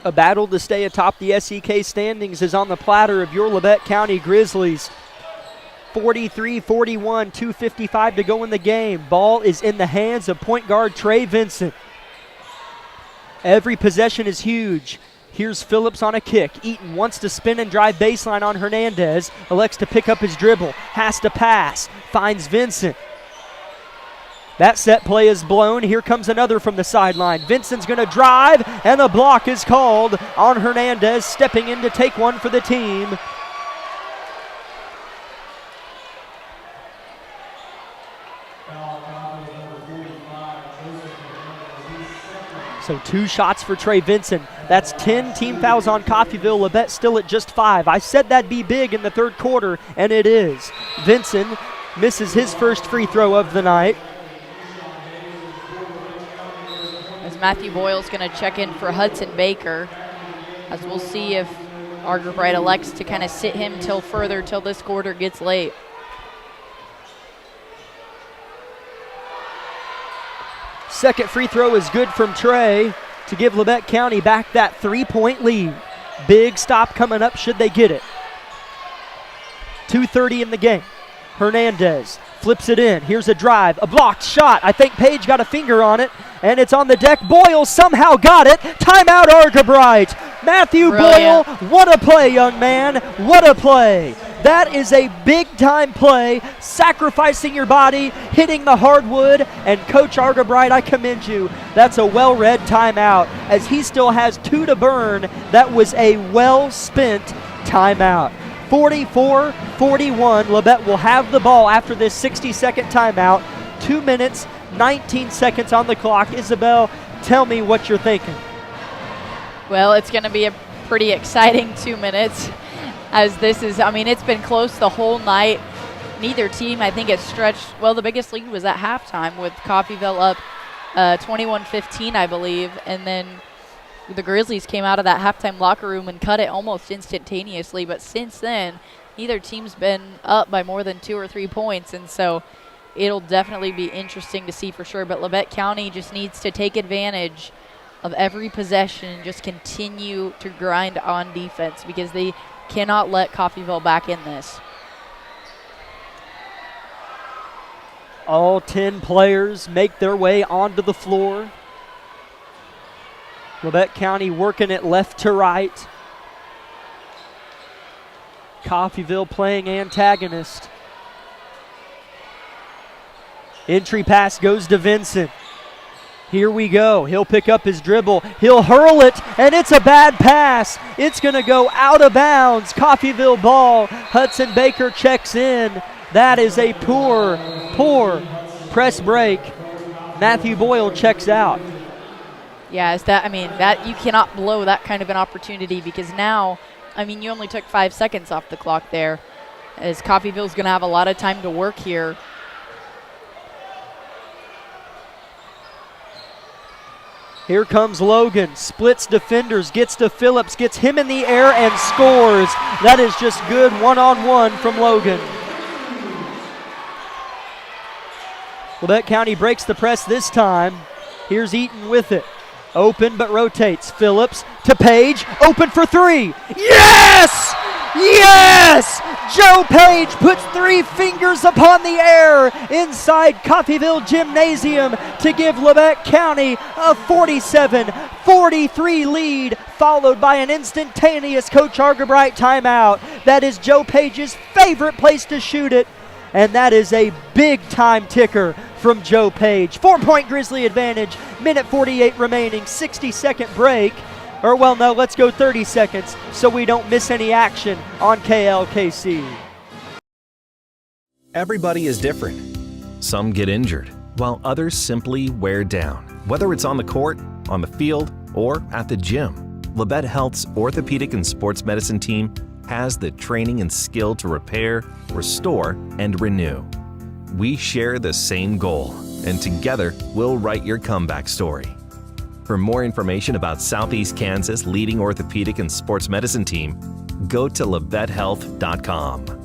S1: A battle to stay atop the SEK standings is on the platter of your Labette County Grizzlies. 43-41, 2:55 to go in the game. Ball is in the hands of point guard Trey Vincent. Every possession is huge. Here's Phillips on a kick. Eaton wants to spin and drive baseline on Hernandez. Elects to pick up his dribble. Has to pass. Finds Vincent. That set play is blown. Here comes another from the sideline. Vincent's going to drive, and a block is called on Hernandez, stepping in to take one for the team. So 2 shots for Trey Vincent. That's 10 team fouls on Coffeyville. Labette still at just 5. I said that'd be big in the third quarter, and it is. Vincent misses his first free throw of the night.
S2: As Matthew Boyle's going to check in for Hudson Baker, as we'll see if Argerbright elects to kind of sit him till this quarter gets late.
S1: Second free throw is good from Trey to give Labette County back that 3-point lead. Big stop coming up should they get it. 2:30 in the game. Hernandez flips it in. Here's a drive, a blocked shot. I think Page got a finger on it, and it's on the deck. Boyle somehow got it. Timeout Argerbright. Matthew
S2: Brilliant.
S1: Boyle, what a play, young man. What a play. That is a big-time play, sacrificing your body, hitting the hardwood, and Coach Argerbright, I commend you. That's a well-read timeout, as he still has 2 to burn. That was a well-spent timeout. 44-41, Labette will have the ball after this 60-second timeout. 2 minutes, 19 seconds on the clock. Isabel, tell me what you're thinking.
S2: Well, it's going to be a pretty exciting 2 minutes, as this is, it's been close the whole night. Neither team, I think, has stretched. Well, the biggest lead was at halftime with Coffeyville up 21-15, I believe, and then the Grizzlies came out of that halftime locker room and cut it almost instantaneously. But since then, neither team's been up by more than 2 or 3 points, and so it'll definitely be interesting to see for sure. But Labette County just needs to take advantage of every possession and just continue to grind on defense, because they cannot let Coffeyville back in this.
S1: All 10 players make their way onto the floor. Labette County working it left to right. Coffeyville playing antagonist. Entry pass goes to Vincent. Here we go. He'll pick up his dribble. He'll hurl it, and it's a bad pass. It's going to go out of bounds. Coffeyville ball. Hudson Baker checks in. That is a poor press break. Matthew Boyle checks out.
S2: Yeah, that you cannot blow that kind of an opportunity, because now, you only took 5 seconds off the clock there, as Coffeyville's going to have a lot of time to work here.
S1: Here comes Logan, splits defenders, gets to Phillips, gets him in the air and scores. That is just good one-on-one from Logan. Labette County breaks the press this time. Here's Eaton with it. Open but rotates. Phillips to Page, open for 3. Yes! Yes! Joe Page puts 3 fingers upon the air inside Coffeyville Gymnasium to give Labette County a 47-43 lead, followed by an instantaneous Coach Argerbright timeout. That is Joe Page's favorite place to shoot it, and that is a big-time ticker from Joe Page. 4-point Grizzly advantage, minute 48 remaining, 60-second break. Or, well, no, let's go 30 seconds so we don't miss any action on KLKC.
S6: Everybody is different. Some get injured, while others simply wear down. Whether it's on the court, on the field, or at the gym, Labette Health's orthopedic and sports medicine team has the training and skill to repair, restore, and renew. We share the same goal, and together we'll write your comeback story. For more information about Southeast Kansas' leading orthopedic and sports medicine team, go to labettehealth.com.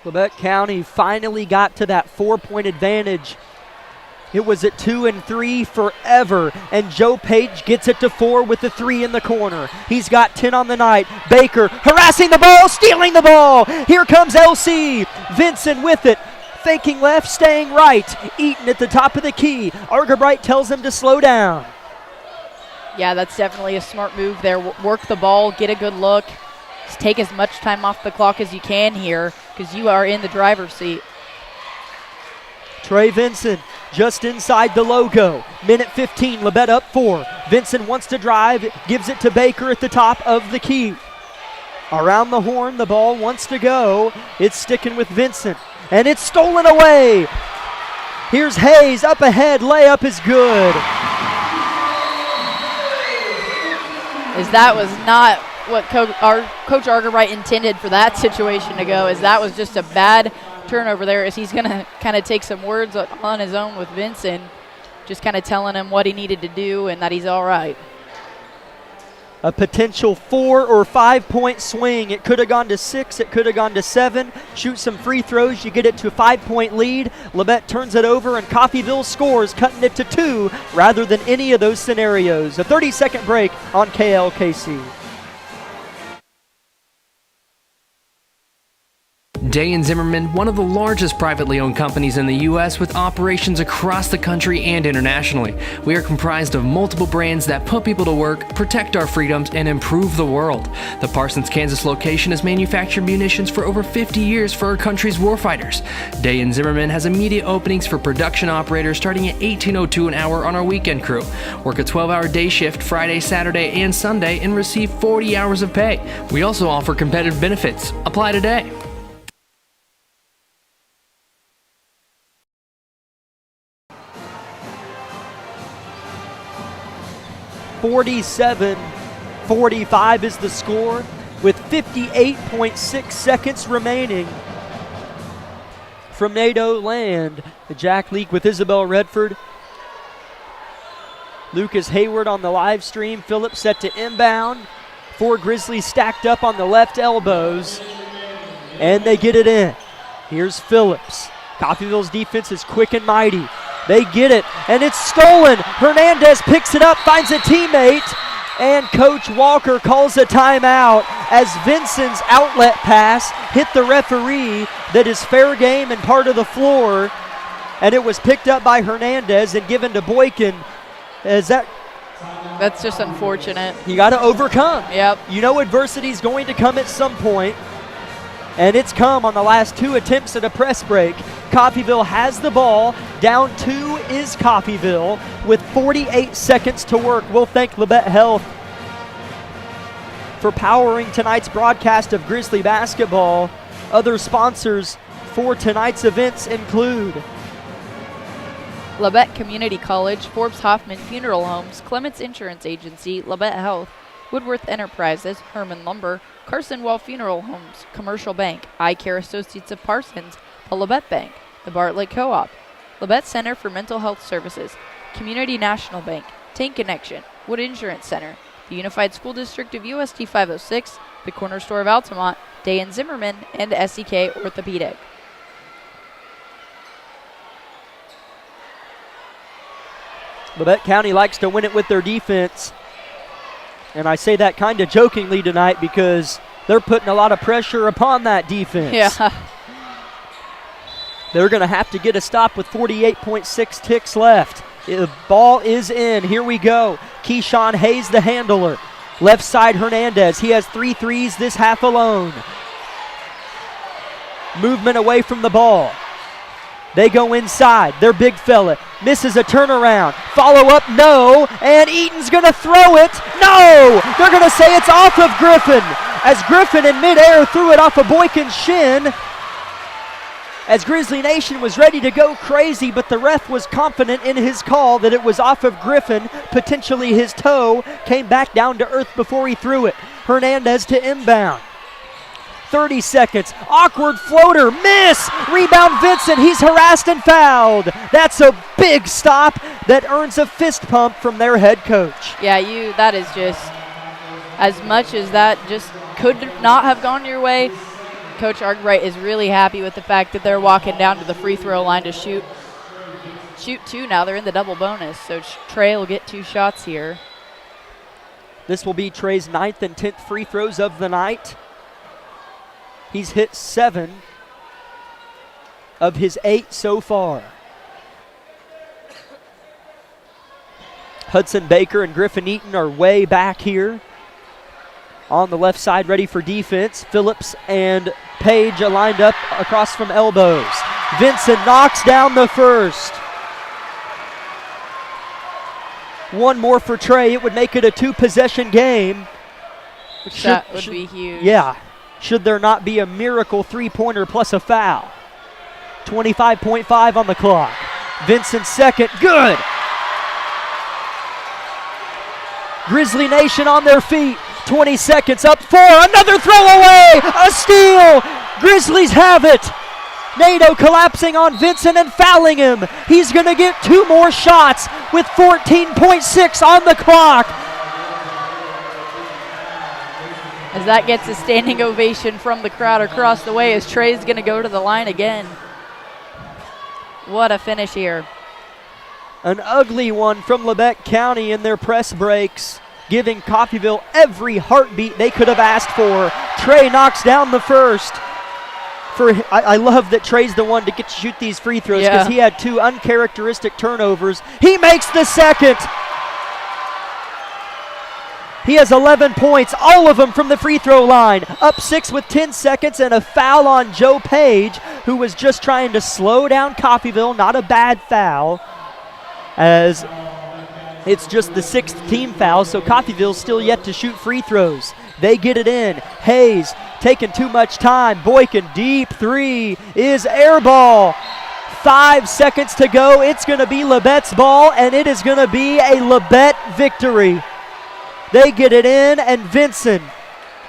S1: Labette County finally got to that 4-point advantage. It was at 2 and 3 forever, and Joe Page gets it to 4 with the 3 in the corner. He's got 10 on the night. Baker harassing the ball, stealing the ball. Here comes LC. Vincent with it. Faking left, staying right. Eaton at the top of the key. Argerbright tells him to slow down.
S2: Yeah, that's definitely a smart move there. Work the ball, get a good look. Just take as much time off the clock as you can here because you are in the driver's seat.
S1: Trey Vincent just inside the logo. Minute 15, Labette up 4. Vincent wants to drive, gives it to Baker at the top of the key. Around the horn, the ball wants to go. It's sticking with Vincent, and it's stolen away. Here's Hayes up ahead. Layup is good.
S2: As that was not what Coach Argerbright intended for that situation to go, as that was just a bad turnover there, as he's going to kind of take some words on his own with Vincent, just kind of telling him what he needed to do and that he's all right.
S1: A potential 4 or 5 point swing. It could have gone to 6, it could have gone to 7. Shoot some free throws, you get it to a 5-point lead. Labette turns it over and Coffeyville scores, cutting it to 2 rather than any of those scenarios. A 30-second break on KLKC.
S7: Day & Zimmerman, one of the largest privately owned companies in the U.S. with operations across the country and internationally. We are comprised of multiple brands that put people to work, protect our freedoms, and improve the world. The Parsons, Kansas location has manufactured munitions for over 50 years for our country's warfighters. Day & Zimmerman has immediate openings for production operators starting at $18.02 an hour on our weekend crew. Work a 12-hour day shift Friday, Saturday, and Sunday and receive 40 hours of pay. We also offer competitive benefits. Apply today.
S1: 47-45 is the score with 58.6 seconds remaining. From NATO land, the Jack Leak with Isabel Redford. Lucas Hayward on the live stream. Phillips set to inbound. 4 Grizzlies stacked up on the left elbows, and they get it in. Here's Phillips. Coffeyville's defense is quick and mighty. They get it, and it's stolen. Hernandez picks it up, finds a teammate, and Coach Walker calls a timeout as Vincent's outlet pass hit the referee. That is fair game and part of the floor, and it was picked up by Hernandez and given to Boykin.
S2: That's just unfortunate.
S1: You got to overcome.
S2: Yep.
S1: You know adversity is going to come at some point, and it's come on the last 2 attempts at a press break. Coffeyville has the ball. Down 2 is Coffeyville with 48 seconds to work. We'll thank Labette Health for powering tonight's broadcast of Grizzly basketball. Other sponsors for tonight's events include
S2: Labette Community College, Forbes Hoffman Funeral Homes, Clements Insurance Agency, Labette Health, Woodworth Enterprises, Herman Lumber, Carson Wall Funeral Homes, Commercial Bank, Eye Care Associates of Parsons, the Labette Bank, the Bartlett Co-op, Labette Center for Mental Health Services, Community National Bank, Tank Connection, Wood Insurance Center, the Unified School District of USD 506, the Corner Store of Altamont, Day & Zimmerman, and SEK Orthopedic.
S1: Labette County likes to win it with their defense. And I say that kind of jokingly tonight because they're putting a lot of pressure upon that defense.
S2: Yeah.
S1: They're going to have to get a stop with 48.6 ticks left. The ball is in. Here we go. Keyshawn Hayes, the handler. Left side Hernandez. He has 3 threes this half alone. Movement away from the ball. They go inside. Their big fella misses a turnaround. Follow up, no. And Eaton's going to throw it. No! They're going to say it's off of Griffin. As Griffin in midair threw it off of Boykin's shin. As Grizzly Nation was ready to go crazy, but the ref was confident in his call that it was off of Griffin, potentially his toe, came back down to earth before he threw it. Hernandez to inbound. 30 seconds, awkward floater, miss, rebound Vincent, he's harassed and fouled. That's a big stop that earns a fist pump from their head coach.
S2: Yeah, that is just, as much as that just could not have gone your way, Coach Arkwright is really happy with the fact that they're walking down to the free throw line to shoot two now. They're in the double bonus, so Trey will get 2 shots here.
S1: This will be Trey's 9th and 10th free throws of the night. He's hit 7 of his 8 so far. Hudson Baker and Griffin Eaton are way back here. On the left side, ready for defense. Phillips and Page are lined up across from elbows. Vincent knocks down the first. One more for Trey. It would make it a 2-possession game.
S2: That would be huge.
S1: Yeah. Should there not be a miracle 3-pointer plus a foul. 25.5 on the clock. Vincent's second. Good. Grizzly Nation on their feet. 20 seconds up 4. Another throwaway. A steal. Grizzlies have it. Nadeau collapsing on Vincent and fouling him. He's going to get 2 more shots with 14.6 on the clock.
S2: As that gets a standing ovation from the crowd across the way as Trey's going to go to the line again. What a finish here.
S1: An ugly one from Labette County in their press breaks, giving Coffeyville every heartbeat they could have asked for. Trey knocks down the first. I love that Trey's the one to get to shoot these free throws because he had 2 uncharacteristic turnovers. He makes the second. He has 11 points, all of them from the free throw line. Up 6 with 10 seconds and a foul on Joe Page, who was just trying to slow down Coffeyville. Not a bad foul, as it's just the 6th team foul, so Coffeyville's still yet to shoot free throws. They get it in. Hayes taking too much time. Boykin, deep 3 is air ball. 5 seconds to go. It's going to be Labette's ball, and it is going to be a Labette victory. They get it in, and Vincent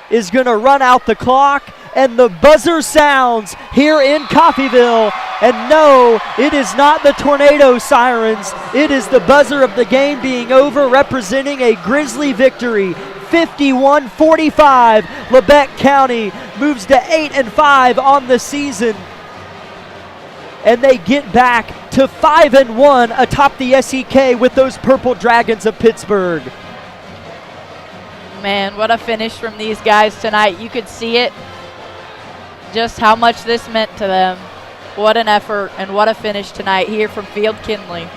S1: is going to run out the clock, and the buzzer sounds here in Coffeyville. And no, it is not the tornado sirens. It is the buzzer of the game being over, representing a Grizzly victory. 51-45. Labette County moves to 8-5 on the season. And they get back to 5-1 atop the SEK with those Purple Dragons of Pittsburgh.
S2: Man, what a finish from these guys tonight. You could see it, just how much this meant to them. What an effort and what a finish tonight here from Field Kinley.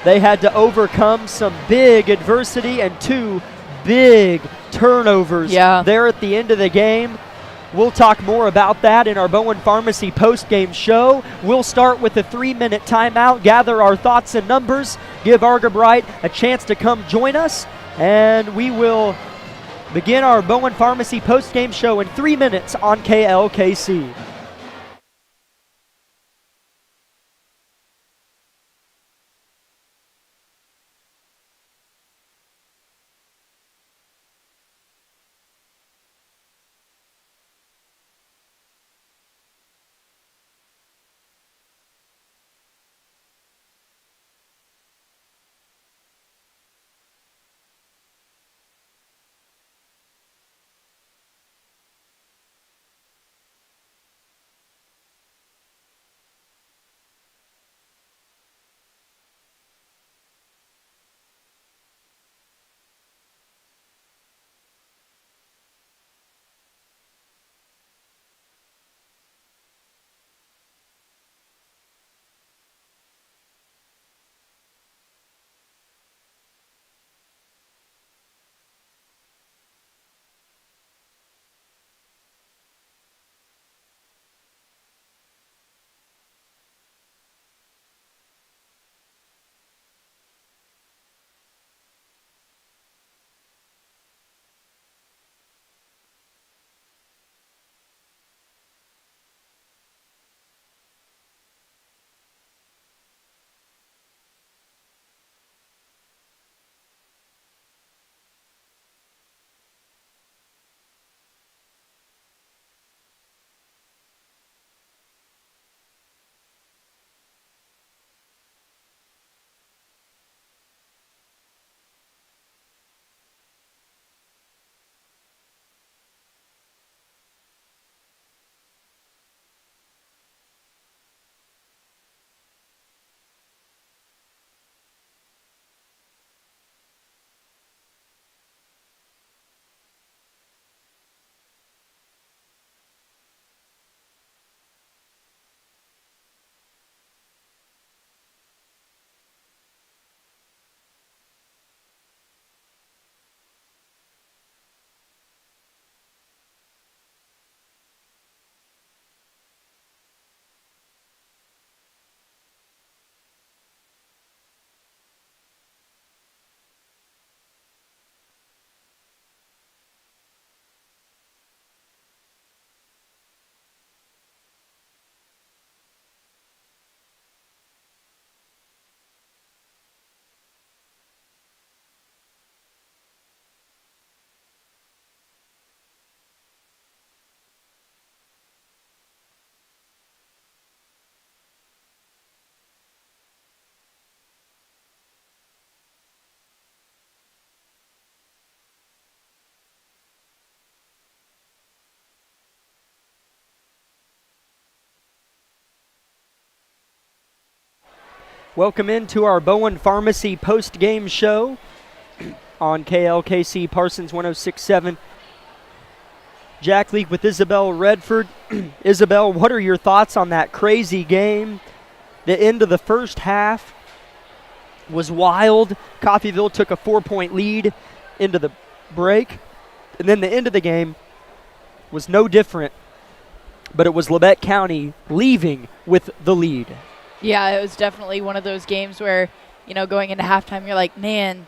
S1: They had to overcome some big adversity and 2 big turnovers there at the end of the game. We'll talk more about that in our Bowen Pharmacy post-game show. We'll start with a 3-minute timeout, gather our thoughts and numbers, give Argabright a chance to come join us, and we will begin our Bowen Pharmacy post-game show in 3 minutes on KLKC. Welcome into our Bowen Pharmacy post-game show on KLKC Parsons 106.7. Jack Leak with Isabel Redford. Isabel, what are your thoughts on that crazy game? The end of the first half was wild. Coffeyville took a 4-point lead into the break. And then the end of the game was no different, but it was Labette County leaving with the lead.
S2: Yeah, it was definitely one of those games where, going into halftime, you're like, man,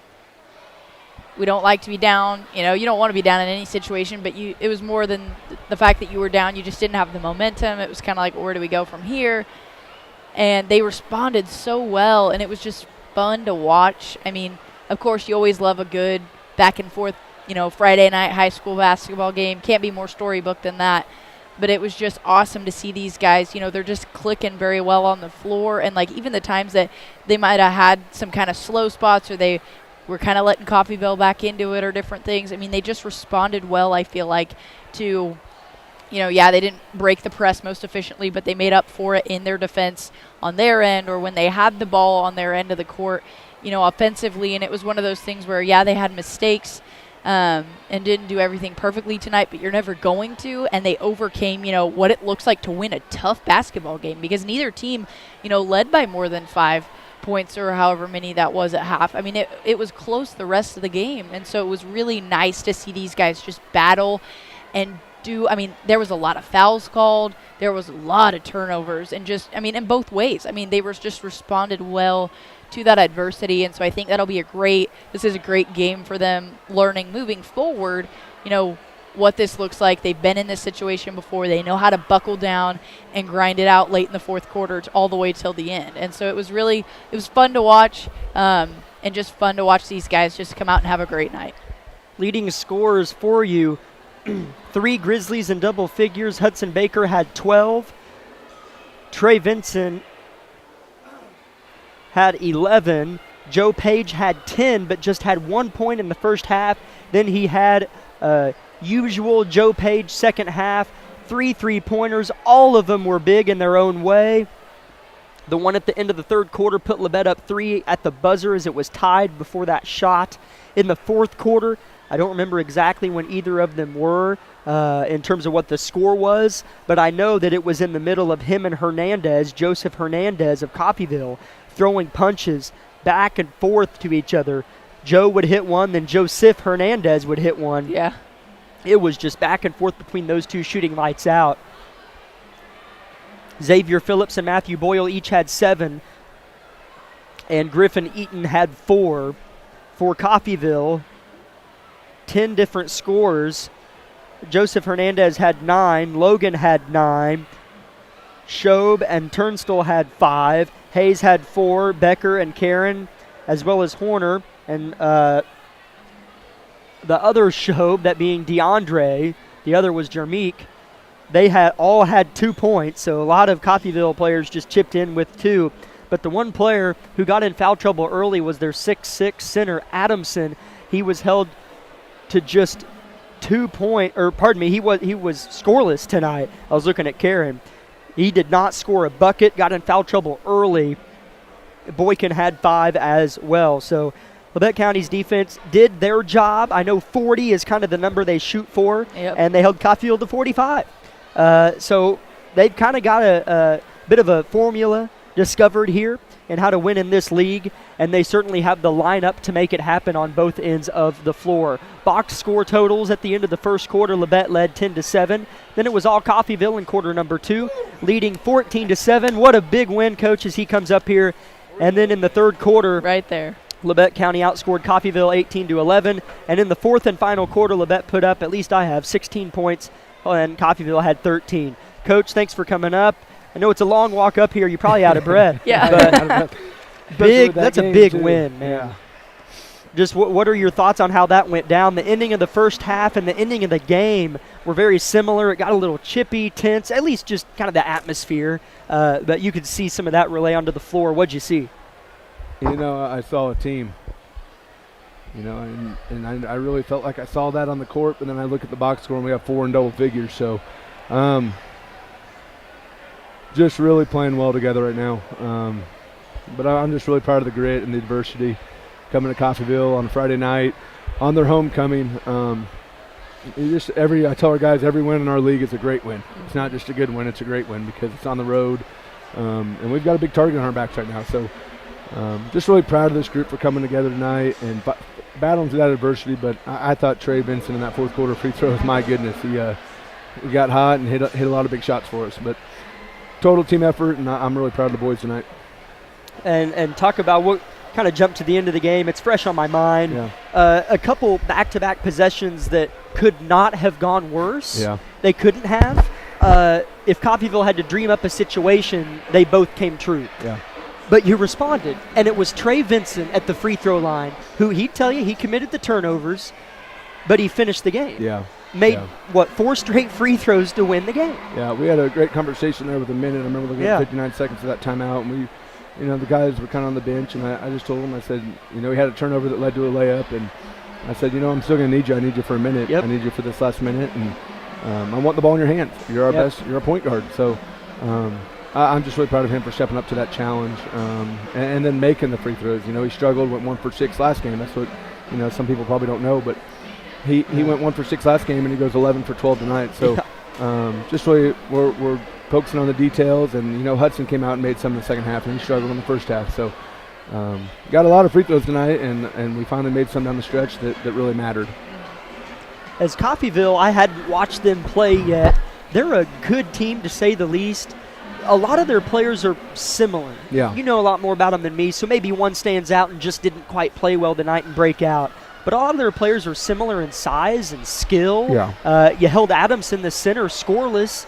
S2: we don't like to be down. You don't want to be down in any situation, but it was more than the fact that you were down. You just didn't have the momentum. It was kind of like, where do we go from here? And they responded so well, and it was just fun to watch. I mean, of course, you always love a good back and forth, Friday night high school basketball game. Can't be more storybook than that. But it was just awesome to see these guys. They're just clicking very well on the floor. And, even the times that they might have had some kind of slow spots or they were kind of letting Coffeyville back into it or different things, I mean, they just responded well, I feel like, to, they didn't break the press most efficiently, but they made up for it in their defense on their end or when they had the ball on their end of the court, offensively. And it was one of those things where, they had mistakes and didn't do everything perfectly tonight, but you're never going to. And they overcame, what it looks like to win a tough basketball game because neither team, led by more than 5 points or however many that was at half. I mean, it was close the rest of the game. And so it was really nice to see these guys just battle and there was a lot of fouls called. There was a lot of turnovers and in both ways. They were just responded well to that adversity. And so I think that'll be this is a great game for them learning moving forward, what this looks like. They've been in this situation before. They know how to buckle down and grind it out late in the fourth quarter all the way till the end. And so it was fun to watch and just fun to watch these guys just come out and have a great night.
S1: Leading scorers for you, 3 Grizzlies in double figures. Hudson Baker had 12. Trey Vinson had 11. Joe Page had 10, but just had 1 point in the first half. Then he had usual Joe Page second half, 3 3-pointers. All of them were big in their own way. The one at the end of the third quarter put Labette up 3 at the buzzer as it was tied before that shot. In the fourth quarter, I don't remember exactly when either of them were in terms of what the score was, but I know that it was in the middle of him and Hernandez, Joseph Hernandez of Coffeyville, throwing punches back and forth to each other. Joe would hit one, then Joseph Hernandez would hit one.
S2: Yeah.
S1: It was just back and forth between those two shooting lights out. Xavier Phillips and Matthew Boyle each had 7, and Griffin Eaton had 4. For Coffeyville, 10 different scores. Joseph Hernandez had 9. Logan had 9. Shobe and Turnstile had 5. Hayes had 4. Becker and Karen, as well as Horner. And the other Shobe, that being DeAndre, the other was Jermeek, they all had 2 points. So a lot of Coffeyville players just chipped in with 2. But the one player who got in foul trouble early was their 6'6" center, Adamson. He was held to just 2 points, or pardon me, he was scoreless tonight. I was looking at Karen. He did not score a bucket, got in foul trouble early. Boykin had 5 as well. So Labette County's defense did their job. I know 40 is kind of the number they shoot for, and they held Coffeyville to 45. So they've kind of got a bit of a formula discovered here and how to win in this league, and they certainly have the lineup to make it happen on both ends of the floor. Box score totals at the end of the first quarter, Labette led 10-7. Then it was all Coffeyville in quarter number 2, leading 14-7. What a big win, Coach, as he comes up here. And then in the third quarter,
S2: right there,
S1: Labette County outscored Coffeyville 18-11. And in the fourth and final quarter, Labette put up, at least I have, 16 points, and Coffeyville had 13. Coach, thanks for coming up. I know it's a long walk up here. You're probably out of breath.
S2: Yeah.
S1: But that's a big win, man. Yeah. Just what are your thoughts on how that went down? The ending of the first half and the ending of the game were very similar. It got a little chippy, tense, at least just kind of the atmosphere. But you could see some of that relay onto the floor. What'd you see?
S8: I saw a team. And I really felt like I saw that on the court, but then I look at the box score and we have 4 in double figures. So just really playing well together right now. But I'm just really proud of the grit and the adversity coming to Coffeyville on a Friday night on their homecoming. I tell our guys every win in our league is a great win. It's not just a good win, it's a great win because it's on the road. And we've got a big target on our backs right now. So just really proud of this group for coming together tonight and battling through that adversity. But I thought Trey Vincent in that fourth quarter free throws, my goodness, he got hot and hit a lot of big shots for us. But total team effort, and I'm really proud of the boys tonight.
S1: And talk about what kind of jumped to the end of the game. It's fresh on my mind.
S8: Yeah.
S1: A couple back-to-back possessions that could not have gone worse.
S8: Yeah.
S1: They couldn't have. If Coffeyville had to dream up a situation, they both came true.
S8: Yeah.
S1: But you responded, and it was Trey Vincent at the free throw line who he'd tell you he committed the turnovers, but he finished the game.
S8: Yeah.
S1: Made, 4 straight free throws to win the game.
S8: Yeah, we had a great conversation there with a minute. I remember looking at 59 seconds of that timeout, and the guys were kind of on the bench, and I just told them, I said, he had a turnover that led to a layup, and I said, I'm still going to need you. I need you for a minute.
S1: Yep.
S8: I need you for this last minute, and I want the ball in your hands. You're our best. You're a point guard. So I'm just really proud of him for stepping up to that challenge and then making the free throws. He struggled, went 1 for 6 last game. That's what, some people probably don't know, but he went 1 for 6 last game, and he goes 11 for 12 tonight. So just really we're focusing on the details, and Hudson came out and made some in the second half, and he struggled in the first half. So got a lot of free throws tonight, and we finally made some down the stretch that really mattered.
S1: As Coffeyville, I hadn't watched them play yet. They're a good team, to say the least. A lot of their players are similar.
S8: Yeah.
S1: You know a lot more about them than me, so maybe one stands out and just didn't quite play well tonight and break out. But a lot of their players are similar in size and skill.
S8: Yeah.
S1: You held Adams in the center scoreless